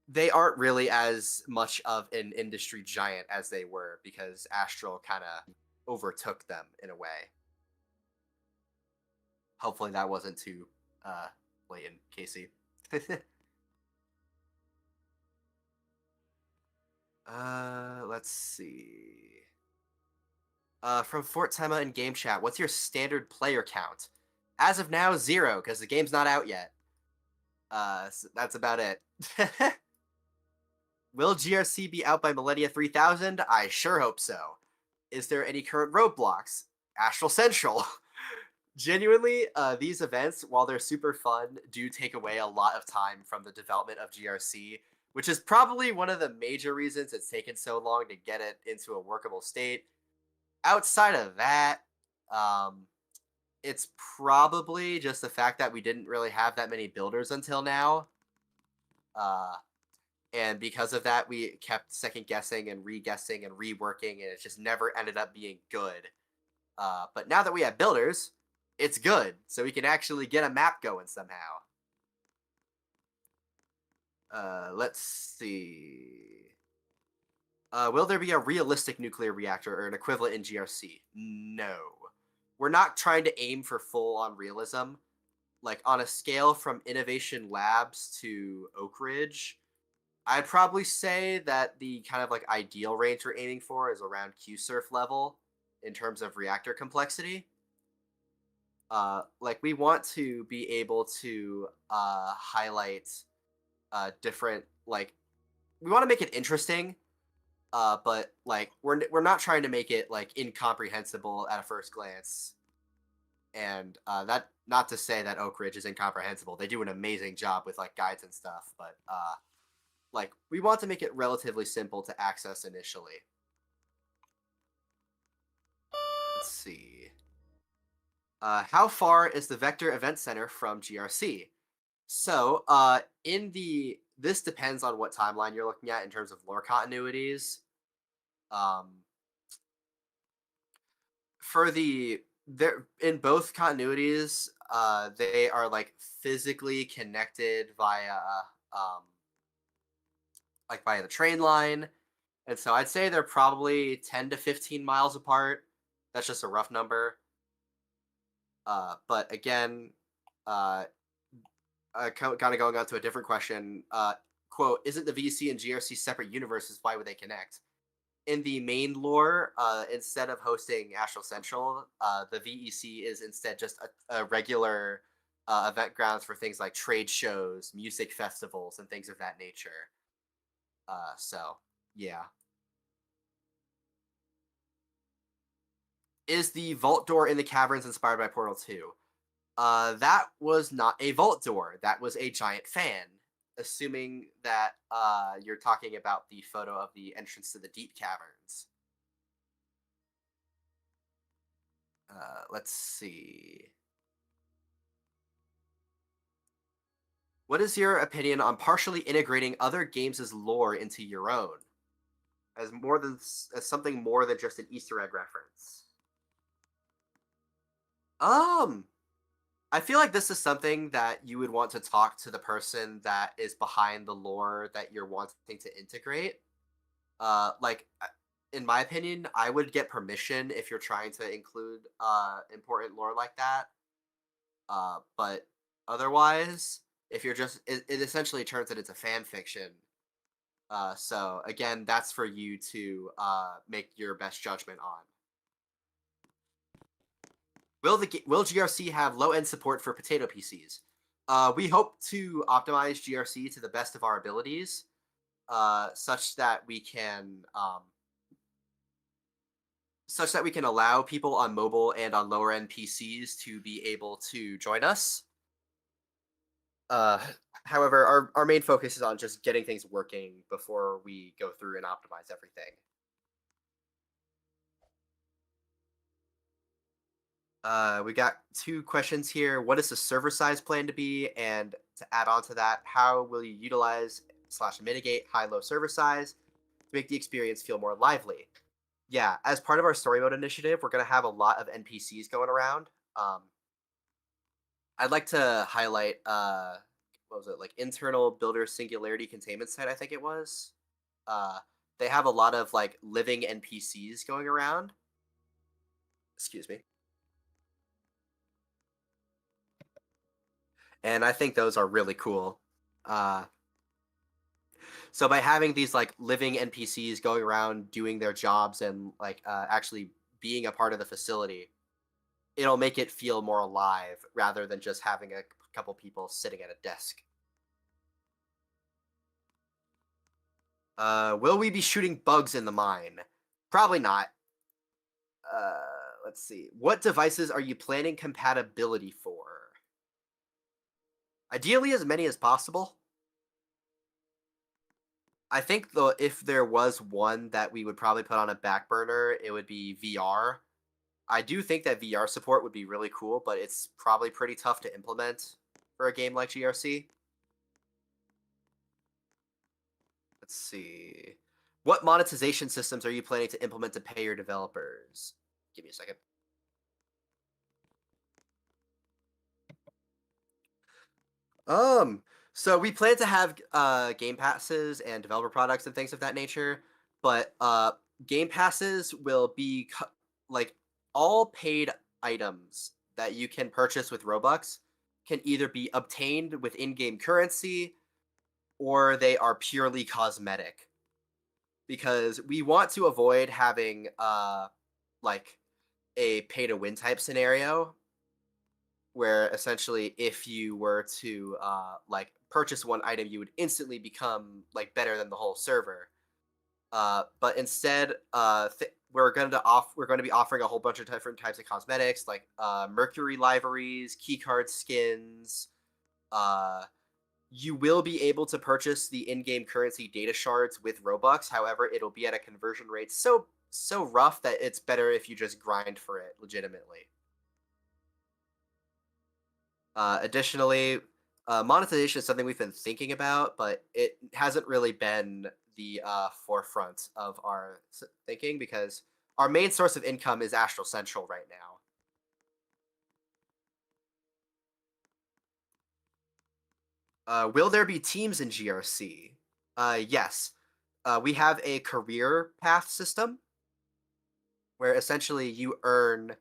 they aren't really as much of an industry giant as they were, because Astral kind of overtook them in a way. Hopefully that wasn't too blatant, Casey. Let's see. From Fort Tema in game chat, what's your standard player count? As of now, 0, because the game's not out yet. So that's about it. Will GRC be out by Millennia 3000? I sure hope so. Is there any current roadblocks? Astral Central. Genuinely, these events, while they're super fun, do take away a lot of time from the development of GRC, which is probably one of the major reasons it's taken so long to get it into a workable state. Outside of that, it's probably just the fact that we didn't really have that many builders until now. And because of that, we kept second guessing and re-guessing and reworking, and it just never ended up being good. But now that we have builders, it's good, so we can actually get a map going somehow. Let's see. Will there be a realistic nuclear reactor or an equivalent in GRC? No. We're not trying to aim for full-on realism. Like, on a scale from Innovation Labs to Oak Ridge, I'd probably say that the kind of like ideal range we're aiming for is around Q-Surf level in terms of reactor complexity. Like, we want to be able to highlight different, like, we want to make it interesting, but like we're not trying to make it like incomprehensible at a first glance. And that, not to say that Oak Ridge is incomprehensible. They do an amazing job with like guides and stuff, but like we want to make it relatively simple to access initially. Let's see. How far is the Vector Event Center from GRC? So, this depends on what timeline you're looking at in terms of lore continuities. In both continuities, they are like physically connected via the train line, and so I'd say they're probably 10 to 15 miles apart. That's just a rough number. But again, kind of going on to a different question. Quote, isn't the VC and GRC separate universes? Why would they connect? in the main lore, instead of hosting Astral Central, the VEC is instead just a regular event grounds for things like trade shows, music festivals, and things of that nature. So, yeah. Is the vault door in the caverns inspired by Portal 2? That was not a vault door. That was a giant fan. Assuming that you're talking about the photo of the entrance to the deep caverns. Let's see. What is your opinion on partially integrating other games' lore into your own, as something more than just an Easter egg reference? I feel like this is something that you would want to talk to the person that is behind the lore that you're wanting to integrate. In my opinion, I would get permission if you're trying to include important lore like that. But otherwise, if you're just, it essentially turns it into fan fiction. So again, that's for you to make your best judgment on. Will GRC have low-end support for potato PCs? We hope to optimize GRC to the best of our abilities, such that we can allow people on mobile and on lower-end PCs to be able to join us. However, our main focus is on just getting things working before we go through and optimize everything. We got 2 questions here. What is the server size plan to be? And to add on to that, how will you utilize / mitigate high-low server size to make the experience feel more lively? Yeah, as part of our story mode initiative, we're going to have a lot of NPCs going around. I'd like to highlight, what was it, like internal builder singularity containment site, I think it was. They have a lot of like living NPCs going around. Excuse me. And I think those are really cool. So by having these like living NPCs going around doing their jobs and like actually being a part of the facility, it'll make it feel more alive rather than just having a couple people sitting at a desk. Will we be shooting bugs in the mine? Probably not. Let's see. What devices are you planning compatibility for? Ideally, as many as possible. I think, though, if there was one that we would probably put on a back burner, it would be VR. I do think that VR support would be really cool, but it's probably pretty tough to implement for a game like GRC. Let's see. What monetization systems are you planning to implement to pay your developers? Give me a second. So we plan to have game passes and developer products and things of that nature, but game passes will be like all paid items that you can purchase with Robux can either be obtained with in-game currency or they are purely cosmetic. Because we want to avoid having like a pay-to-win type scenario where essentially if you were to like purchase one item, you would instantly become like better than the whole server. But instead, we're going to be offering a whole bunch of different types of cosmetics, like Mercury liveries, keycard skins. You will be able to purchase the in-game currency data shards with Robux. However, it'll be at a conversion rate so rough that it's better if you just grind for it legitimately. Additionally, monetization is something we've been thinking about, but it hasn't really been the forefront of our thinking because our main source of income is Astral Central right now. Will there be teams in GRC? Yes. We have a career path system where essentially you earn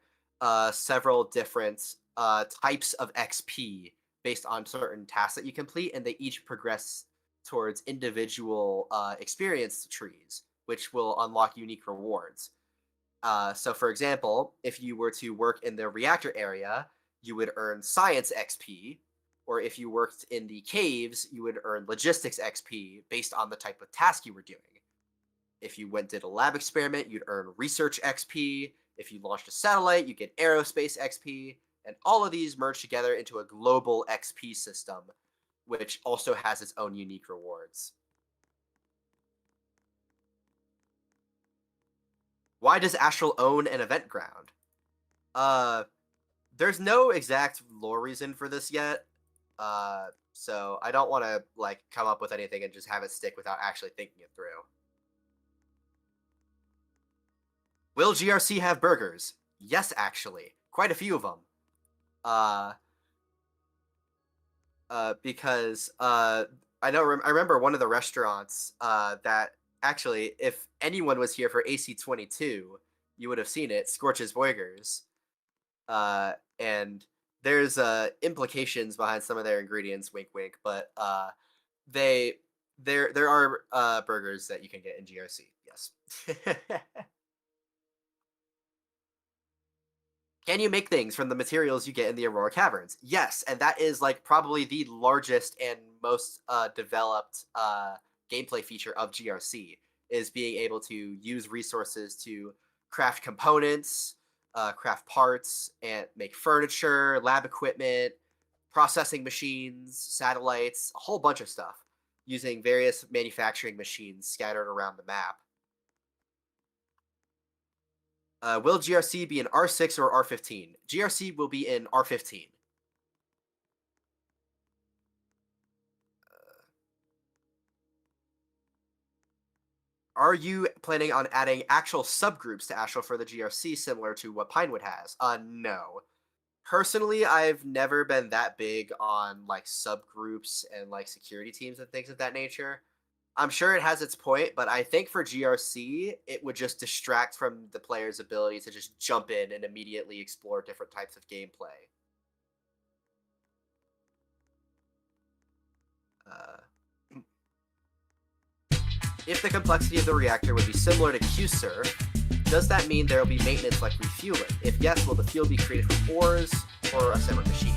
several different types of XP based on certain tasks that you complete, and they each progress towards individual experience trees. which will unlock unique rewards. So, for example, if you were to work in the reactor area, you would earn science XP, or if you worked in the caves, you would earn logistics XP based on the type of task you were doing. If you went did a lab experiment, you'd earn research XP. If you launched a satellite, you get aerospace XP. And all of these merge together into a global XP system, which also has its own unique rewards. Why does Astral own an event ground? There's no exact lore reason for this yet. So I don't want to like come up with anything and just have it stick without actually thinking it through. Will GRC have burgers? Yes, actually. Quite a few of them. Because I remember one of the restaurants that actually, if anyone was here for AC22, you would have seen it, Scorch's Burgers. And there's implications behind some of their ingredients, wink wink, but there are burgers that you can get in GRC, yes. Can you make things from the materials you get in the Aurora Caverns? Yes, and that is like probably the largest and most developed gameplay feature of GRC, is being able to use resources to craft components, craft parts, and make furniture, lab equipment, processing machines, satellites, a whole bunch of stuff, using various manufacturing machines scattered around the map. Will GRC be in R6 or R15? GRC will be in R15. Are you planning on adding actual subgroups to Astral for the GRC, similar to what Pinewood has? No. Personally, I've never been that big on like subgroups and like security teams and things of that nature. I'm sure it has its point, but I think for GRC, it would just distract from the player's ability to just jump in and immediately explore different types of gameplay. If the complexity of the reactor would be similar to Q-Surf, does that mean there will be maintenance like refueling? If yes, will the fuel be created from ores or a separate machine?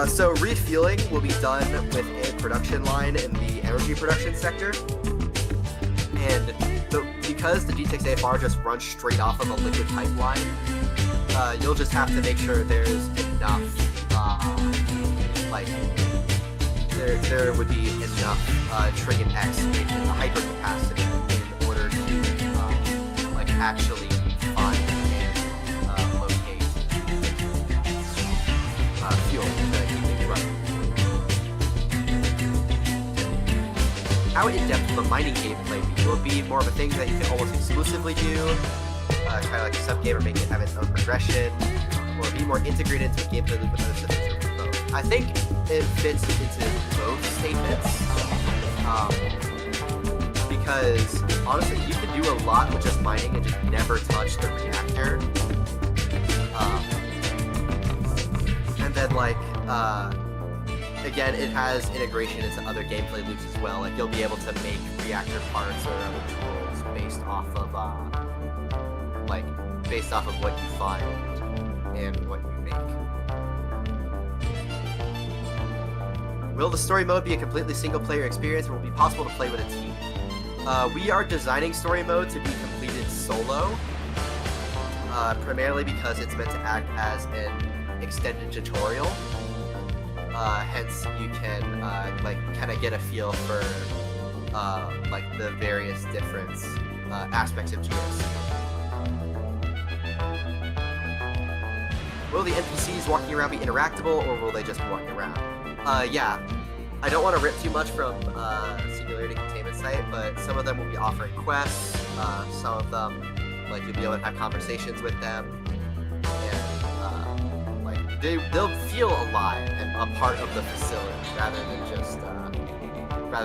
So refueling will be done with a production line in the energy production sector, and because the D6 AFR just runs straight off of a liquid pipeline, you'll just have to make sure there's enough, there would be enough trig and X in the hyper capacity in order to actually find and locate fuel to keep things running. How in-depth will the mining gameplay be? Will it be more of a thing that you can almost exclusively do, kind of like a sub-game, or make it have its own progression, or be more integrated into a gameplay loop with other systems, or both? I think it fits into both statements, because honestly, you can do a lot with just mining and just never touch the reactor. And then again, it has integration into other gameplay loops as well. Like, you'll be able to make reactor parts or other tools based off of what you find and what you make. Will the story mode be a completely single-player experience, or will it be possible to play with a team? We are designing story mode to be completed solo, primarily because it's meant to act as an extended tutorial. Hence, you can kind of get a feel for the various different aspects of GRC. Will the NPCs walking around be interactable, or will they just be walking around? Yeah, I don't want to rip too much from Singularity Containment Site, but some of them will be offering quests. Some of them, you'll be able to have conversations with them. They'll feel alive and a part of the facility rather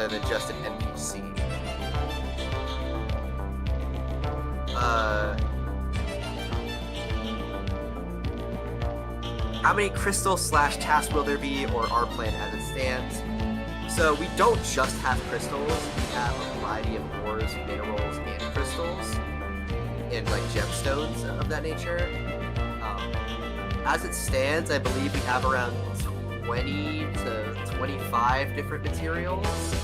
than just an NPC. how many crystals slash tasks will there be, or our plan as it stands. So we don't just have crystals, we have a variety of ores, minerals, and crystals, and like gemstones of that nature. As it stands, I believe we have around 20 to 25 different materials.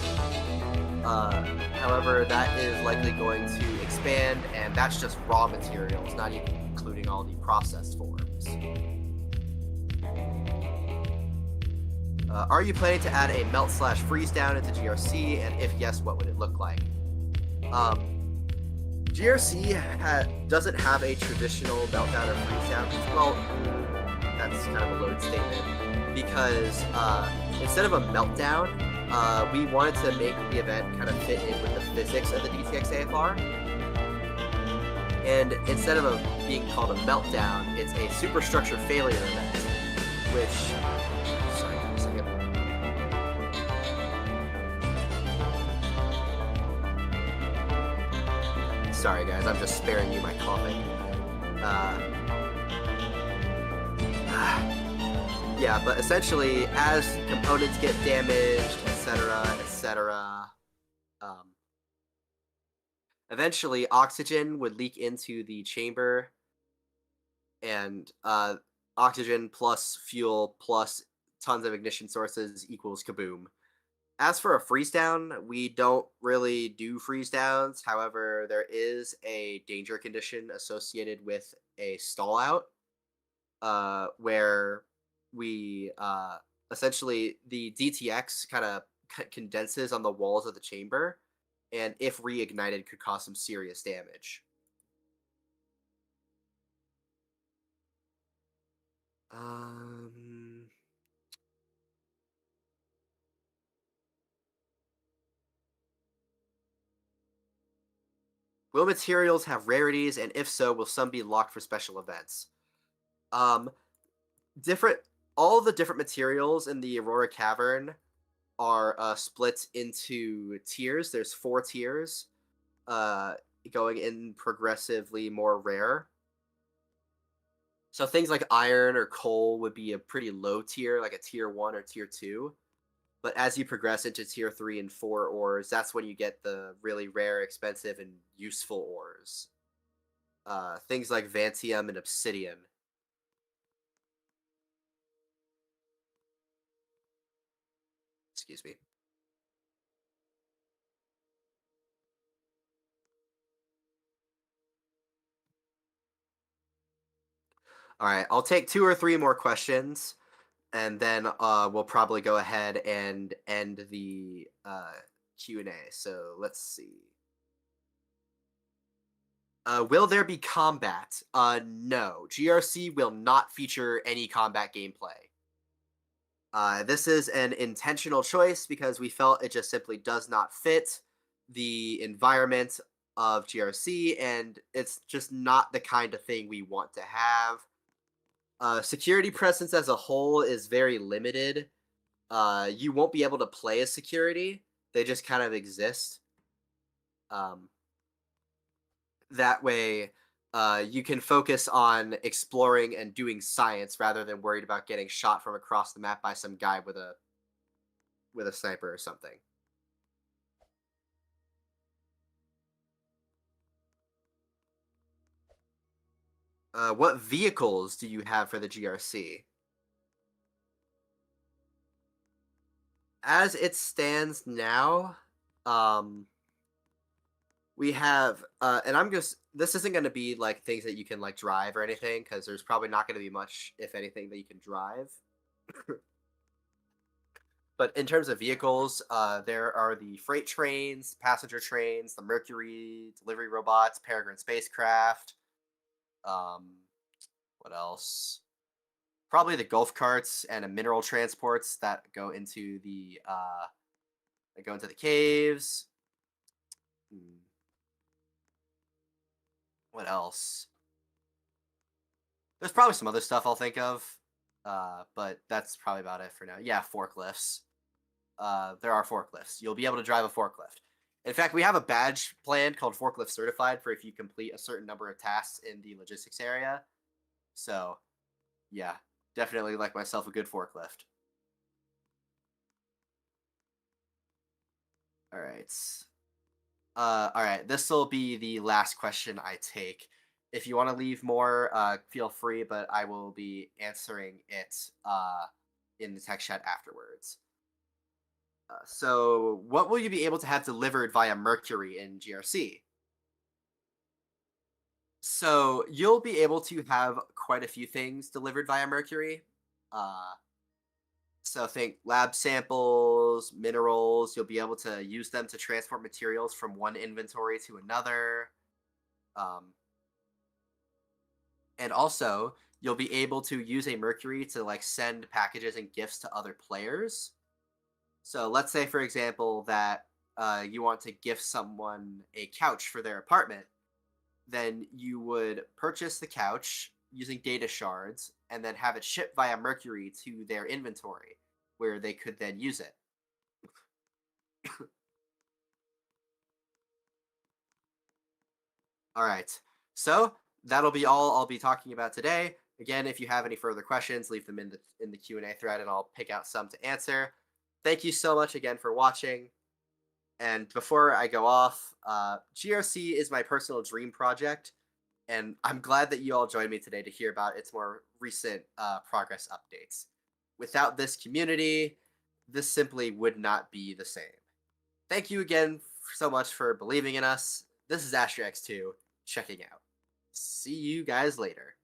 However, that is likely going to expand, and that's just raw materials, not even including all the processed forms. Are you planning to add a melt slash freeze down into GRC, and if yes, what would it look like? GRC doesn't have a traditional meltdown or freeze down. Well, that's kind of a loaded statement, because instead of a meltdown, we wanted to make the event kind of fit in with the physics of the DTX AFR. And instead of being called a meltdown, it's a superstructure failure event, which... Sorry, give me a second. Sorry guys, I'm just sparing you my coughing. Yeah, but essentially, as components get damaged, etc., eventually oxygen would leak into the chamber, and oxygen plus fuel plus tons of ignition sources equals kaboom. As for a freeze down, we don't really do freeze downs. However, there is a danger condition associated with a stall out, where we essentially the DTX kind of condenses on the walls of the chamber, and if reignited, could cause some serious damage. Will materials have rarities, and if so, will some be locked for special events? All the different materials in the Aurora Cavern are split into tiers. There's 4 tiers, going in progressively more rare. So things like iron or coal would be a pretty low tier, like a tier 1 or tier 2. But as you progress into tier 3 and 4 ores, that's when you get the really rare, expensive, and useful ores. Things like Vantium and Obsidian. Excuse me. All right, I'll take 2 or 3 more questions, and then we'll probably go ahead and end the Q&A. So let's see. Will there be combat? No. GRC will not feature any combat gameplay. This is an intentional choice because we felt it just simply does not fit the environment of GRC, and it's just not the kind of thing we want to have. Security presence as a whole is very limited. You won't be able to play as security. They just kind of exist. That way, you can focus on exploring and doing science rather than worried about getting shot from across the map by some guy with a sniper or something. What vehicles do you have for the GRC? As it stands now, we have, and this isn't going to be like things that you can like drive or anything, because there's probably not going to be much, if anything, that you can drive. But in terms of vehicles, there are the freight trains, passenger trains, the Mercury delivery robots, Peregrine spacecraft. What else? Probably the golf carts and mineral transports that go into the caves. What else? There's probably some other stuff I'll think of, but that's probably about it for now. Yeah, forklifts. There are forklifts. You'll be able to drive a forklift. In fact, we have a badge planned called Forklift Certified for if you complete a certain number of tasks in the logistics area. So, yeah. Definitely like myself a good forklift. All right. All right. This will be the last question I take. If you want to leave more, feel free, but I will be answering it in the text chat afterwards. So, what will you be able to have delivered via Mercury in GRC? So, you'll be able to have quite a few things delivered via Mercury. So think lab samples, minerals. You'll be able to use them to transport materials from one inventory to another. And also, you'll be able to use a Mercury to like send packages and gifts to other players. So let's say, for example, that you want to gift someone a couch for their apartment. Then you would purchase the couch using data shards and then have it shipped via Mercury to their inventory, where they could then use it. All right. So that'll be all I'll be talking about today. Again, if you have any further questions, leave them in the Q&A thread, and I'll pick out some to answer. Thank you so much again for watching. And before I go off, GRC is my personal dream project, and I'm glad that you all joined me today to hear about its more recent progress updates. Without this community, this simply would not be the same. Thank you again so much for believing in us. This is AstraX2 checking out. See you guys later.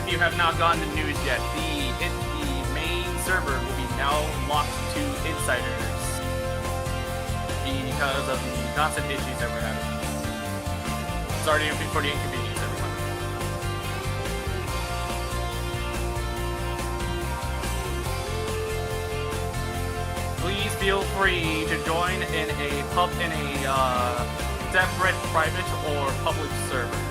if you have not gotten the news yet, the main server will be now locked to insiders because of the constant issues that we're having. Sorry for the inconvenience, everyone. Please feel free to join in a separate private or public server.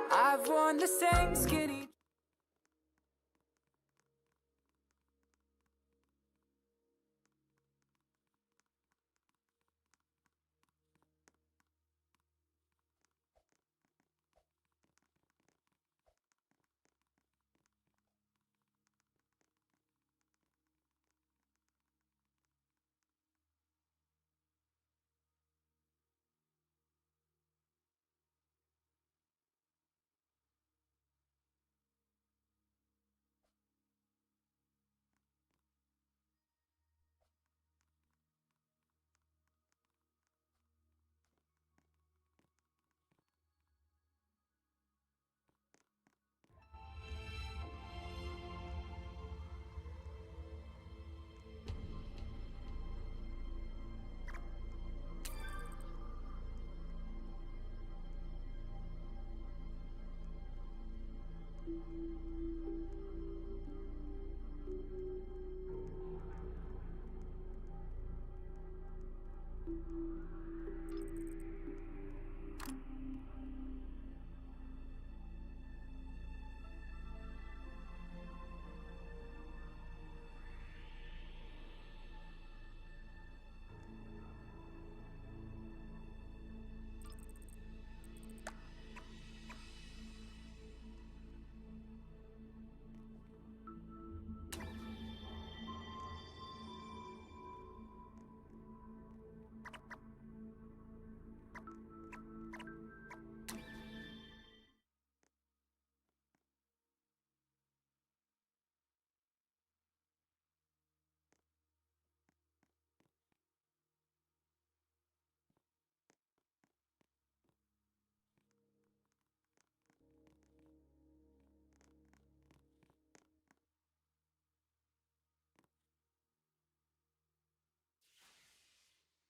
I've worn the same skinny.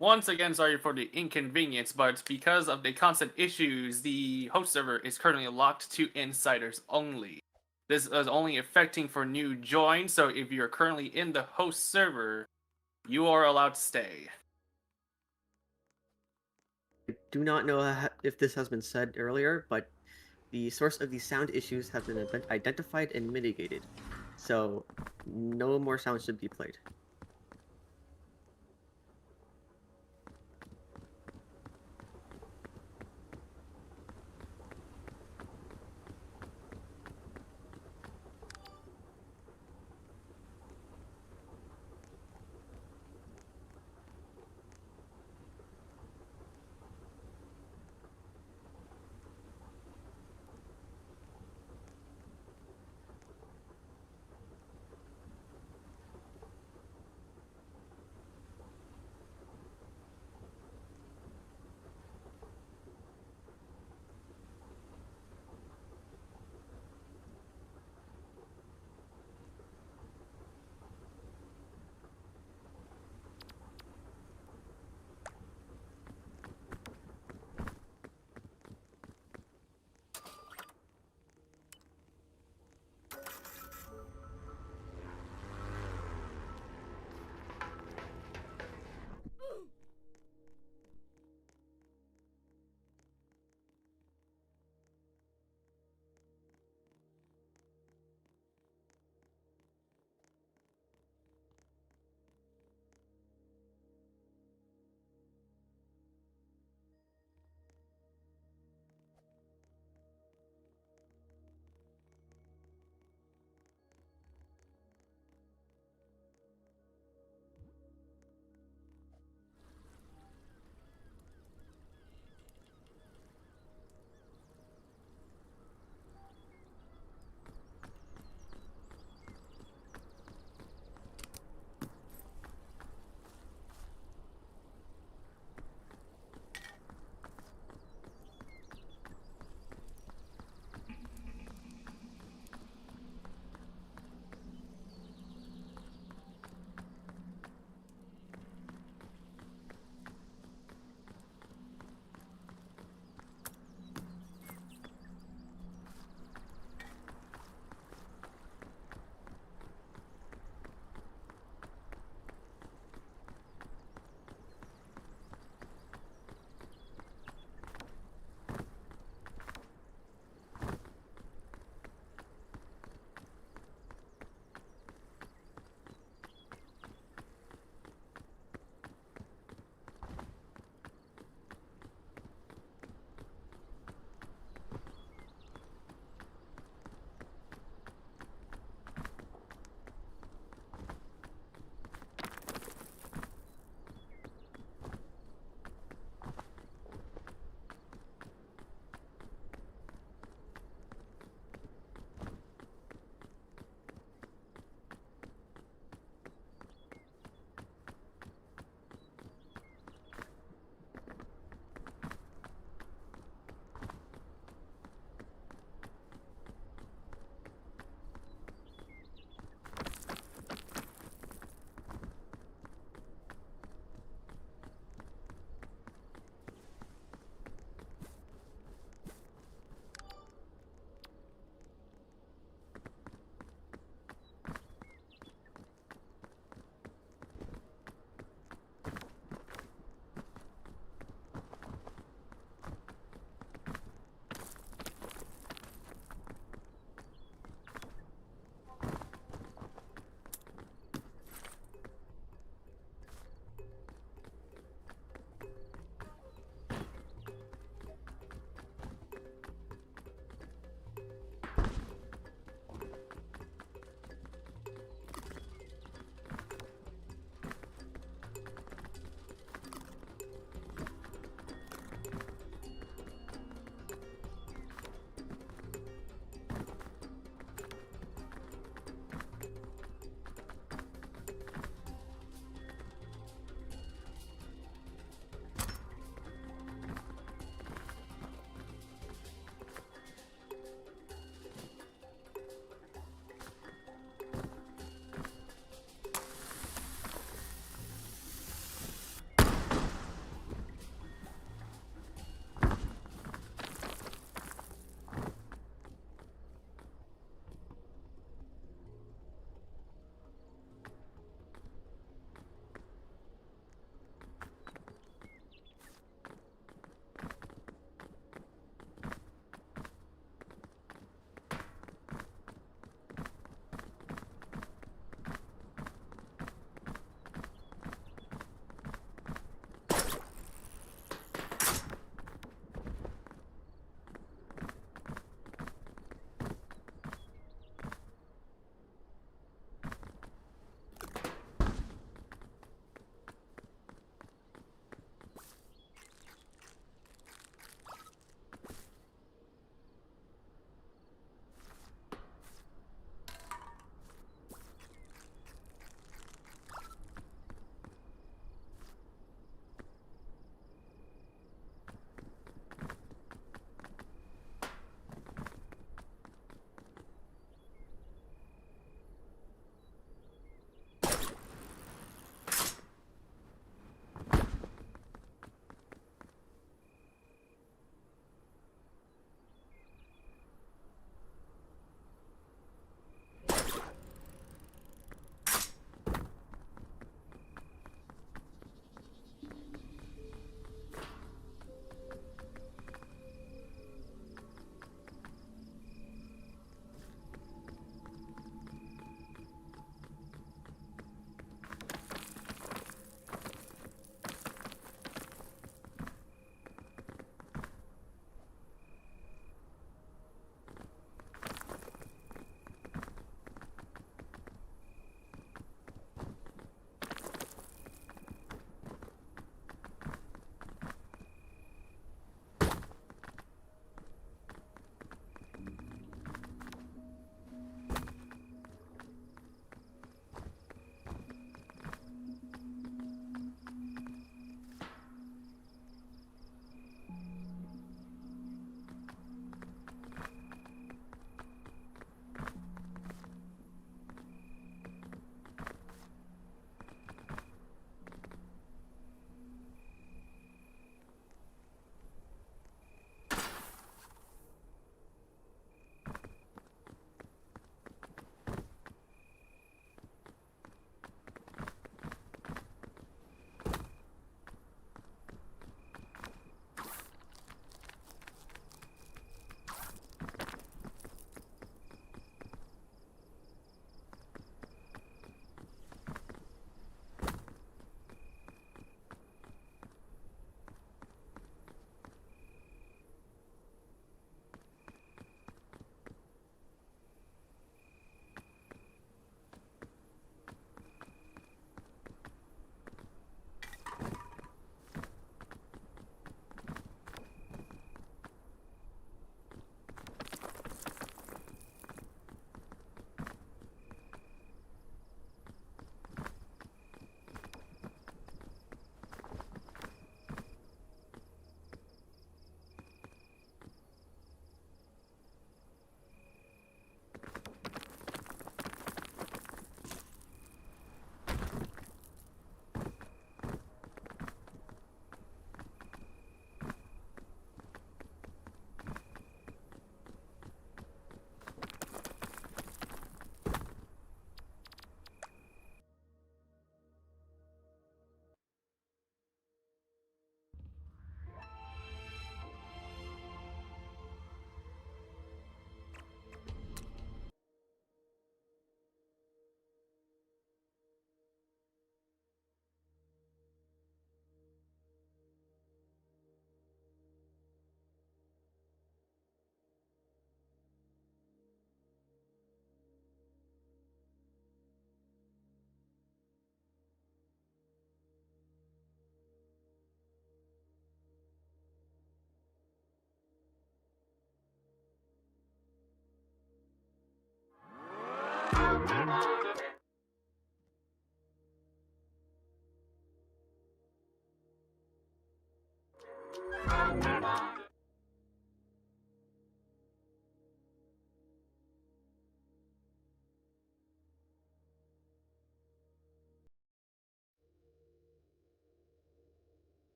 Once again, sorry for the inconvenience, but because of the constant issues, the host server is currently locked to insiders only. This is only affecting for new joins, so if you're currently in the host server, you are allowed to stay. I do not know if this has been said earlier, but the source of these sound issues have been identified and mitigated. So no more sounds should be played.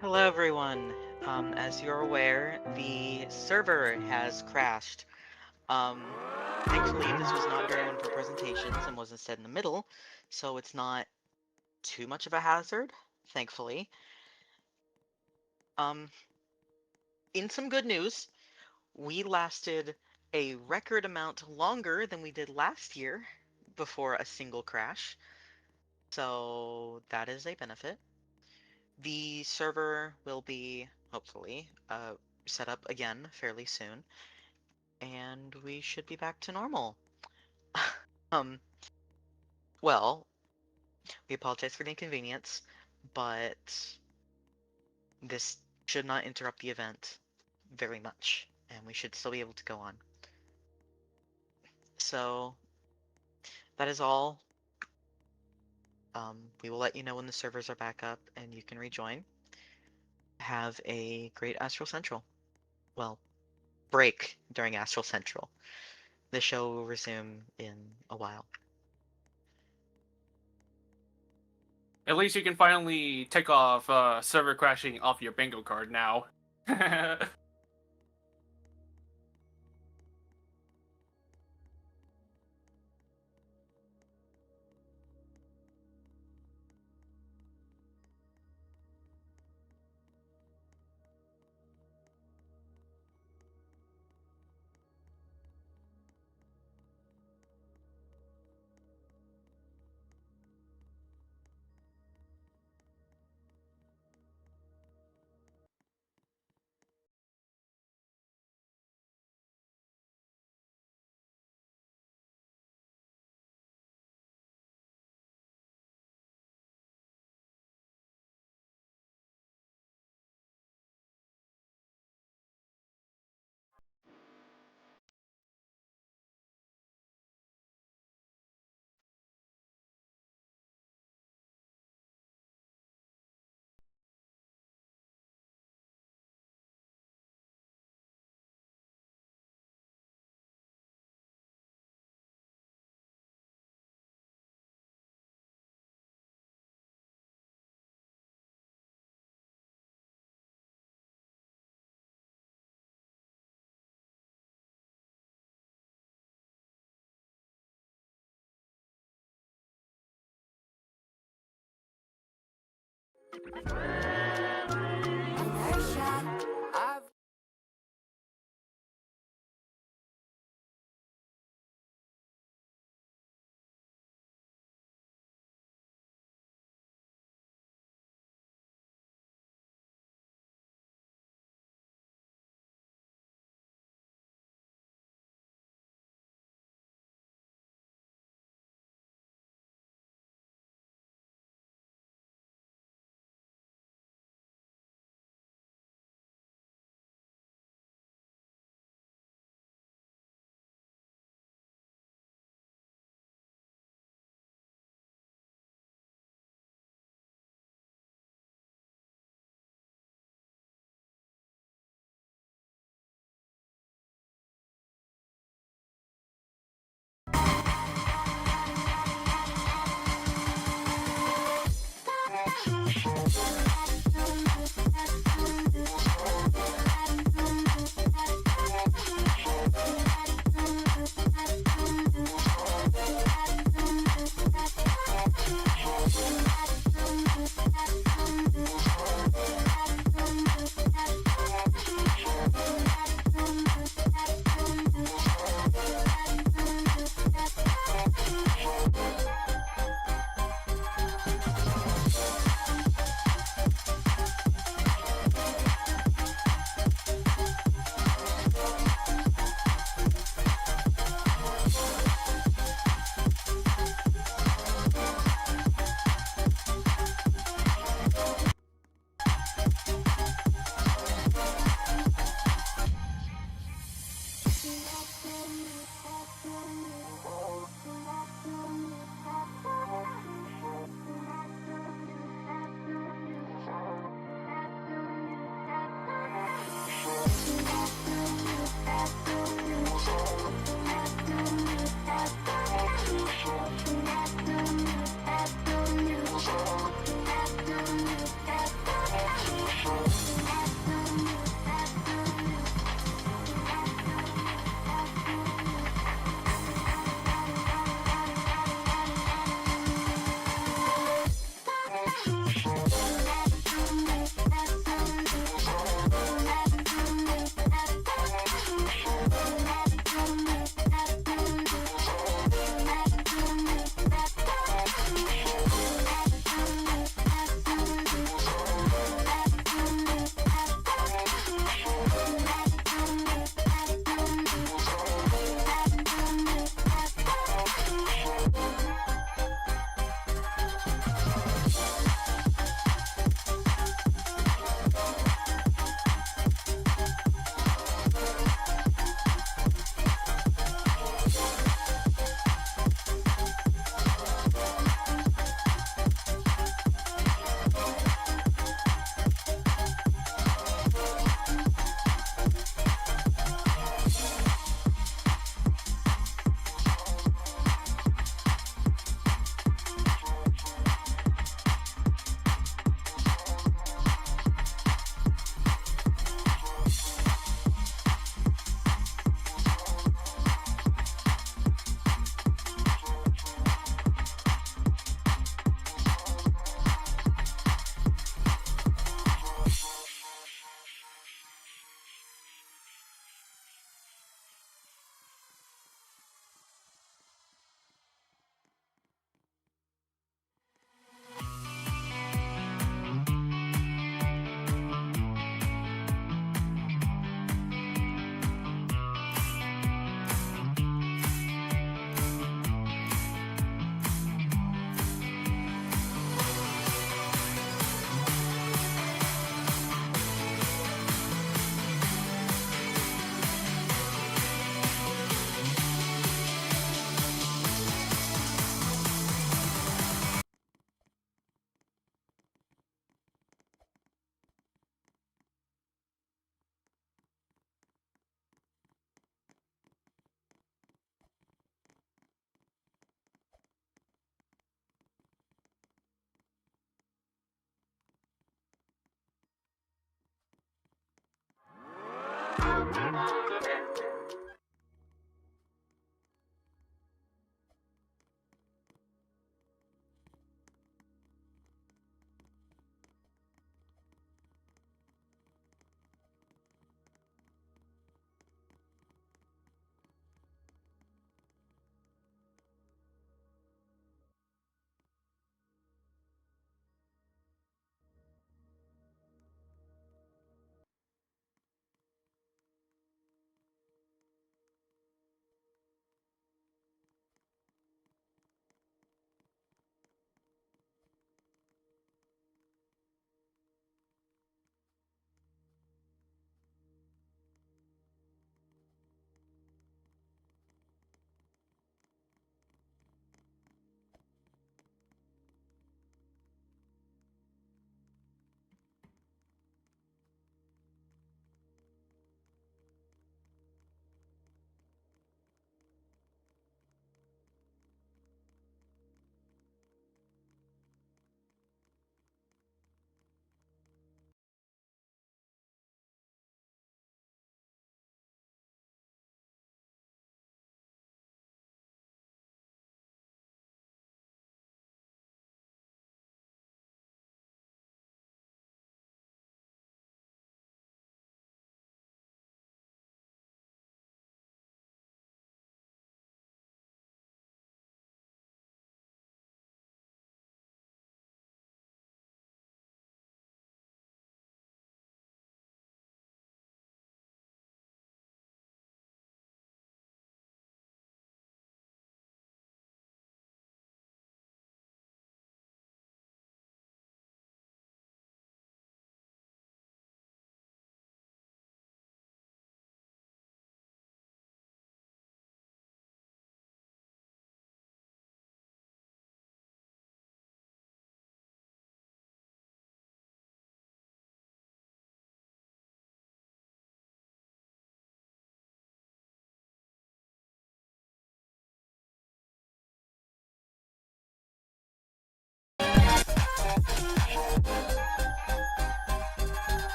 Hello, everyone. As you're aware, the server has crashed. Thankfully, this was not during one of our presentations and was instead in the middle, so it's not too much of a hazard, thankfully. In some good news, we lasted a record amount longer than we did last year before a single crash, so that is a benefit. The server will be, hopefully, set up again fairly soon, and we should be back to normal. um, well, we apologize for the inconvenience, but this should not interrupt the event very much, and we should still be able to go on. So, that is all. We will let you know when the servers are back up and you can rejoin. Have a great Astral Central. Well, break during Astral Central. The show will resume in a while. At least you can finally take off server crashing off your bingo card now.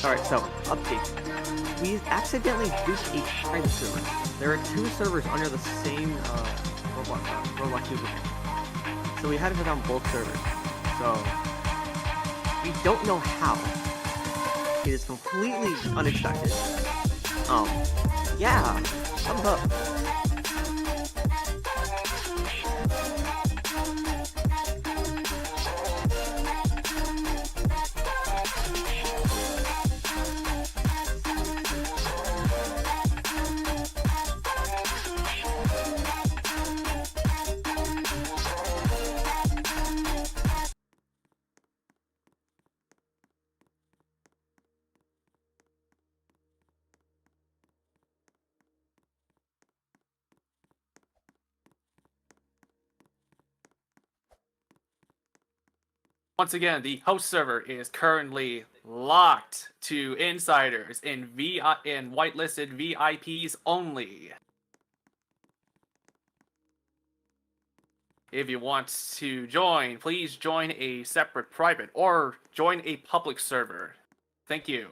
Alright, so, update. We accidentally booked a private server. There are 2 servers under the same Roblox username. So we had to put on both servers. So, we don't know how. It is completely unexpected. Yeah, thumbs up. Once again, the host server is currently locked to insiders and whitelisted VIPs only. If you want to join, please join a separate private or join a public server. Thank you.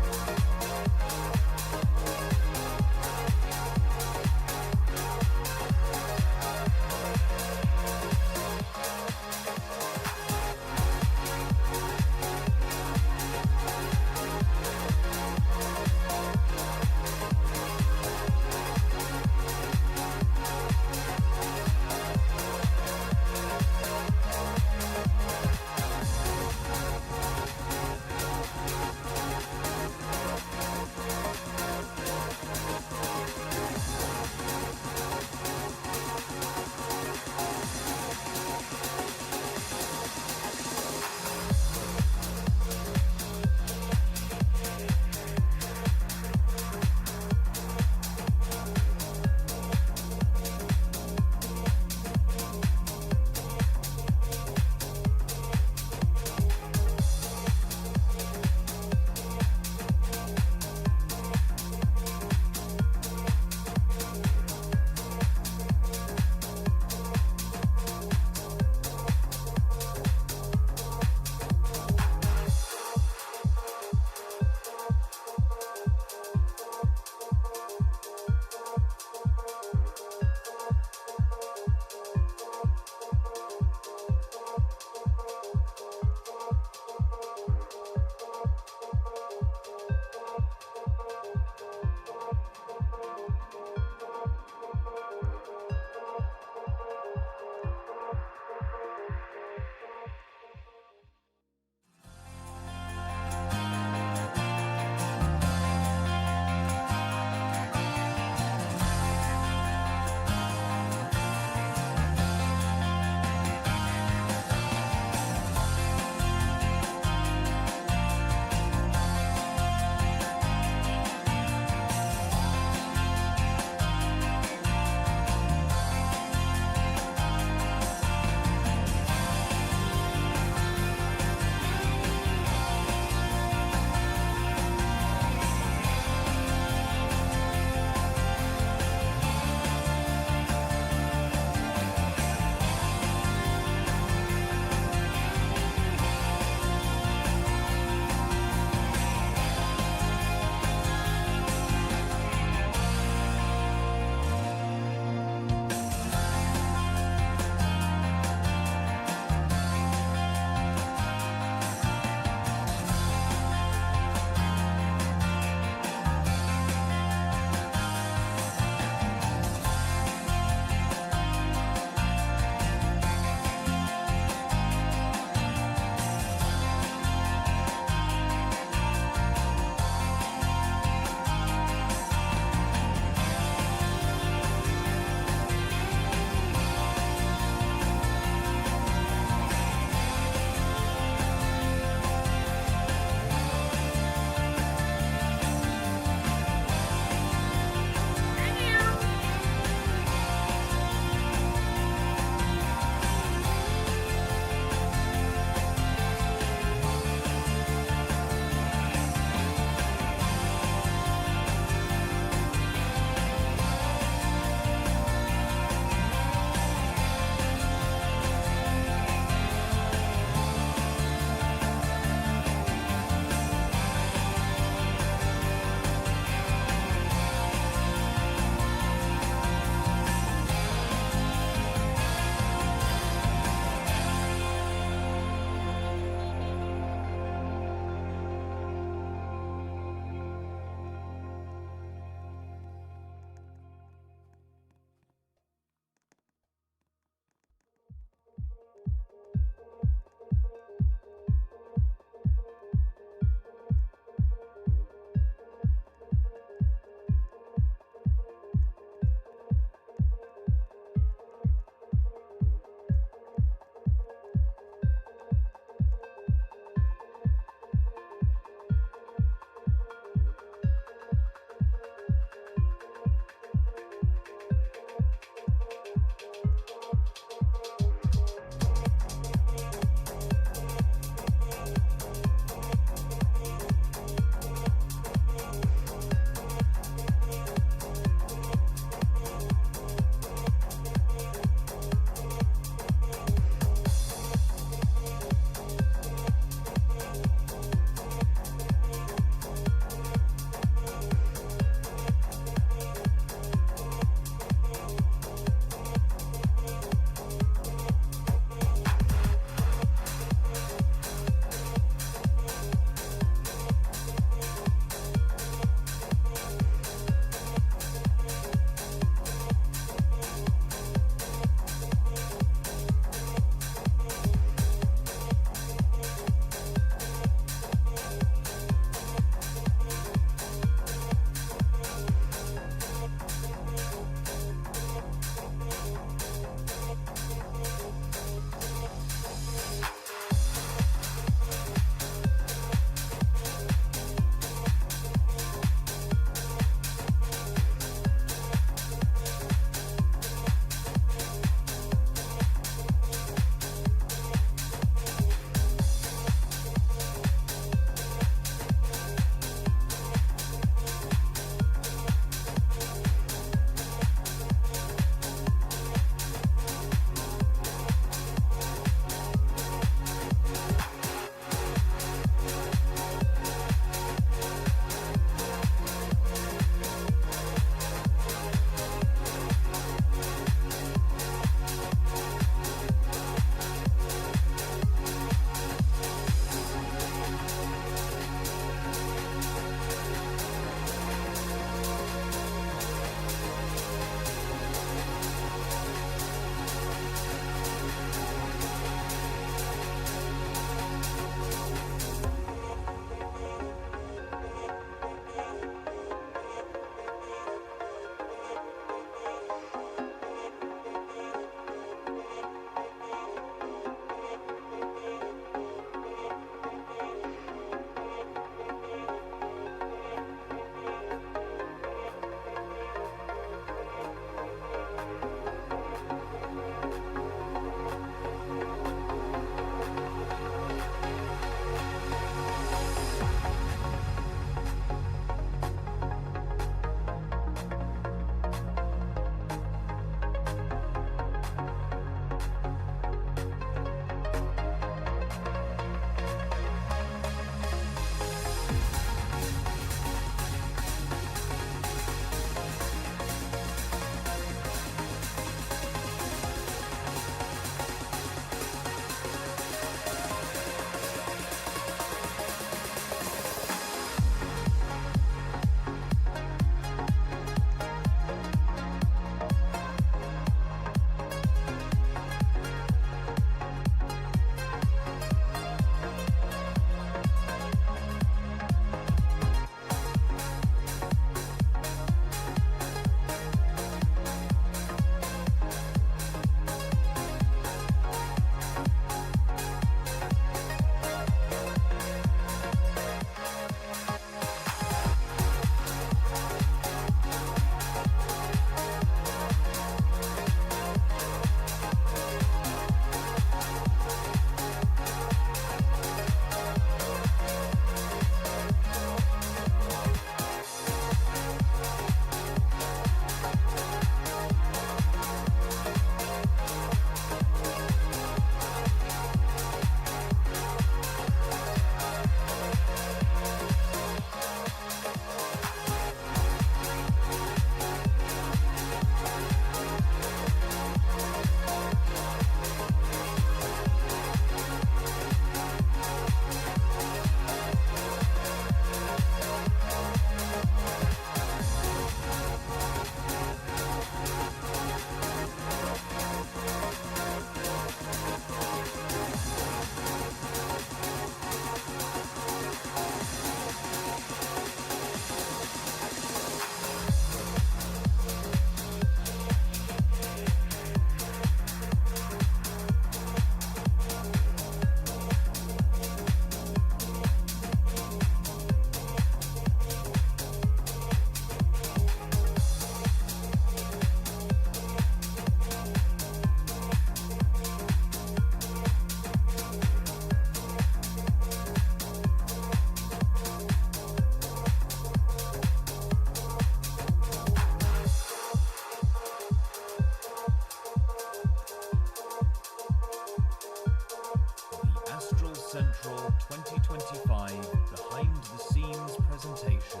2025 behind the scenes presentation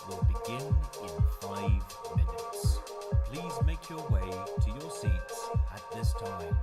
will begin in 5 minutes. Please make your way to your seats at this time.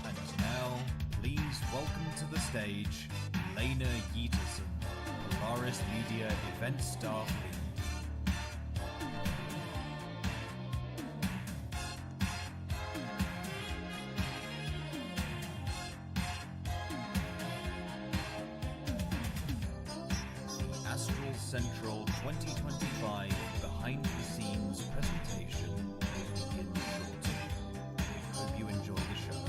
And now, please welcome to the stage Lena Yeaterson, Polaris Media Event Staff Lead. Astral Central 2025 behind the scenes presentation will begin shortly. Hope you enjoy the show.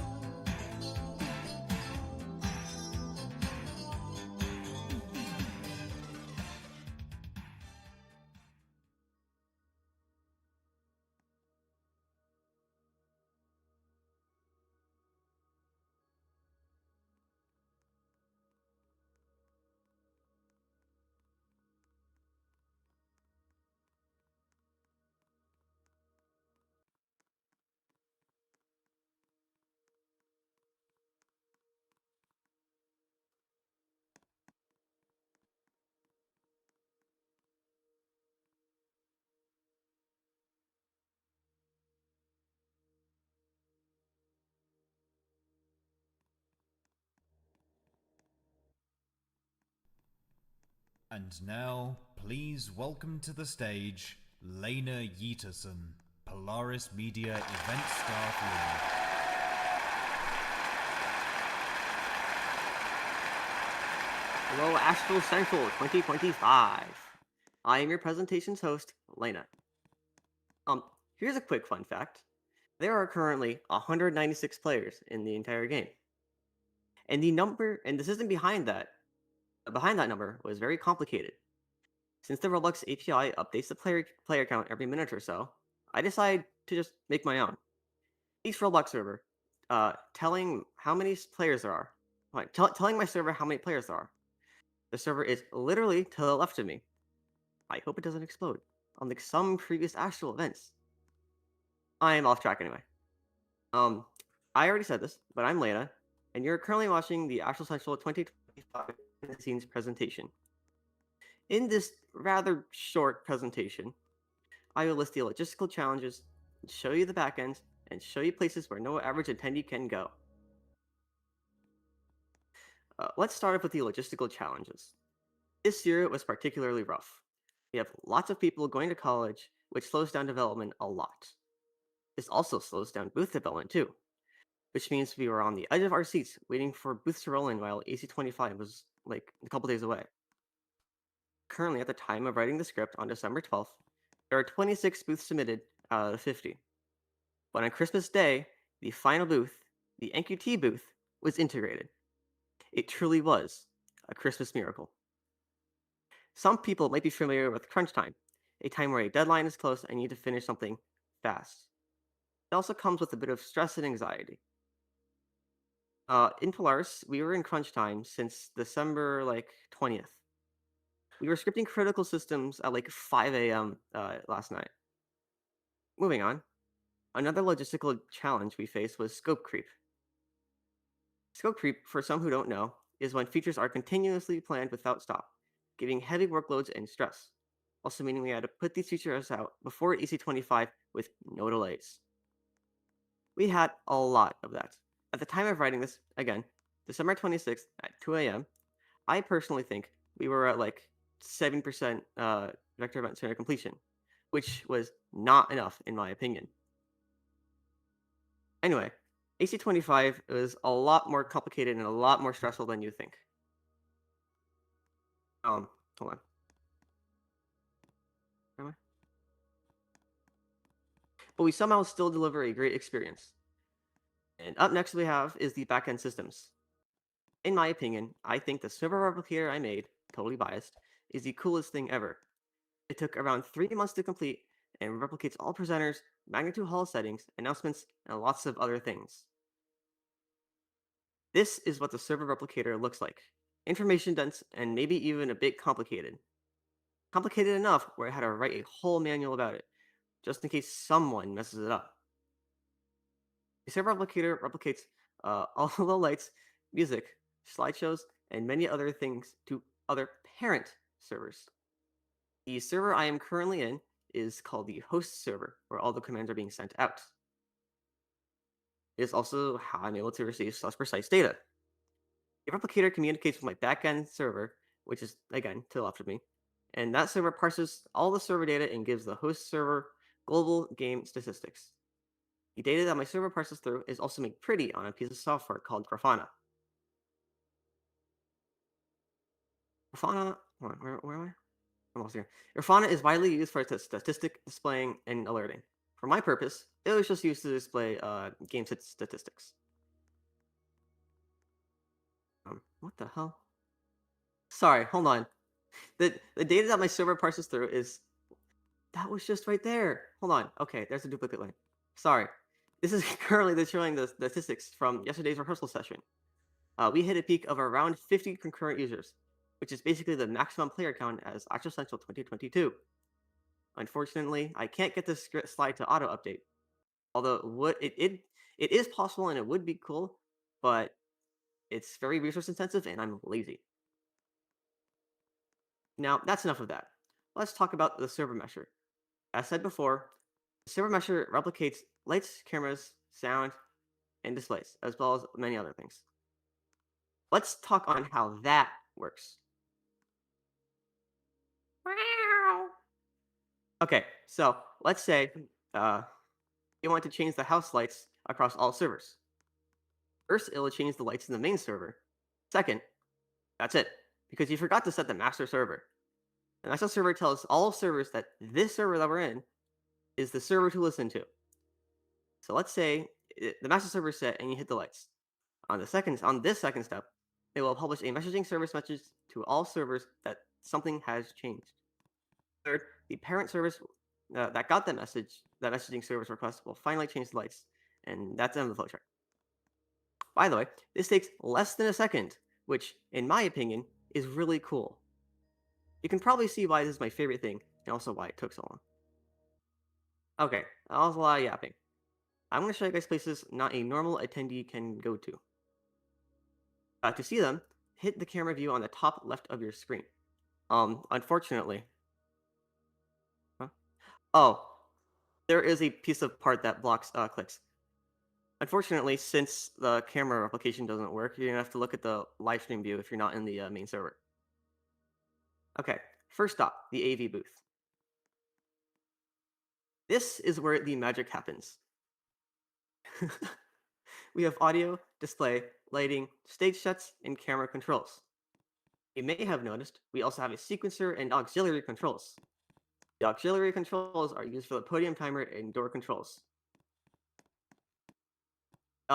And now, please welcome to the stage Lena Yeaterson, Polaris Media Event Staff Lead. Hello, Astral Central 2025. I am your presentation's host, Lena. Here's a quick fun fact. There are currently 196 players in the entire game. And the system behind that number was very complicated. Since the Roblox API updates the player count every minute or so, I decided to just make my own. Each Roblox server, telling how many players there are. Telling my server how many players there are. The server is literally to the left of me. I hope it doesn't explode, unlike some previous Astral events. I am off track anyway. I already said this, but I'm Lena, and you're currently watching the Astral Central 2025 behind the scenes presentation. In this rather short presentation, I will list the logistical challenges, show you the backends, and show you places where no average attendee can go. Let's start off with the logistical challenges. This year was particularly rough. We have lots of people going to college, which slows down development a lot. This also slows down booth development too, which means we were on the edge of our seats waiting for booths to roll in while AC25 was like a couple days away. Currently, at the time of writing the script on December 12th, there are 26 booths submitted out of 50. But on Christmas Day, the final booth, the NQT booth, was integrated. It truly was a Christmas miracle. Some people might be familiar with crunch time, a time where a deadline is close and you need to finish something fast. It also comes with a bit of stress and anxiety. In Polaris, we were in crunch time since December 20th. We were scripting critical systems at 5 a.m. Last night. Moving on, another logistical challenge we faced was scope creep. Scope creep, for some who don't know, is when features are continuously planned without stop, giving heavy workloads and stress, also meaning we had to put these features out before EC25 with no delays. We had a lot of that. At the time of writing this, again, December 26th at 2 a.m., I personally think we were at 7% vector event center completion, which was not enough in my opinion. Anyway, AC25 is a lot more complicated and a lot more stressful than you think. Hold on. Where am I? But we somehow still deliver a great experience. And up next we have is the backend systems. In my opinion, I think the server replicator I made, totally biased, is the coolest thing ever. It took around 3 months to complete and replicates all presenters, magnitude hall settings, announcements, and lots of other things. This is what the server replicator looks like. Information dense and maybe even a bit complicated. Complicated enough where I had to write a whole manual about it, just in case someone messes it up. The server replicator replicates all the lights, music, slideshows, and many other things to other parent servers. The server I am currently in is called the host server, where all the commands are being sent out. It is also how I'm able to receive such precise data. The replicator communicates with my backend server, which is, again, to the left of me, and that server parses all the server data and gives the host server global game statistics. The data that my server parses through is also made pretty on a piece of software called Grafana. Grafana, where am I? I'm almost here. Grafana is widely used for statistic displaying and alerting. For my purpose, it was just used to display game statistics. What the hell? Sorry, hold on. The data that my server parses through is... That was just right there. Hold on. Okay, there's a duplicate line. Sorry. This is currently showing the statistics from yesterday's rehearsal session. We hit a peak of around 50 concurrent users, which is basically the maximum player count as Astral Central 2022. Unfortunately, I can't get this slide to auto-update. Although it is possible and it would be cool, but it's very resource intensive and I'm lazy. Now, that's enough of that. Let's talk about the server mesher. As said before, the server mesher replicates lights, cameras, sound, and displays, as well as many other things. Let's talk on how that works. Okay, so let's say you want to change the house lights across all servers. First, it'll change the lights in the main server. Second, that's it, because you forgot to set the master server. The master server tells all servers that this server that we're in is the server to listen to. So let's say the master server is set and you hit the lights. On this second step, it will publish a messaging service message to all servers that something has changed. Third, the parent service that got that messaging service request will finally change the lights, and that's the end of the flowchart. By the way, this takes less than a second, which, in my opinion, is really cool. You can probably see why this is my favorite thing, and also why it took so long. Okay, that was a lot of yapping. I'm going to show you guys places not a normal attendee can go to. To see them, hit the camera view on the top left of your screen. Unfortunately... Huh? Oh, there is a piece of part that blocks clicks. Unfortunately, since the camera replication doesn't work, you're going to have to look at the live stream view if you're not in the main server. Okay, first stop, the AV booth. This is where the magic happens. We have audio, display, lighting, stage sets, and camera controls. You may have noticed we also have a sequencer and auxiliary controls. The auxiliary controls are used for the podium timer and door controls.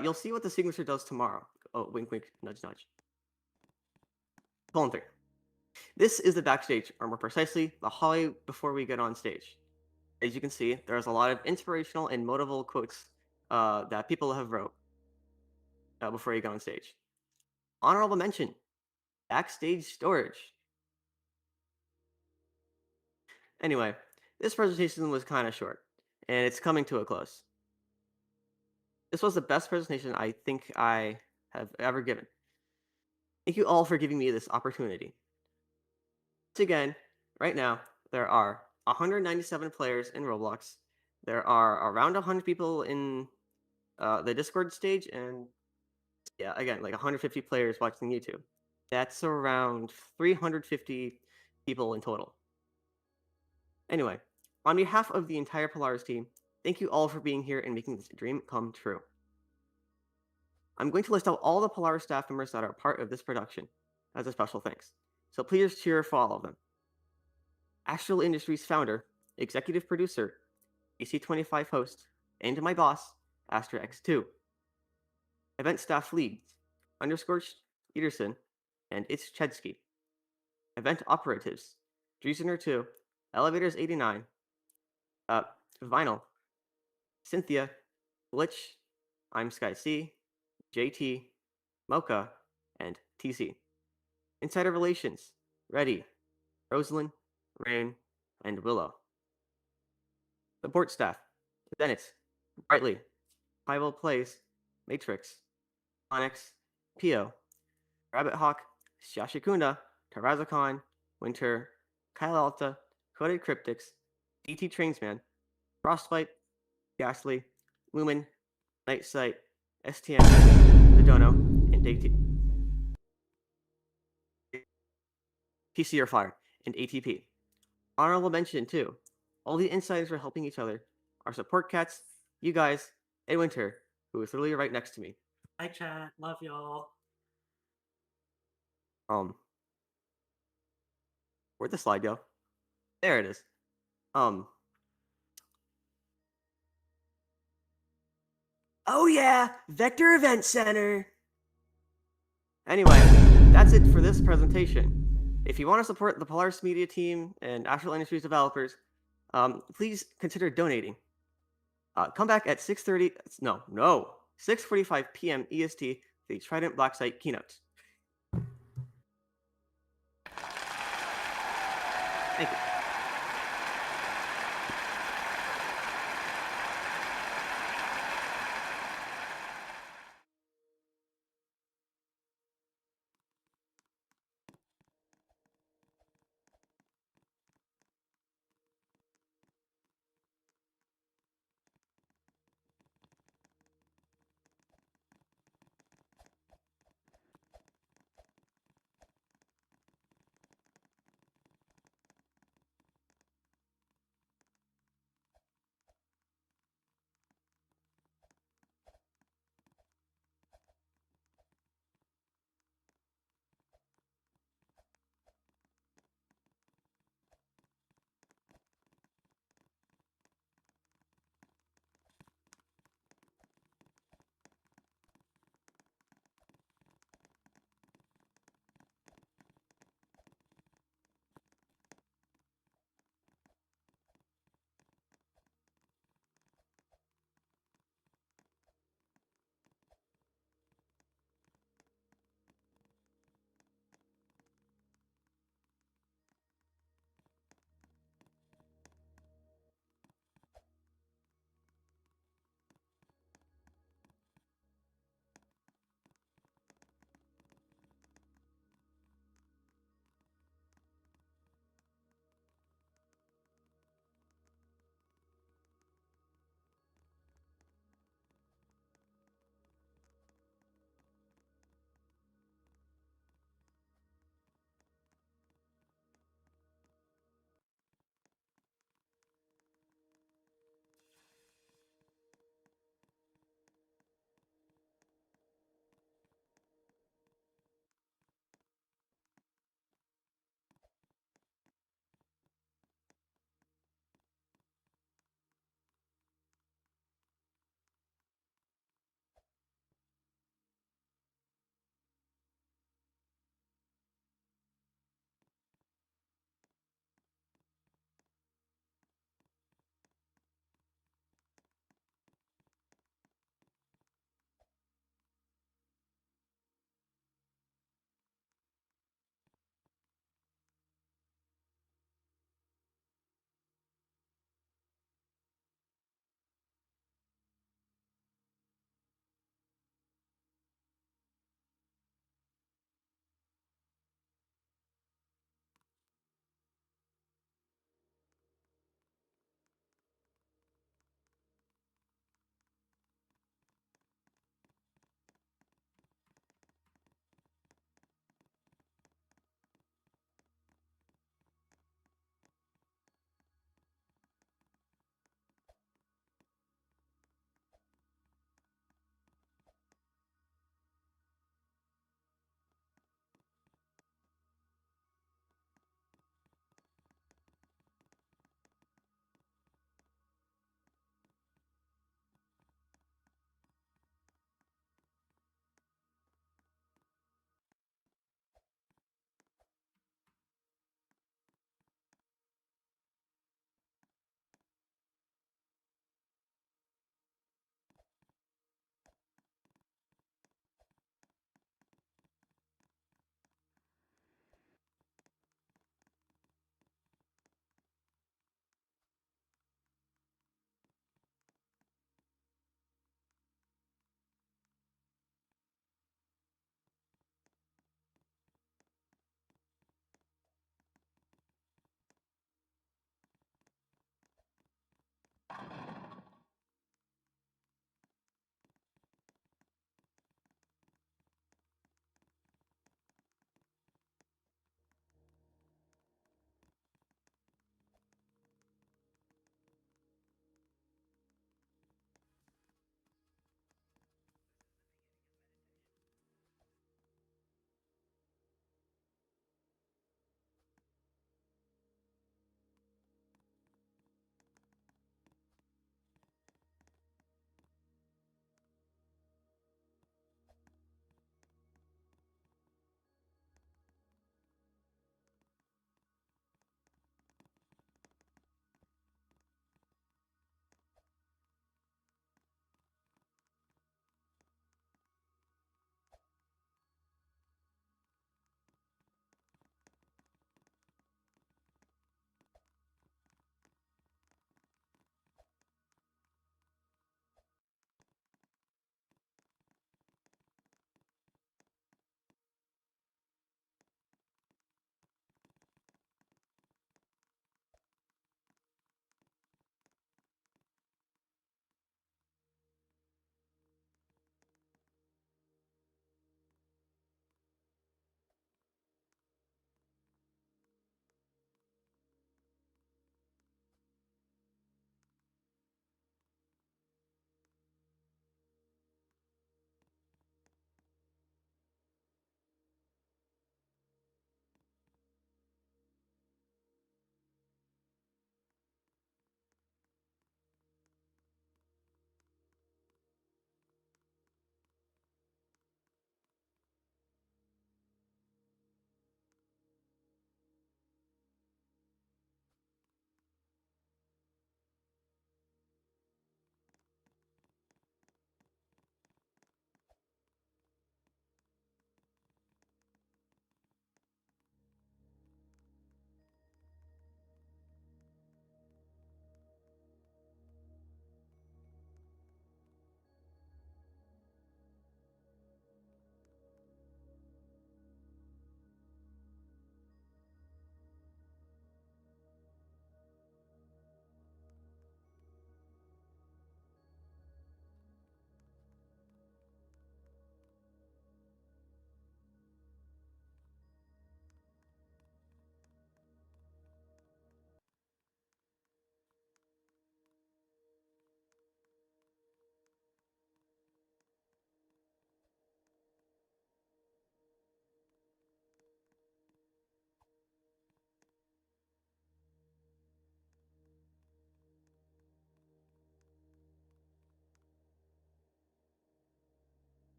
You'll see what the sequencer does tomorrow. Oh, wink, wink, nudge, nudge. Colon 3. This is the backstage, or more precisely, the hallway before we get on stage. As you can see, there's a lot of inspirational and motivational quotes that people have wrote before you get on stage. Honorable mention, backstage storage. Anyway, this presentation was kind of short, and it's coming to a close. This was the best presentation I think I have ever given. Thank you all for giving me this opportunity. Once again, right now, there are 197 players in Roblox. There are around 100 people in the Discord stage, and yeah, again, like 150 players watching YouTube. That's around 350 people in total. Anyway, on behalf of the entire Polaris team, thank you all for being here and making this dream come true. I'm going to list out all the Polaris staff members that are part of this production as a special thanks, so please cheer for all of them. Astral Industries founder, executive producer, AC25 host, and my boss, Astra X2. Event staff lead, underscore Peterson, and It's Chedsky. Event operatives, Dreesener2, Elevators 89, Vinyl, Cynthia, Glitch, I'm Sky C, JT, Mocha, and TC. Insider Relations, Reddy, Rosalind, Rain, and Willow. Support staff, Bennett, Brightly, Bible Plays, Matrix, Onyx, Pio, Rabbit Hawk, Shashikuna, Tarazakon, Winter, Kyle Alta, Coded Cryptics, DT Trainsman, Frostbite, Ghastly, Lumen, Nightsight, STM, Dodono, and DT. PCR Fire, and ATP. Honorable mention too. All the insiders are helping each other. Our support cats, you guys, and Winter, who is literally right next to me. Hi chat, love y'all. Where'd the slide go? There it is. Oh yeah, Vector Event Center. Anyway, that's it for this presentation. If you want to support the Polaris Media team and Astral Industries developers, please consider donating. Come back at 6:45 p.m. EST for the Trident Black Site keynote. Thank you.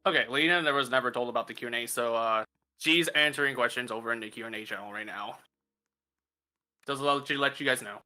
Okay, Lena was never told about the Q&A, so she's answering questions over in the Q&A channel right now. Just let you guys know.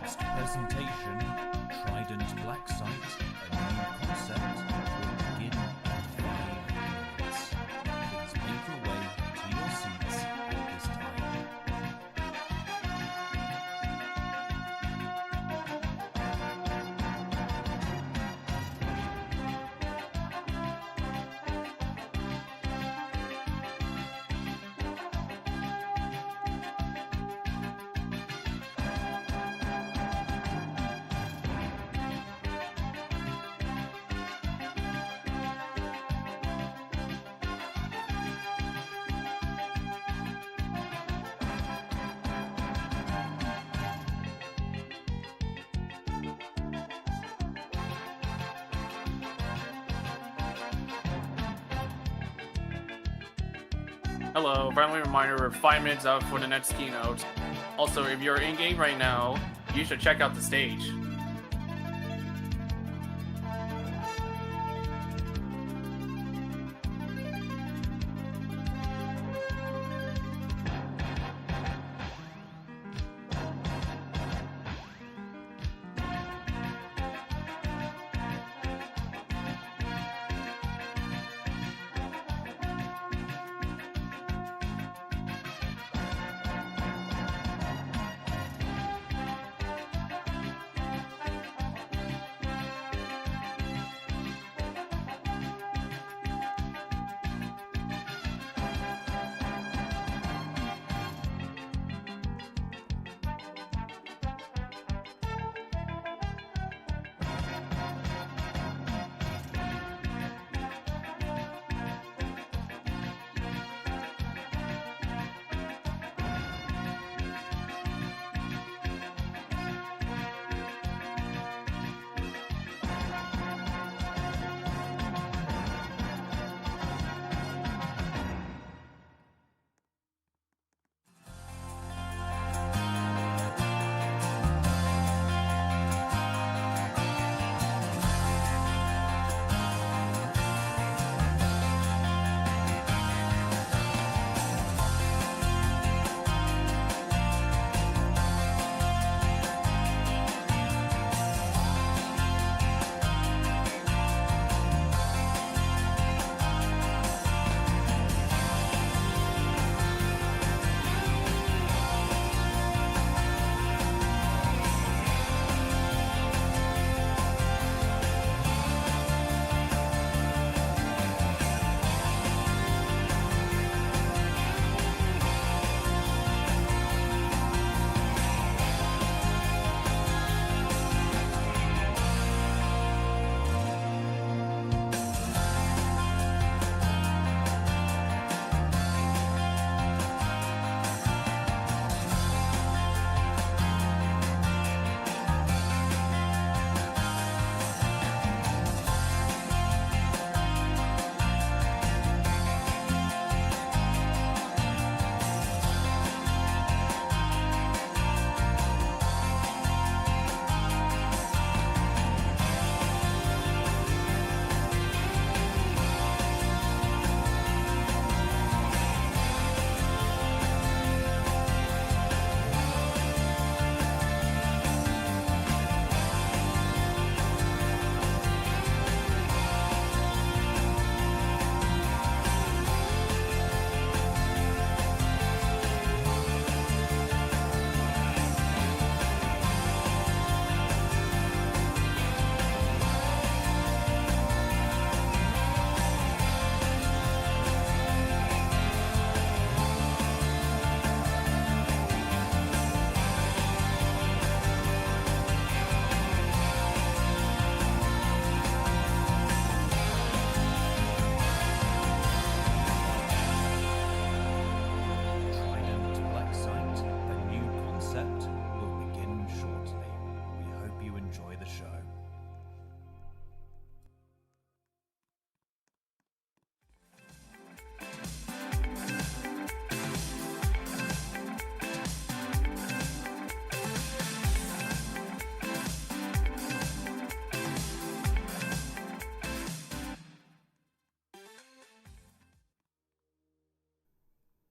next presentation, Trident Black Site, a new concept, will begin in 5 minutes. Please make your way to your seats at this time. Hello, friendly reminder, we're 5 minutes out for the next keynote. Also, if you're in-game right now, you should check out the stage.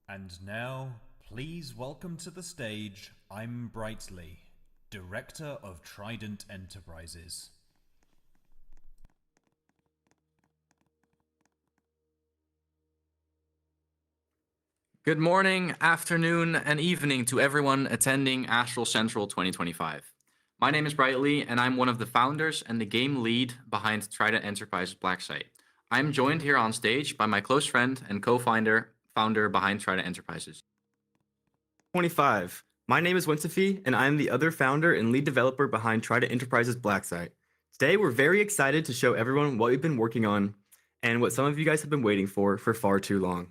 And now, please welcome to the stage I'm Brightly. Director of Trident Enterprises. Good morning, afternoon, and evening to everyone attending Astral Central 2025. My name is Brightly, and I'm one of the founders and the game lead behind Trident Enterprises Black Site. I'm joined here on stage by my close friend and founder behind Trident Enterprises. 25. My name is Winsofi, and I'm the other founder and lead developer behind Trident Enterprises Black Site. Today, we're very excited to show everyone what we've been working on and what some of you guys have been waiting for far too long.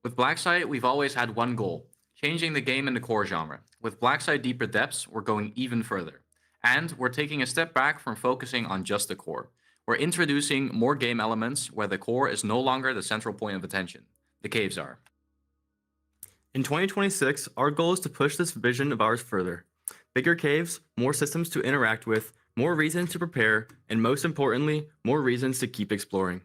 With Black Site, we've always had one goal: changing the game in the core genre. With Black Site Deeper Depths, we're going even further. And we're taking a step back from focusing on just the core. We're introducing more game elements where the core is no longer the central point of attention. The caves are. In 2026, our goal is to push this vision of ours further. Bigger caves, more systems to interact with, more reasons to prepare, and most importantly, more reasons to keep exploring.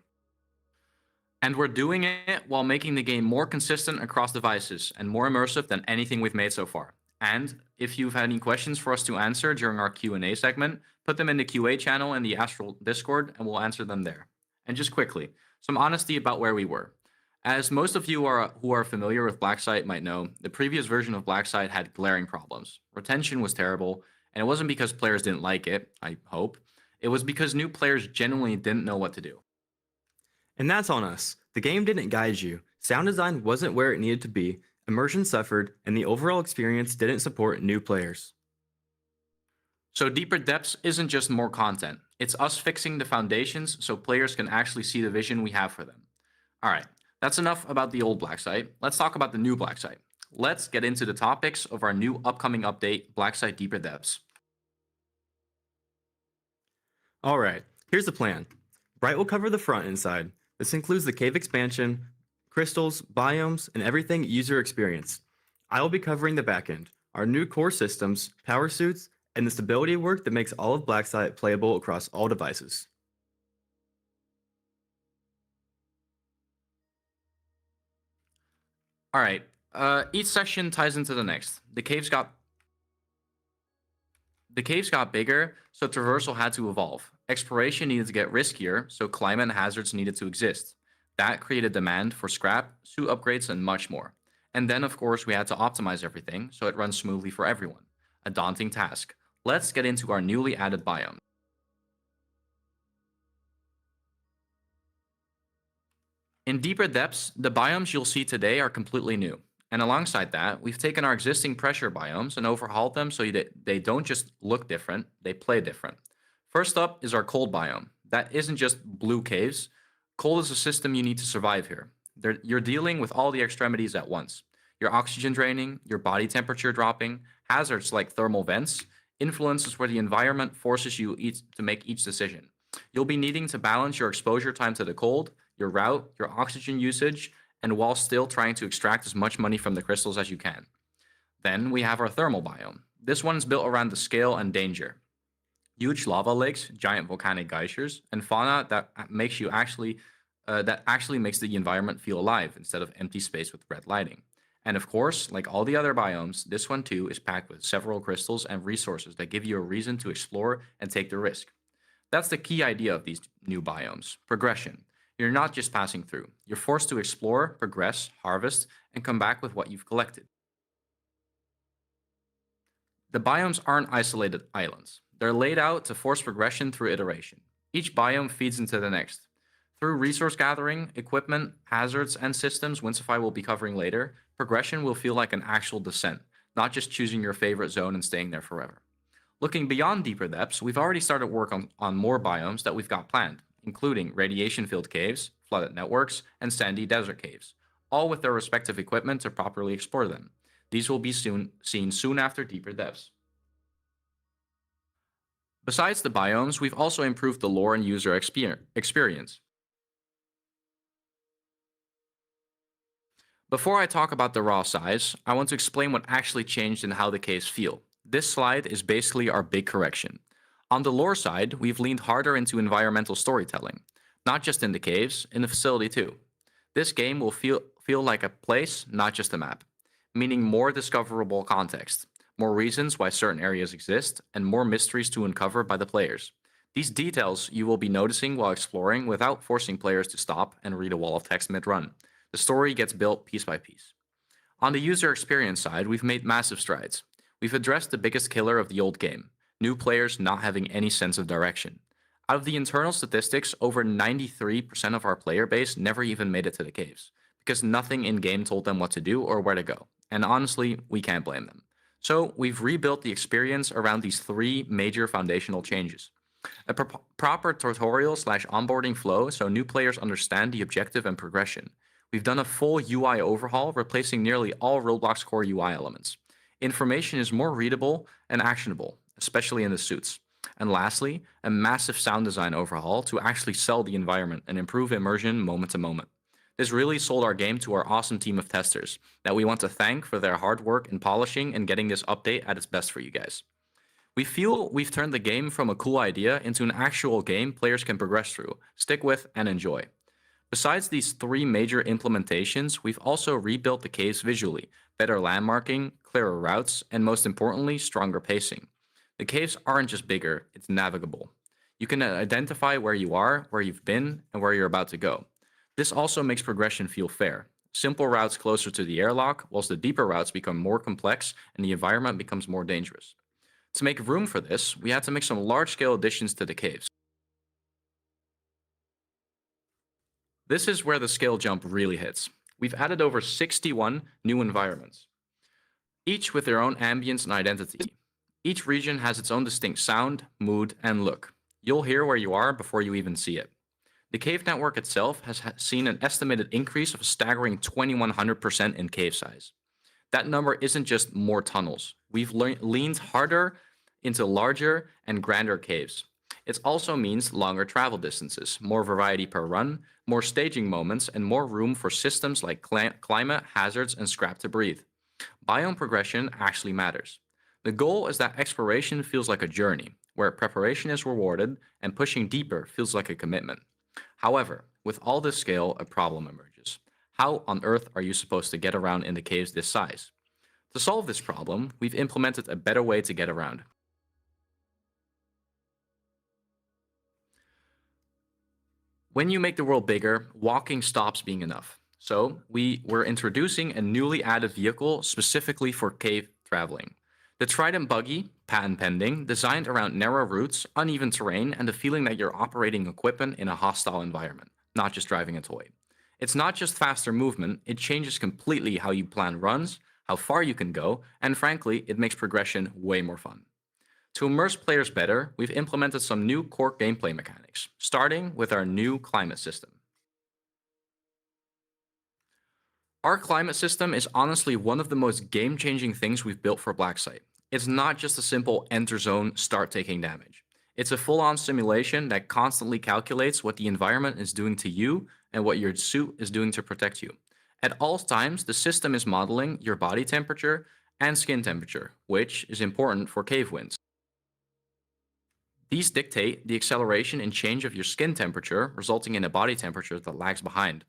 And we're doing it while making the game more consistent across devices and more immersive than anything we've made so far. And if you've had any questions for us to answer during our Q&A segment, put them in the QA channel in the Astral Discord and we'll answer them there. And just quickly, some honesty about where we were. As most of you who are familiar with Black Site might know, the previous version of Black Site had glaring problems. Retention was terrible, and it wasn't because players didn't like it, I hope. It was because new players genuinely didn't know what to do. And that's on us. The game didn't guide you. Sound design wasn't where it needed to be. Immersion suffered, and the overall experience didn't support new players. So Deeper Depths isn't just more content. It's us fixing the foundations so players can actually see the vision we have for them. All right, that's enough about the old Black Site. Let's talk about the new Black Site. Let's get into the topics of our new upcoming update, Black Site Deeper Depths. All right, here's the plan. Bright will cover the front and side. This includes the cave expansion, crystals, biomes, and everything user experience. I will be covering the backend, our new core systems, power suits, and the stability work that makes all of Black Site playable across all devices. All right, each section ties into the next. The caves got bigger, so traversal had to evolve. Exploration needed to get riskier, so climate and hazards needed to exist. That created demand for scrap, suit upgrades, and much more. And then, of course, we had to optimize everything so it runs smoothly for everyone. A daunting task. Let's get into our newly added biome. In Deeper Depths, the biomes you'll see today are completely new. And alongside that, we've taken our existing pressure biomes and overhauled them so that they don't just look different, they play different. First up is our cold biome. That isn't just blue caves. Cold is a system you need to survive here. You're dealing with all the extremities at once. Your oxygen draining, your body temperature dropping, hazards like thermal vents, influences where the environment forces you to make each decision. You'll be needing to balance your exposure time to the cold, your route, your oxygen usage, and while still trying to extract as much money from the crystals as you can. Then we have our thermal biome. This one's built around the scale and danger. Huge lava lakes, giant volcanic geysers, and fauna that actually makes the environment feel alive instead of empty space with red lighting. And of course, like all the other biomes, this one too is packed with several crystals and resources that give you a reason to explore and take the risk. That's the key idea of these new biomes: progression. You're not just passing through. You're forced to explore, progress, harvest, and come back with what you've collected. The biomes aren't isolated islands. They're laid out to force progression through iteration. Each biome feeds into the next. Through resource gathering, equipment, hazards, and systems Winsofi will be covering later, progression will feel like an actual descent, not just choosing your favorite zone and staying there forever. Looking beyond Deeper Depths, we've already started work on more biomes that we've got planned, including radiation-filled caves, flooded networks, and sandy desert caves, all with their respective equipment to properly explore them. These will be seen soon after Deeper Depths. Besides the biomes, we've also improved the lore and user experience. Before I talk about the raw size, I want to explain what actually changed and how the caves feel. This slide is basically our big correction. On the lore side, we've leaned harder into environmental storytelling, not just in the caves, in the facility too. This game will feel like a place, not just a map, meaning more discoverable context. more reasons why certain areas exist, and more mysteries to uncover by the players. These details you will be noticing while exploring without forcing players to stop and read a wall of text mid-run. The story gets built piece by piece. On the user experience side, we've made massive strides. We've addressed the biggest killer of the old game, new players not having any sense of direction. Out of the internal statistics, over 93% of our player base never even made it to the caves, because nothing in-game told them what to do or where to go. And honestly, we can't blame them. So we've rebuilt the experience around these 3 major foundational changes. A proper tutorial / onboarding flow so new players understand the objective and progression. We've done a full UI overhaul, replacing nearly all Roblox core UI elements. Information is more readable and actionable, especially in the suits. And lastly, a massive sound design overhaul to actually sell the environment and improve immersion moment to moment. This really sold our game to our awesome team of testers that we want to thank for their hard work in polishing and getting this update at its best for you guys. We feel we've turned the game from a cool idea into an actual game players can progress through, stick with, and enjoy. Besides these 3 major implementations, we've also rebuilt the caves visually, better landmarking, clearer routes, and most importantly, stronger pacing. The caves aren't just bigger, it's navigable. You can identify where you are, where you've been, and where you're about to go. This also makes progression feel fair. Simple routes closer to the airlock, whilst the deeper routes become more complex and the environment becomes more dangerous. To make room for this, we had to make some large-scale additions to the caves. This is where the scale jump really hits. We've added over 61 new environments, each with their own ambience and identity. Each region has its own distinct sound, mood, and look. You'll hear where you are before you even see it. The cave network itself has seen an estimated increase of a staggering 2100% in cave size. That number isn't just more tunnels. We've leaned harder into larger and grander caves. It also means longer travel distances, more variety per run, more staging moments, and more room for systems like climate, hazards, and scrap to breathe. Biome progression actually matters. The goal is that exploration feels like a journey, where preparation is rewarded and pushing deeper feels like a commitment. However, with all this scale, a problem emerges. How on earth are you supposed to get around in the caves this size? To solve this problem, we've implemented a better way to get around. When you make the world bigger, walking stops being enough. So we're introducing a newly added vehicle specifically for cave traveling. The Trident Buggy, patent pending, designed around narrow routes, uneven terrain, and the feeling that you're operating equipment in a hostile environment, not just driving a toy. It's not just faster movement, it changes completely how you plan runs, how far you can go, and frankly, it makes progression way more fun. To immerse players better, we've implemented some new core gameplay mechanics, starting with our new climate system. Our climate system is honestly one of the most game-changing things we've built for Blacksite. It's not just a simple enter zone, start taking damage. It's a full-on simulation that constantly calculates what the environment is doing to you and what your suit is doing to protect you. At all times, the system is modeling your body temperature and skin temperature, which is important for cave winds. These dictate the acceleration and change of your skin temperature, resulting in a body temperature that lags behind.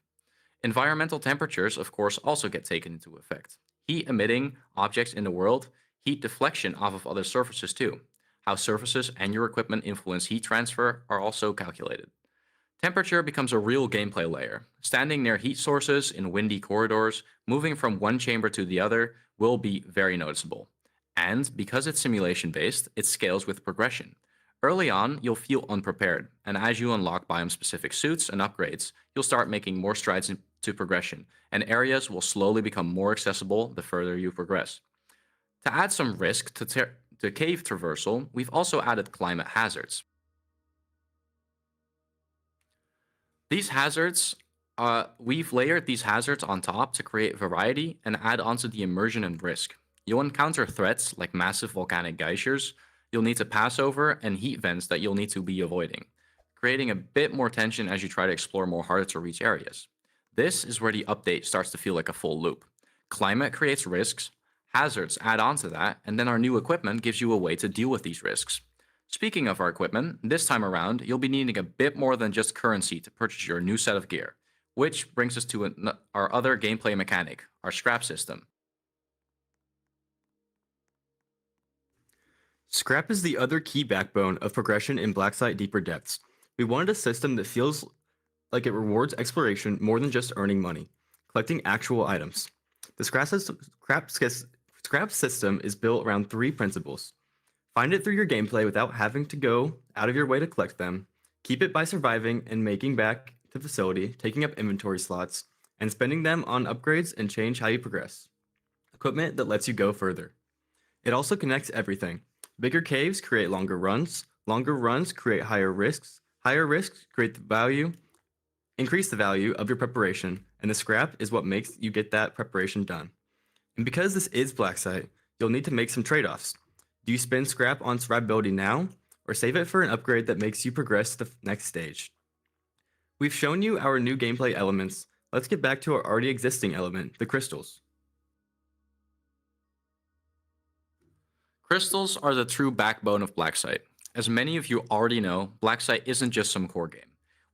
Environmental temperatures, of course, also get taken into effect. Heat emitting objects in the world, heat deflection off of other surfaces too. How surfaces and your equipment influence heat transfer are also calculated. Temperature becomes a real gameplay layer. Standing near heat sources in windy corridors, moving from one chamber to the other will be very noticeable. And because it's simulation-based, it scales with progression. Early on, you'll feel unprepared, and as you unlock biome-specific suits and upgrades, you'll start making more strides into progression, and areas will slowly become more accessible the further you progress. To add some risk to cave traversal, we've also added climate hazards. These hazards, we've layered these hazards on top to create variety and add onto the immersion and risk. You'll encounter threats like massive volcanic geysers, you'll need to pass over, and heat vents that you'll need to be avoiding, creating a bit more tension as you try to explore more harder to reach areas. This is where the update starts to feel like a full loop. Climate creates risks, hazards add on to that, and then our new equipment gives you a way to deal with these risks. Speaking of our equipment, this time around, you'll be needing a bit more than just currency to purchase your new set of gear, which brings us to our other gameplay mechanic, our scrap system. Scrap is the other key backbone of progression in Blacksite Deeper Depths. We wanted a system that feels like it rewards exploration more than just earning money, collecting actual items. The scrap system is built around 3 principles. Find it through your gameplay without having to go out of your way to collect them, keep it by surviving and making back to the facility, taking up inventory slots, and spending them on upgrades and change how you progress. Equipment that lets you go further. It also connects everything. Bigger caves create longer runs create higher risks create the value, increase the value of your preparation, and the scrap is what makes you get that preparation done. And because this is Blacksite, you'll need to make some trade-offs. Do you spend scrap on survivability now, or save it for an upgrade that makes you progress to the next stage? We've shown you our new gameplay elements. Let's get back to our already existing element, the crystals. Crystals are the true backbone of Blacksite. As many of you already know, Blacksite isn't just some core game.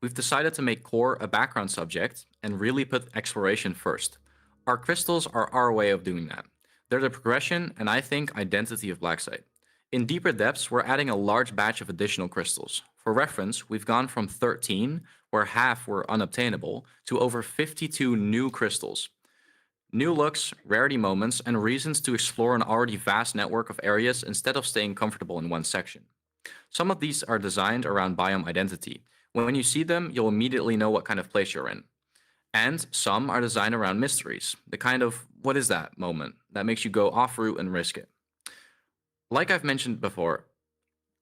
We've decided to make core a background subject and really put exploration first. Our crystals are our way of doing that. They're the progression and I think identity of Blacksite. In Deeper Depths, we're adding a large batch of additional crystals. For reference, we've gone from 13, where half were unobtainable, to over 52 new crystals. New looks, rarity moments, and reasons to explore an already vast network of areas instead of staying comfortable in one section. Some of these are designed around biome identity. When you see them, you'll immediately know what kind of place you're in. And some are designed around mysteries, the kind of what is that moment that makes you go off route and risk it. Like I've mentioned before,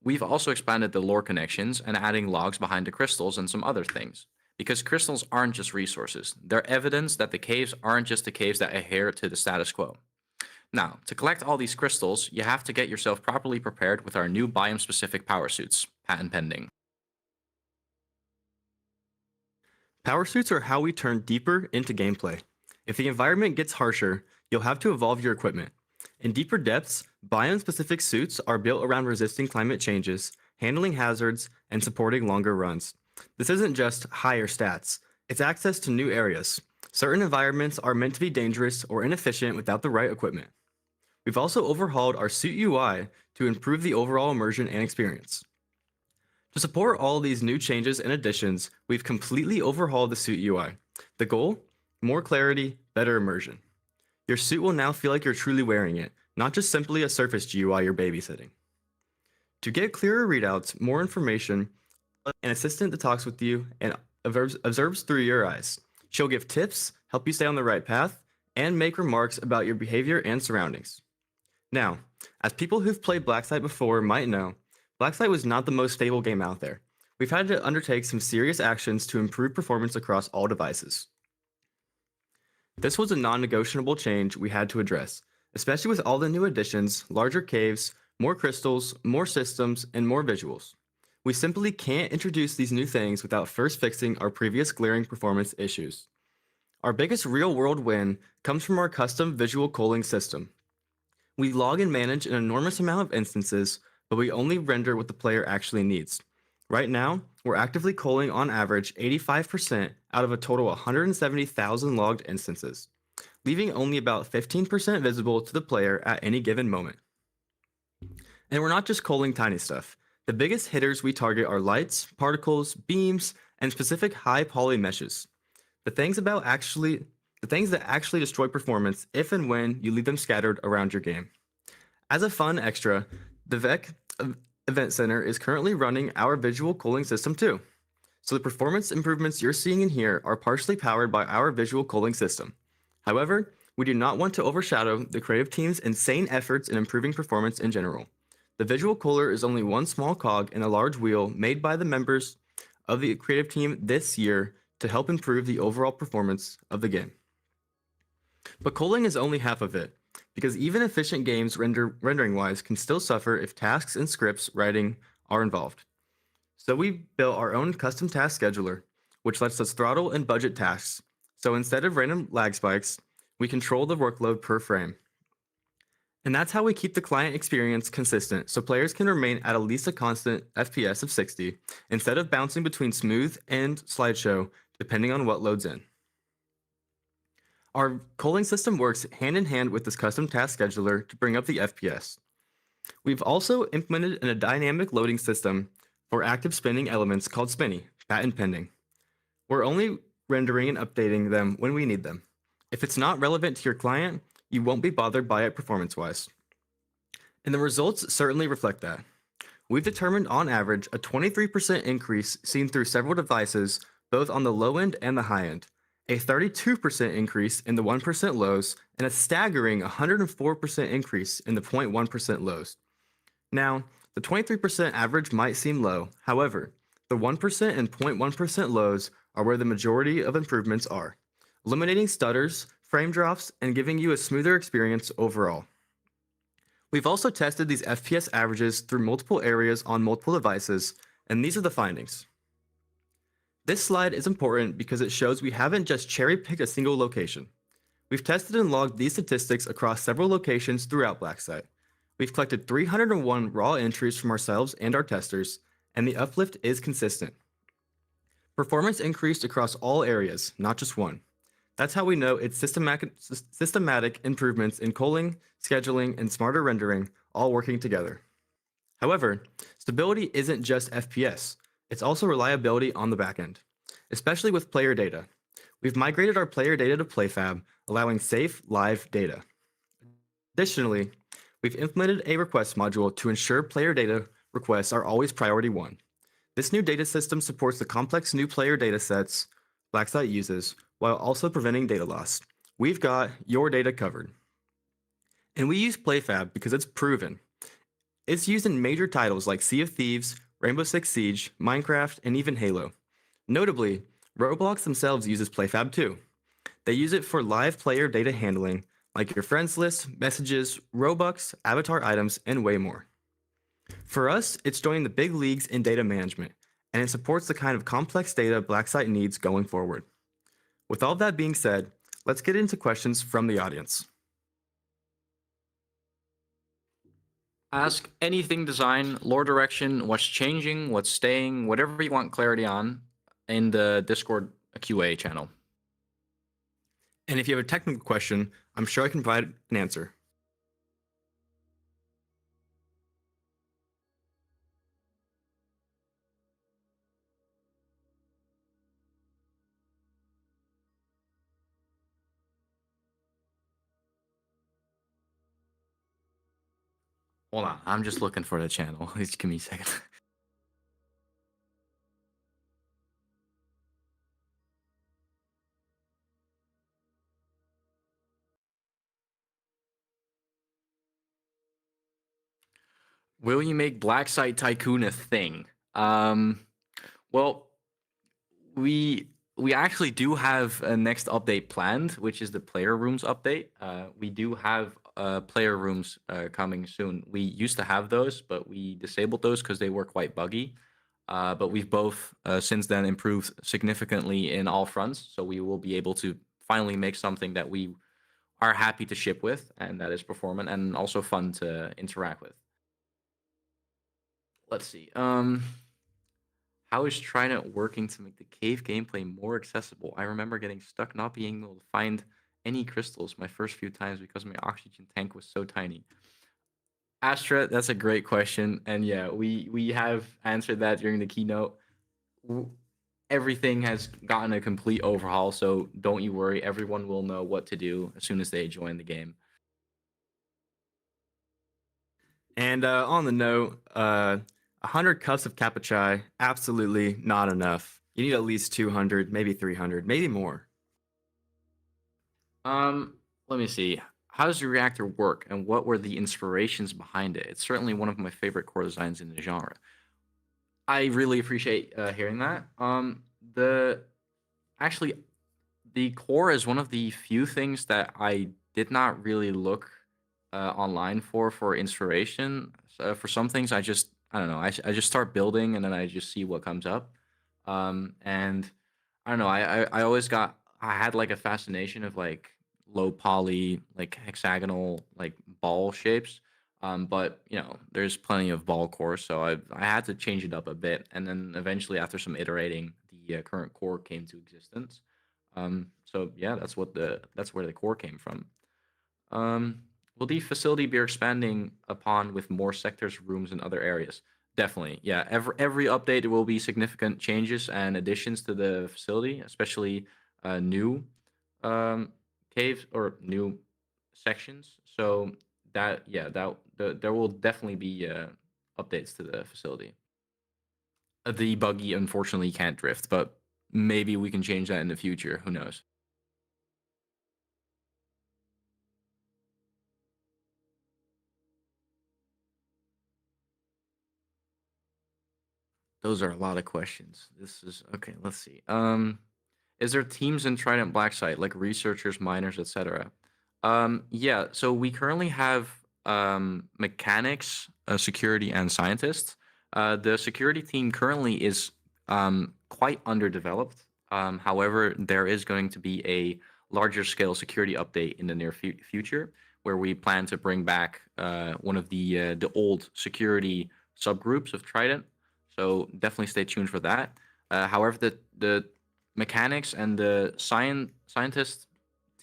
we've also expanded the lore connections and adding logs behind the crystals and some other things. Because crystals aren't just resources, they're evidence that the caves aren't just the caves that adhere to the status quo. Now, to collect all these crystals, you have to get yourself properly prepared with our new biome-specific power suits, patent pending. Power suits are how we turn deeper into gameplay. If the environment gets harsher, you'll have to evolve your equipment. In Deeper Depths, biome-specific suits are built around resisting climate changes, handling hazards, and supporting longer runs. This isn't just higher stats, it's access to new areas. Certain environments are meant to be dangerous or inefficient without the right equipment. We've also overhauled our suit UI to improve the overall immersion and experience. To support all these new changes and additions, we've completely overhauled the suit UI. The goal? More clarity, better immersion. Your suit will now feel like you're truly wearing it, not just simply a surface GUI you're babysitting. To get clearer readouts, more information, an assistant that talks with you and observes through your eyes. She'll give tips, help you stay on the right path, and make remarks about your behavior and surroundings. Now, as people who've played Blacksite before might know, Blacksite was not the most stable game out there. We've had to undertake some serious actions to improve performance across all devices. This was a non-negotiable change we had to address, especially with all the new additions, larger caves, more crystals, more systems, and more visuals. We simply can't introduce these new things without first fixing our previous glaring performance issues. Our biggest real-world win comes from our custom visual culling system. We log and manage an enormous amount of instances, but we only render what the player actually needs. Right now, we're actively culling on average 85% out of a total 170,000 logged instances, leaving only about 15% visible to the player at any given moment. And we're not just culling tiny stuff. The biggest hitters we target are lights, particles, beams, and specific high poly meshes. The things that actually destroy performance if and when you leave them scattered around your game. As a fun extra, the VEC Event Center is currently running our visual culling system too. So the performance improvements you're seeing in here are partially powered by our visual culling system. However, we do not want to overshadow the creative team's insane efforts in improving performance in general. The visual culler is only one small cog in a large wheel made by the members of the creative team this year to help improve the overall performance of the game. But culling is only half of it, because even efficient games rendering-wise can still suffer if tasks and scripts writing are involved. So we built our own custom task scheduler, which lets us throttle and budget tasks. So instead of random lag spikes, we control the workload per frame. And that's how we keep the client experience consistent, so players can remain at least a constant FPS of 60, instead of bouncing between smooth and slideshow, depending on what loads in. Our culling system works hand in hand with this custom task scheduler to bring up the FPS. We've also implemented a dynamic loading system for active spinning elements called Spinny, patent pending. We're only rendering and updating them when we need them. If it's not relevant to your client, you won't be bothered by it performance-wise. And the results certainly reflect that. We've determined on average a 23% increase seen through several devices, both on the low end and the high end, a 32% increase in the 1% lows, and a staggering 104% increase in the 0.1% lows. Now, the 23% average might seem low. However, the 1% and 0.1% lows are where the majority of improvements are, eliminating stutters, frame drops, and giving you a smoother experience overall. We've also tested these FPS averages through multiple areas on multiple devices, and these are the findings. This slide is important because it shows we haven't just cherry-picked a single location. We've tested and logged these statistics across several locations throughout Blacksite. We've collected 301 raw entries from ourselves and our testers, and the uplift is consistent. Performance increased across all areas, not just one. That's how we know it's systematic improvements in culling, scheduling, and smarter rendering all working together. However, stability isn't just FPS, it's also reliability on the backend, especially with player data. We've migrated our player data to PlayFab, allowing safe, live data. Additionally, we've implemented a request module to ensure player data requests are always priority 1. This new data system supports the complex new player data sets Blacksite uses, while also preventing data loss. We've got your data covered. And we use PlayFab because it's proven. It's used in major titles like Sea of Thieves, Rainbow Six Siege, Minecraft, and even Halo. Notably, Roblox themselves uses PlayFab too. They use it for live player data handling, like your friends list, messages, Robux, avatar items, and way more. For us, it's joining the big leagues in data management, and it supports the kind of complex data Blacksite needs going forward. With all that being said, let's get into questions from the audience. Ask anything design, lore direction, what's changing, what's staying, whatever you want clarity on in the Discord QA channel. And if you have a technical question, I'm sure I can provide an answer. Hold on, I'm just looking for the channel. Just give me a second. Will you make Blacksite Tycoon a thing? Well, we actually do have a next update planned, which is the player rooms update. We do have player rooms coming soon. We used to have those, but we disabled those because they were quite buggy. But we've both since then improved significantly in all fronts, so we will be able to finally make something that we are happy to ship with, and that is performant and also fun to interact with. Let's see. How is Trident working to make the cave gameplay more accessible? I remember getting stuck not being able to find any crystals my first few times because my oxygen tank was so tiny. Astra, that's a great question, and yeah, we have answered that during the keynote. Everything has gotten a complete overhaul, so don't you worry. Everyone will know what to do as soon as they join the game. And on the note, 100 cups of Cappuccino, absolutely not enough. You need at least 200, maybe 300, maybe more. Let me see. How does the reactor work, and what were the inspirations behind it? It's certainly one of my favorite core designs in the genre. I really appreciate hearing that. Actually, the core is one of the few things that I did not really look online for inspiration. So for some things, I don't know. I just start building and then I just see what comes up. And I don't know. I had like a fascination of like low poly, like hexagonal, like ball shapes. But you know, there's plenty of ball cores, so I had to change it up a bit. And then eventually, after some iterating, the current core came to existence. So yeah, that's where the core came from. Will the facility be expanding upon with more sectors, rooms, and other areas? Definitely. Yeah. Every update there will be significant changes and additions to the facility, especially new um, caves or new sections. So that yeah there will definitely be updates to the facility. The buggy unfortunately can't drift, but maybe we can change that in the future. Who knows? Those are a lot of questions. This is okay. Let's see. Is there teams in Trident Blacksite like researchers, miners, etc.? Yeah. So we currently have mechanics, security, and scientists. The security team currently is quite underdeveloped. However, there is going to be a larger scale security update in the near future where we plan to bring back one of the old security subgroups of Trident. So definitely stay tuned for that. However, the mechanics and the scientist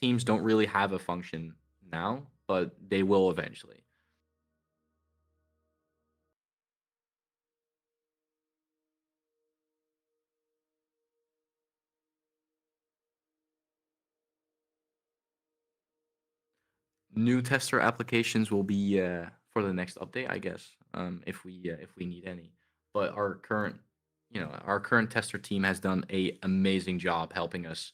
teams don't really have a function now, but they will eventually. New tester applications will be for the next update, I guess, if we need any. But our current, our current tester team has done a amazing job helping us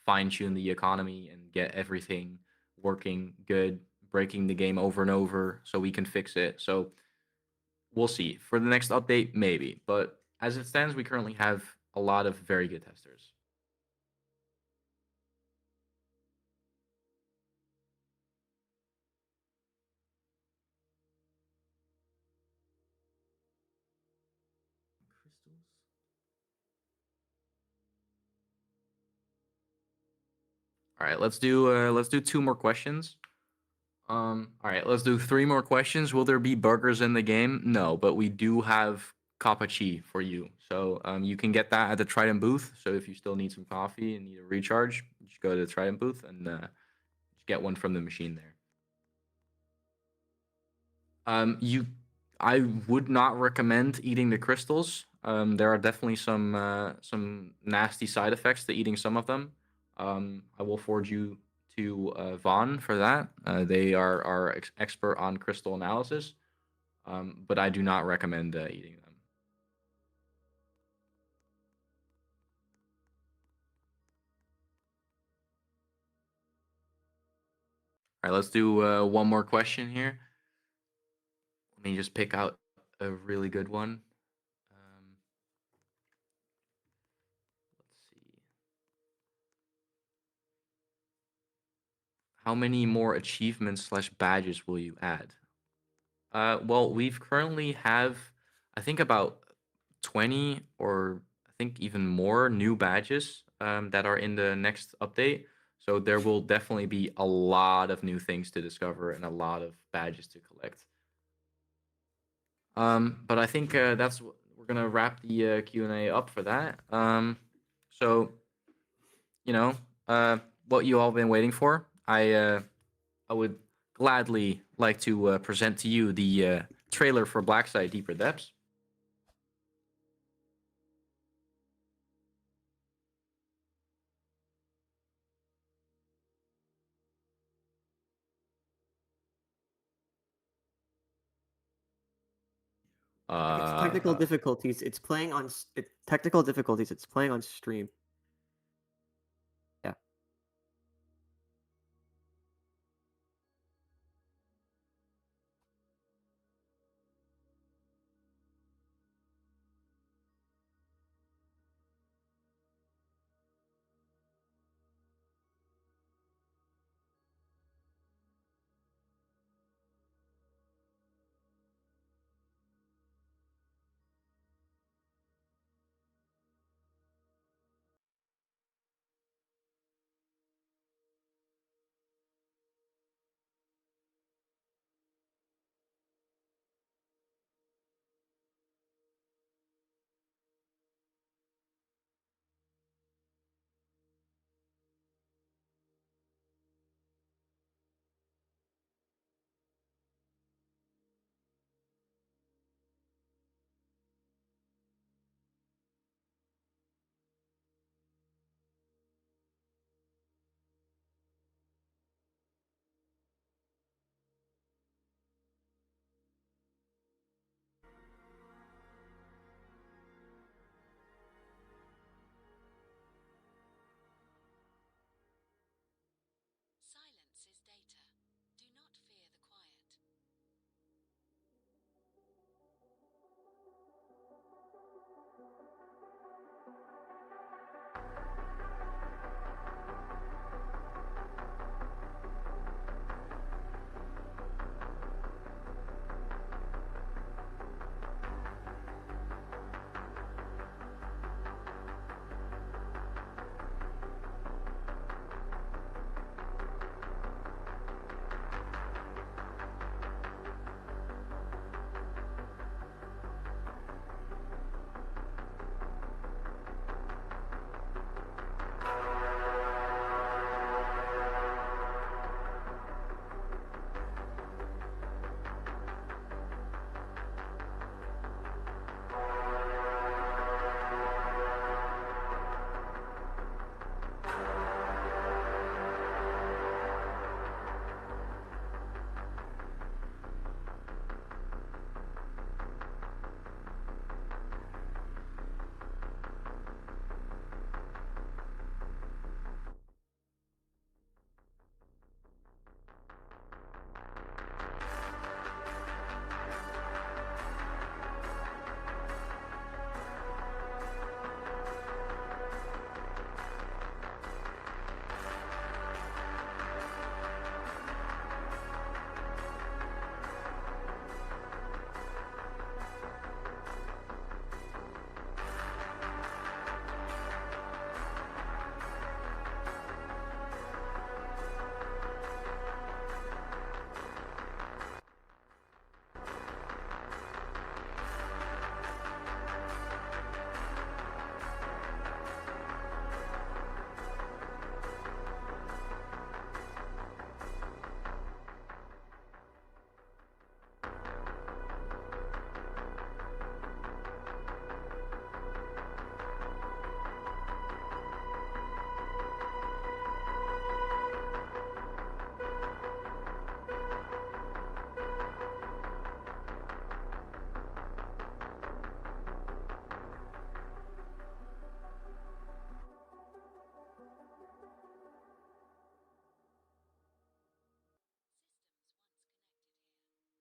fine tune the economy and get everything working good, breaking the game over and over so we can fix it. So we'll see for the next update, maybe. But as it stands, we currently have a lot of very good testers. All right, let's do two more questions. All right, let's do three more questions. Will there be burgers in the game? No, but we do have Kapachi for you. So you can get that at the Trident booth. So if you still need some coffee and need a recharge, just go to the Trident booth and just get one from the machine there. You, I would not recommend eating the crystals. There are definitely some nasty side effects to eating some of them. I will forward you to Vaughn for that. They are our expert on crystal analysis, but I do not recommend eating them. All right, let's do one more question here. Let me just pick out a really good one. Let's see. How many more achievements slash badges will you add? Well, we've currently have, I think about 20 or I think even more new badges that are in the next update. So there will definitely be a lot of new things to discover and a lot of badges to collect. But I think we're gonna wrap the Q&A up for that. So you know, what you all been waiting for. I would gladly like to present to you the trailer for Blackside Deeper Depths. It's technical difficulties. It's playing on technical difficulties. It's playing on stream. Yeah.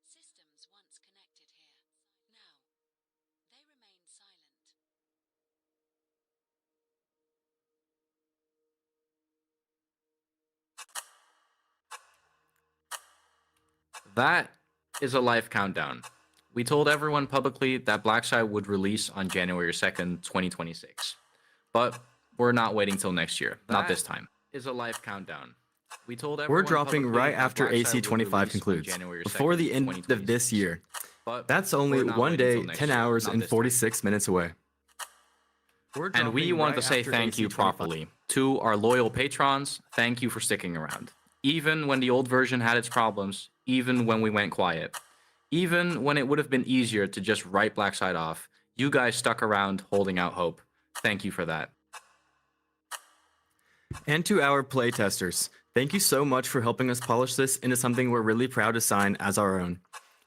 Systems once connected here. Now, they remain silent. That is a life countdown. We told everyone publicly that Blackside would release on January 2nd, 2026. But we're not waiting till next year. Not this time. Is a life countdown. We told everyone We're dropping publicly right that after Blackside would AC25 release on concludes, January before 2nd, the end of this 2026. year. But That's only we're not 1 waiting day, till next 10 year. hours, Not and this time. 46 minutes away. And we want to right say after thank you AC25. properly to our loyal patrons. Thank you for sticking around. Even when the old version had its problems, even when we went quiet, even when it would have been easier to just write Blackside off, you guys stuck around holding out hope. Thank you for that. And to our playtesters, thank you so much for helping us polish this into something we're really proud to sign as our own.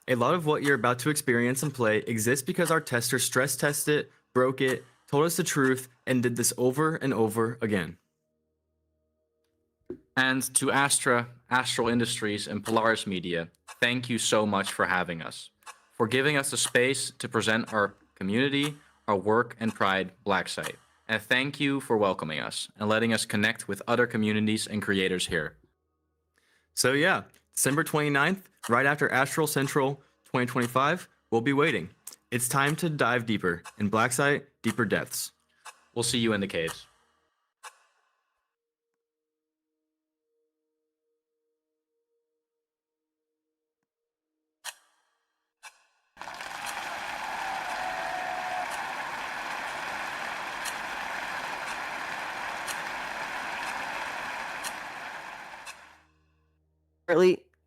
A lot of what you're about to experience and play exists because our testers stress tested it, broke it, told us the truth, and did this over and over again. And to Astral Industries, and Polaris Media, thank you so much for having us, for giving us the space to present our community, our work and pride, Blacksite. And thank you for welcoming us and letting us connect with other communities and creators here. So yeah, December 29th, right after Astral Central 2025, we'll be waiting. It's time to dive deeper in Blacksite, Deeper Depths. We'll see you in the caves.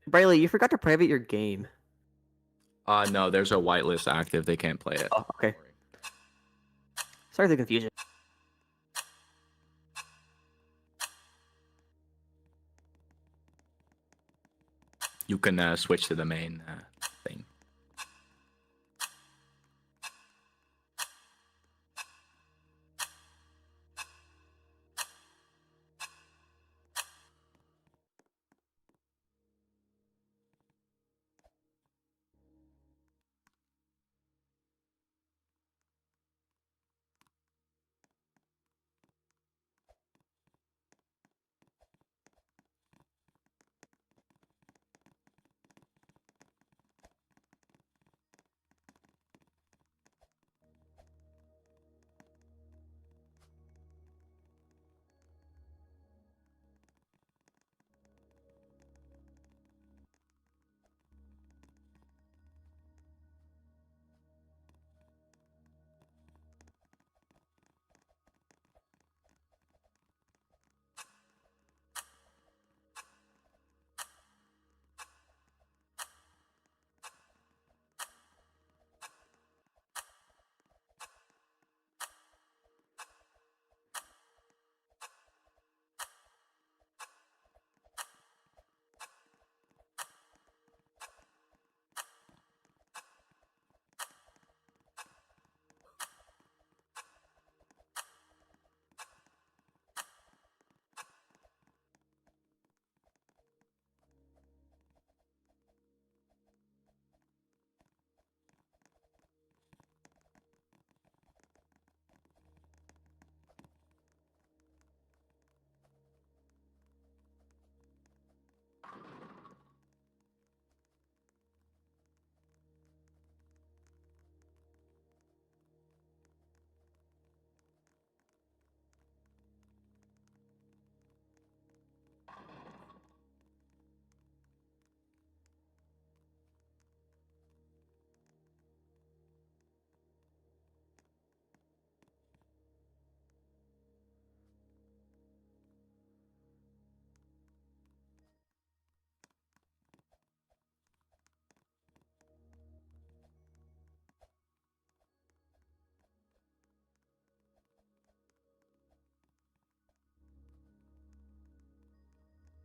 Briley, you forgot to private your game. No, there's a whitelist active. They can't play it. Oh, okay. Sorry for the confusion. You can switch to the main